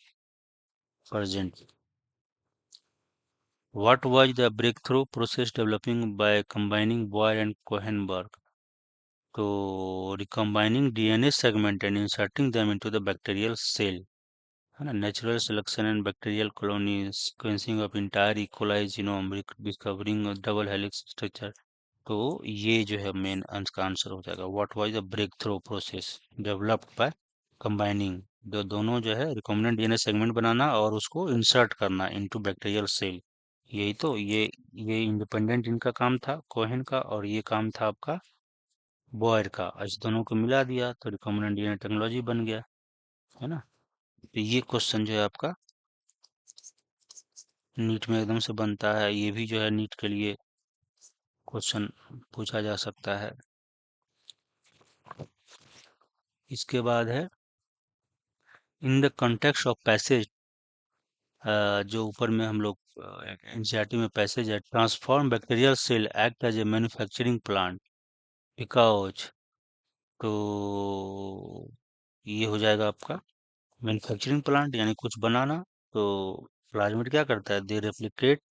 present. What was the breakthrough process developing by combining Boyer and Cohenberg? तो recombining DNA segment and inserting them into the bacterial cell, है ना, natural selection and bacterial colonies, sequencing of entire E. coli genome, discovering a double helix structure। तो ये जो है main अंश का answer हो जाएगा। What was the breakthrough process developed by combining, जो दोनों जो है रिकॉम्बिनेंट डीएनए सेगमेंट बनाना और उसको इंसर्ट करना इनटू बैक्टीरियल सेल। यही तो ये इंडिपेंडेंट इनका काम था कोहेन का, और ये काम था आपका बॉयर का। इस दोनों को मिला दिया तो रिकॉम्बिनेंट डीएनए टेक्नोलॉजी बन गया, है ना। तो ये क्वेश्चन जो है आपका नीट में एकदम से बनता है, ये भी जो है नीट के लिए क्वेश्चन पूछा जा सकता है। इसके बाद है, in the context of passage जो ऊपर में हम लोग एनसीईआरटी में पैसेज है, transform bacterial cell act as a manufacturing plant, इकाओज। तो ये हो जाएगा आपका मैन्युफैक्चरिंग प्लांट, यानी कुछ बनाना। तो प्लाज्मिड क्या करता है, they replicate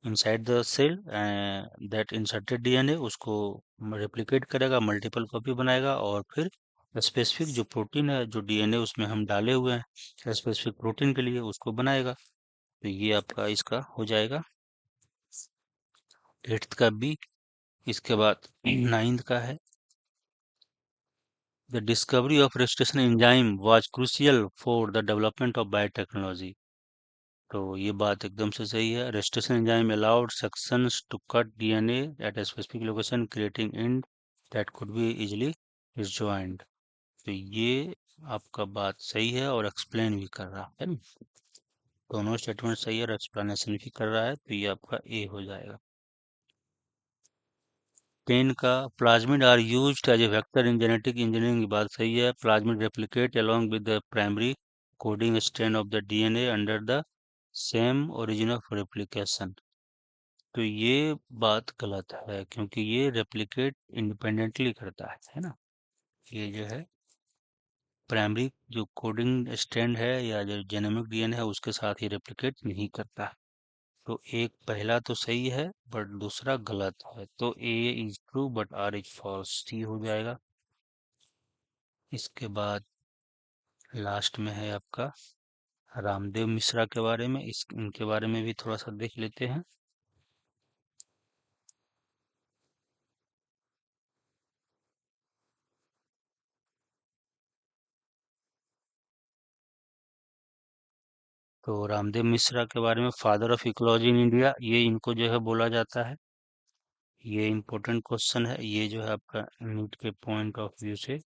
inside the cell that inserted DNA, उसको रेप्लिकेट करेगा, मल्टीपल कॉपी बनाएगा, और फिर स्पेसिफिक जो प्रोटीन है, जो डीएनए उसमें हम डाले हुए हैं स्पेसिफिक प्रोटीन के लिए, उसको बनाएगा। तो ये आपका इसका हो जाएगा 8th का बी। इसके बाद 9th का है, the discovery of restriction enzyme was crucial for the development of biotechnology. तो ये बात एकदम से सही है। Restriction enzyme allowed sections to cut DNA at a specific location creating end that could be easily disjoined। तो ये आपका बात सही है और एक्सप्लेन भी कर रहा है ना, दोनों स्टेटमेंट सही है और एक्सप्लेनेशन भी कर रहा है, तो ये आपका ए हो जाएगा। 10 का plasmid are used as a vector in genetic engineering, की बात सही है। Plasmid replicate along with the primary coding strand of the DNA under the same origin of replication। तो ये बात गलत है, क्योंकि ये रेप्लिकेट इंडिपेंडेंटली करता है ना। ये जो है प्राइमरी जो कोडिंग स्ट्रैंड है या जो जेनेमिक डीएनए है उसके साथ ही रेप्लिकेट नहीं करता। तो एक पहला तो सही है बट दूसरा गलत है, तो A is true but R is false, C हो जाएगा। इसके बाद लास्ट में है आपका रामदेव मिश्रा के बारे में, इनके बारे में भी थोड़ा सा देख लेते हैं। तो रामदेव मिश्रा के बारे में father of ecology in India, ये इनको जो है बोला जाता है। ये इम्पोर्टेंट क्वेश्चन है, ये जो है आपका नीट के पॉइंट ऑफ व्यू से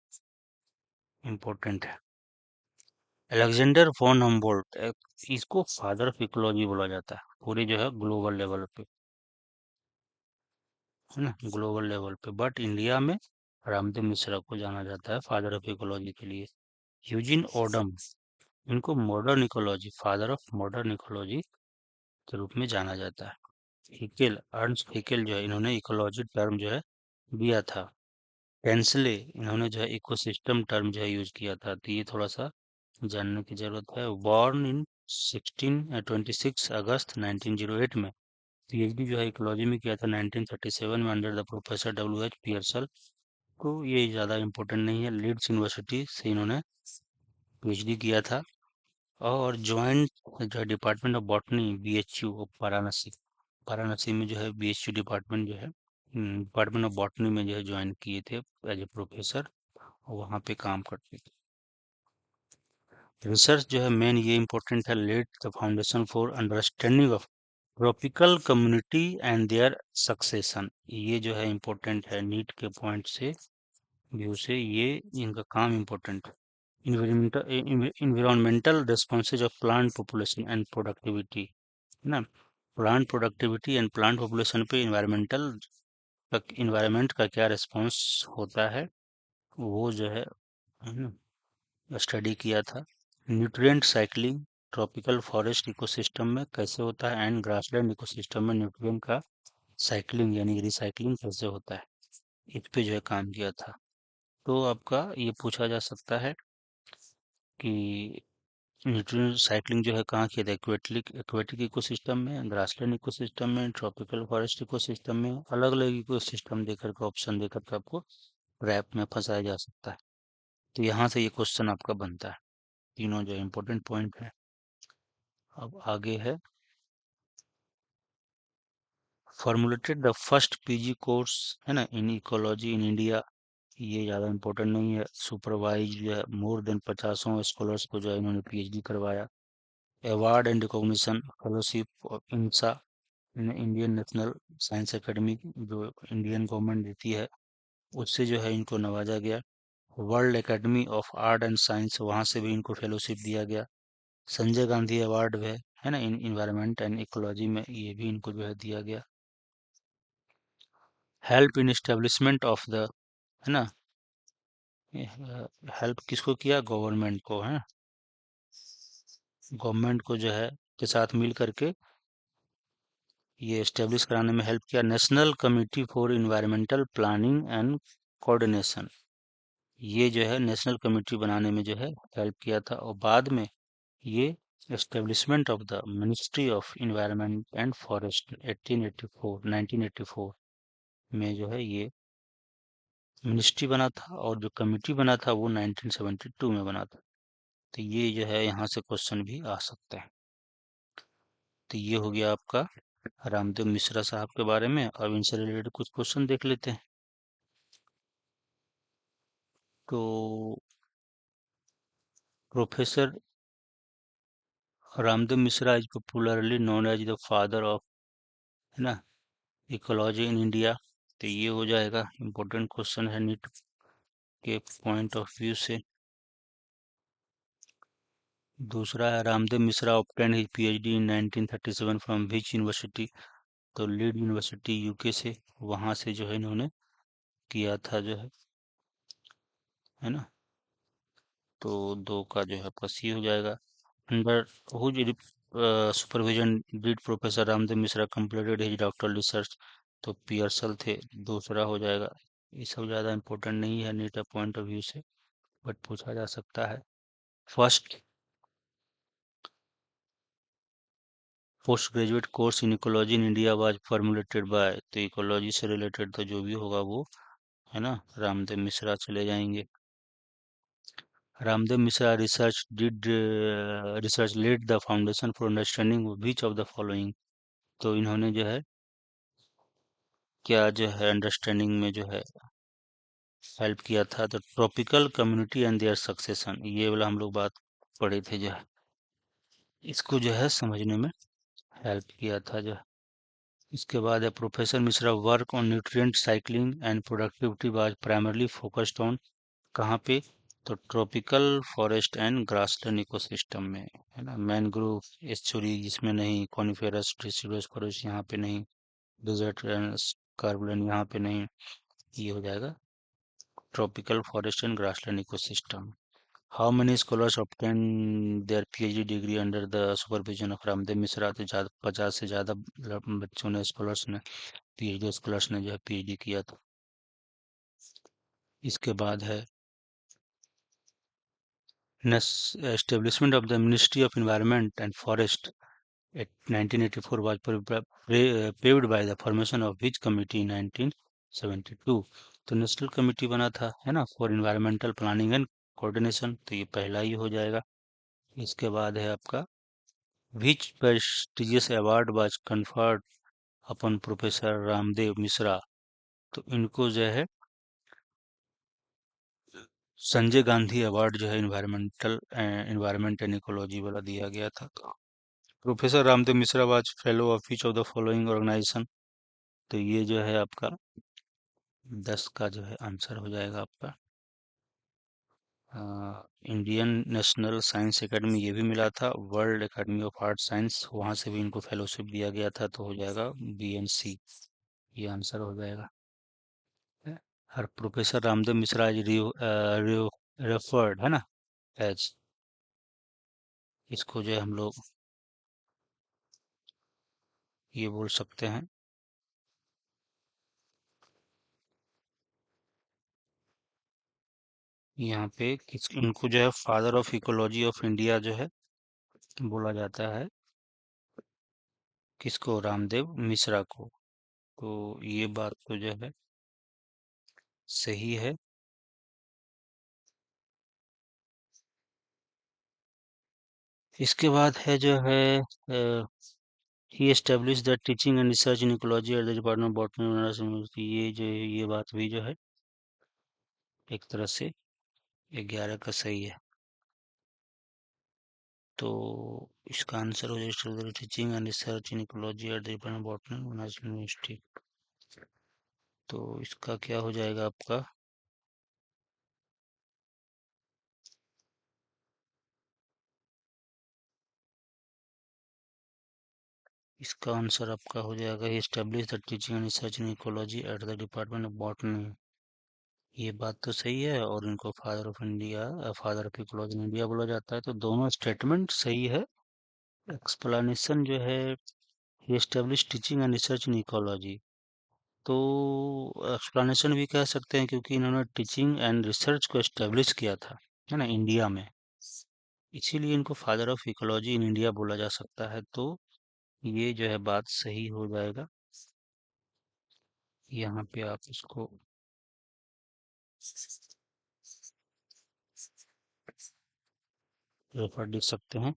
इम्पोर्टेंट है। अलेक्जेंडर फोन हम्बोल्ट, इसको फादर ऑफ इकोलॉजी बोला जाता है पूरे जो है ग्लोबल लेवल पे, है ना, ग्लोबल लेवल पे। बट इंडिया में रामदेव मिश्रा को जाना जाता है फादर ऑफ इकोलॉजी के लिए। यूजिन ओडम, इनको modern ecology, father of modern ecology के रूप में जाना जाता है। हिकेल, अर्न्स्ट हिकेल जो है, इन्होंने इकोलॉजी टर्म जो है दिया था। टेंसले, इन्होंने जो है इकोसिस्टम टर्म जो है यूज किया था, तो ये थोड़ा सा जानने की जरूरत है। बॉर्न इन 26 अगस्त 1908 में, पीएचडी जो है इकोलॉजी में किया था 1937 में under the professor W H Pearsall. तो ये ज़्यादा इम्पोर्टेंट नहीं है, लीड्स यूनिवर्सिटी से इन्होंने पीएचडी किया था। और ज्वाइंट जो है department of botany BHU of Varanasi, Varanasi में जो है बीएचयू डिपार्टमेंट जो है डिपार्टमेंट ऑफ बॉटनी में जो है ज्वाइन किए थे एज ए प्रोफेसर, और वहाँ पे काम करते थे। रिसर्च जो है मेन ये इम्पोर्टेंट है, led the foundation for understanding of tropical community and their succession. ये जो है इम्पोर्टेंट है नीट के पॉइंट से व्यू से, ये इनका काम इम्पोर्टेंट है। Environmental responses of plant population and productivity, है ना। Plant productivity and plant population पे इन्वायरमेंट का क्या रिस्पॉन्स होता है, वो जो है स्टडी किया था। Nutrient cycling tropical forest ecosystem में कैसे होता है, एंड ग्रासलैंड इकोसिस्टम में न्यूट्रिएंट का साइक्लिंग यानी रिसाइक्लिंग कैसे होता है, इस पे जो है काम किया था। तो आपका ये पूछा जा सकता है कि न्यूट्रिएंट साइक्लिंग जो है कहाँ किया था, एक्वेटिक इकोसिस्टम में, ग्रासलैंड इकोसिस्टम में, ट्रॉपिकल फॉरेस्ट इकोसिस्टम में। अलग अलग इकोसिस्टम देकर के ऑप्शन देकर के आपको ट्रैप में फंसाया जा सकता है। तो यहाँ से ये क्वेश्चन आपका बनता है, तीनों जो इम्पोर्टेंट पॉइंट है। अब आगे है, formulated the first PG course, है ना, इन इकोलॉजी इन इंडिया। ये ज़्यादा इम्पोर्टेंट नहीं है। सुपरवाइज जो है मोर देन 50 स्कॉलर्स को जो है इन्होंने पीएचडी करवाया। Award and recognition fellowship of INSA, Indian National Science Academy जो इंडियन गवर्नमेंट देती है, उससे जो है इनको नवाजा गया। World academy of art and science, वहाँ से भी इनको फेलोशिप दिया गया। संजय गांधी अवार्ड है ना, इन इन्वायरमेंट एंड इकोलॉजी में, ये भी इनको जो है दिया गया। Help in establishment of the, है ना, हेल्प किसको किया, गवर्नमेंट को, है, गवर्नमेंट को जो है के साथ मिल करके ये एस्टेब्लिश कराने में हेल्प किया, national committee for environmental planning and coordination. ये जो है नेशनल कमेटी बनाने में जो है हेल्प किया था। और बाद में ये establishment of the ministry of environment and forest 1984 में जो है ये मिनिस्ट्री बना था, और जो कमेटी बना था वो 1972 में बना था। तो ये जो है यहाँ से क्वेश्चन भी आ सकता है। तो ये हो गया आपका रामदेव मिश्रा साहब के बारे में। अब इनसे रिलेटेड कुछ क्वेश्चन देख लेते हैं। तो professor Ramdev Mishra is popularly known as the father of, है ना, इकोलॉजी इन इंडिया। तो ये हो जाएगा, इम्पोर्टेंट क्वेश्चन है नीट के पॉइंट ऑफ व्यू से। दूसरा है Ramdev Mishra obtain his PhD in 1937 from which university. तो लीड यूनिवर्सिटी यूके से, वहां से जो है इन्होंने किया था जो है ना। तो दो का जो है प्लस ये हो जाएगा। Under whose supervision did professor Ramdev Mishra completed his doctoral research. तो पियर्सल थे, दूसरा हो जाएगा। ये सब ज़्यादा इंपॉर्टेंट नहीं है नीट पॉइंट ऑफ व्यू से, बट पूछा जा सकता है। First post graduate course in ecology in India was formulated bye. तो इकोलॉजी से रिलेटेड तो जो भी होगा वो, है ना, रामदेव मिश्रा चले जाएंगे। Ramdev Mishra research led the foundation for understanding which of the following. तो इन्होंने जो है क्या जो है अंडरस्टैंडिंग में जो है हेल्प किया था। तो tropical community and their succession, ये वाला हम लोग बात पढ़े थे जो है, इसको जो है समझने में हेल्प किया था जो है। इसके बाद है professor Mishra work on nutrient cycling and productivity was primarily focused on, कहाँ पे, तो tropical forest and grassland ecosystem में, है ना। मैनग्रोव एस्चुरी जिसमें नहीं, कॉनिफेरस डिसिडुअस फॉरेस्ट यहाँ पे नहीं, डिजर्ट कार्बलन यहाँ पे नहीं, ये हो जाएगा tropical forest and grassland ecosystem. How many scholars obtain their PhD degree under the supervision of Ramdev Mishra. तो ज़्यादा 50 से ज़्यादा बच्चों ने, स्कॉलर्स ने, पीएचडी स्कॉलर्स ने जो है पीएचडी किया था। इसके बाद है establishment of the ministry of environment and forest at 1984 was paved by the formation of which committee in 1972। तो नेशनल कमेटी बना था, है ना, for environmental planning and coordination. तो ये पहला ही हो जाएगा। इसके बाद है आपका which prestigious award was conferred upon professor Ramdev Mishra. तो इनको जो है संजय गांधी अवार्ड जो है इन्वायरमेंट एंड इकोलॉजी वाला दिया गया था। Professor Ramdev Mishra was fellow of which of the following organization. तो ये जो है आपका 10 का जो है आंसर हो जाएगा आपका। इंडियन नेशनल साइंस एकेडमी ये भी मिला था, world academy of art science वहाँ से भी इनको फेलोशिप दिया गया था। तो हो जाएगा बीएनसी, ये आंसर हो जाएगा। हर professor Ramdev Mishra is referred, है ना, एज, इसको जो है हम लोग ये बोल सकते हैं, यहाँ पे किस इनको जो है father of ecology of India जो है बोला जाता है, किसको, रामदेव मिश्रा को। तो ये बात तो जो है सही है। इसके बाद है जो है he establish the teaching and research in ecology at the department of botany university. ये जो है ये बात भी जो है एक तरह से 11 का सही है। तो इसका आंसर हो जाएगा teaching and research in ecology at the department of botany university. तो इसका क्या हो जाएगा आपका, इसका आंसर आपका हो जाएगा establish the teaching and research in ecology at the department of botany. ये बात तो सही है, और इनको father of India, father of ecology in India बोला जाता है। तो दोनों स्टेटमेंट सही है, एक्सप्लेनेशन जो है, establish teaching and research in ecology. तो एक्सप्लेनेशन भी कह सकते हैं क्योंकि इन्होंने टीचिंग एंड रिसर्च को एस्टेब्लिश किया था, है ना, इंडिया में। इसीलिए इनको father of ecology in India बोला जा सकता है। तो ये जो है बात सही हो जाएगा। यहाँ पे आप इसको रेफर लिख सकते हैं।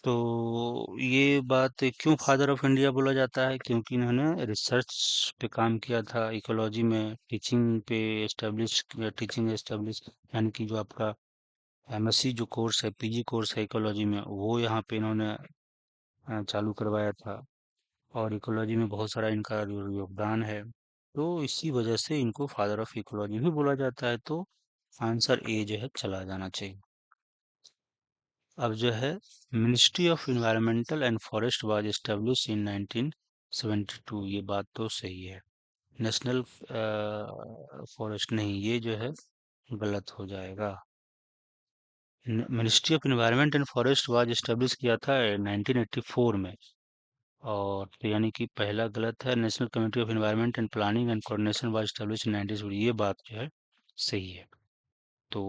तो ये बात क्यों फादर ऑफ इंडिया बोला जाता है, क्योंकि इन्होंने रिसर्च पे काम किया था इकोलॉजी में, टीचिंग पे एस्टेब्लिश किया, टीचिंग एस्टेब्लिश, यानी कि जो आपका एमएससी जो कोर्स है, पीजी कोर्स है इकोलॉजी में, वो यहाँ पे इन्होंने चालू करवाया था। और इकोलॉजी में बहुत सारा इनका योगदान है। तो इसी वजह से इनको फादर ऑफ इकोलॉजी भी बोला जाता है। तो आंसर ए जो है चला जाना चाहिए। अब जो है, ministry of environmental and forest was establish in 1972, ये बात तो सही है। नेशनल फॉरेस्ट नहीं, ये जो है गलत हो जाएगा। Ministry of environment and forest was establish किया था 1984 में। और तो यानी कि पहला गलत है। National committee of environment and planning and coordination was establish in 1970, ये बात जो है सही है। तो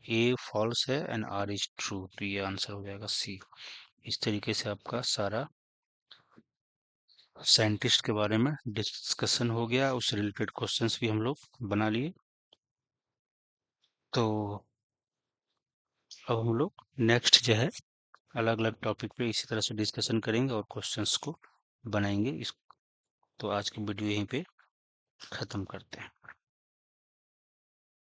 ए फॉल्स है एंड आर इज ट्रू, तो ये आंसर हो जाएगा सी। इस तरीके से आपका सारा साइंटिस्ट के बारे में डिस्कशन हो गया, उससे रिलेटेड क्वेश्चंस भी हम लोग बना लिए। तो अब हम लोग नेक्स्ट जो है अलग अलग टॉपिक पे इसी तरह से डिस्कशन करेंगे और क्वेश्चंस को बनाएंगे। इस तो आज की वीडियो यहीं पे ख़त्म करते हैं।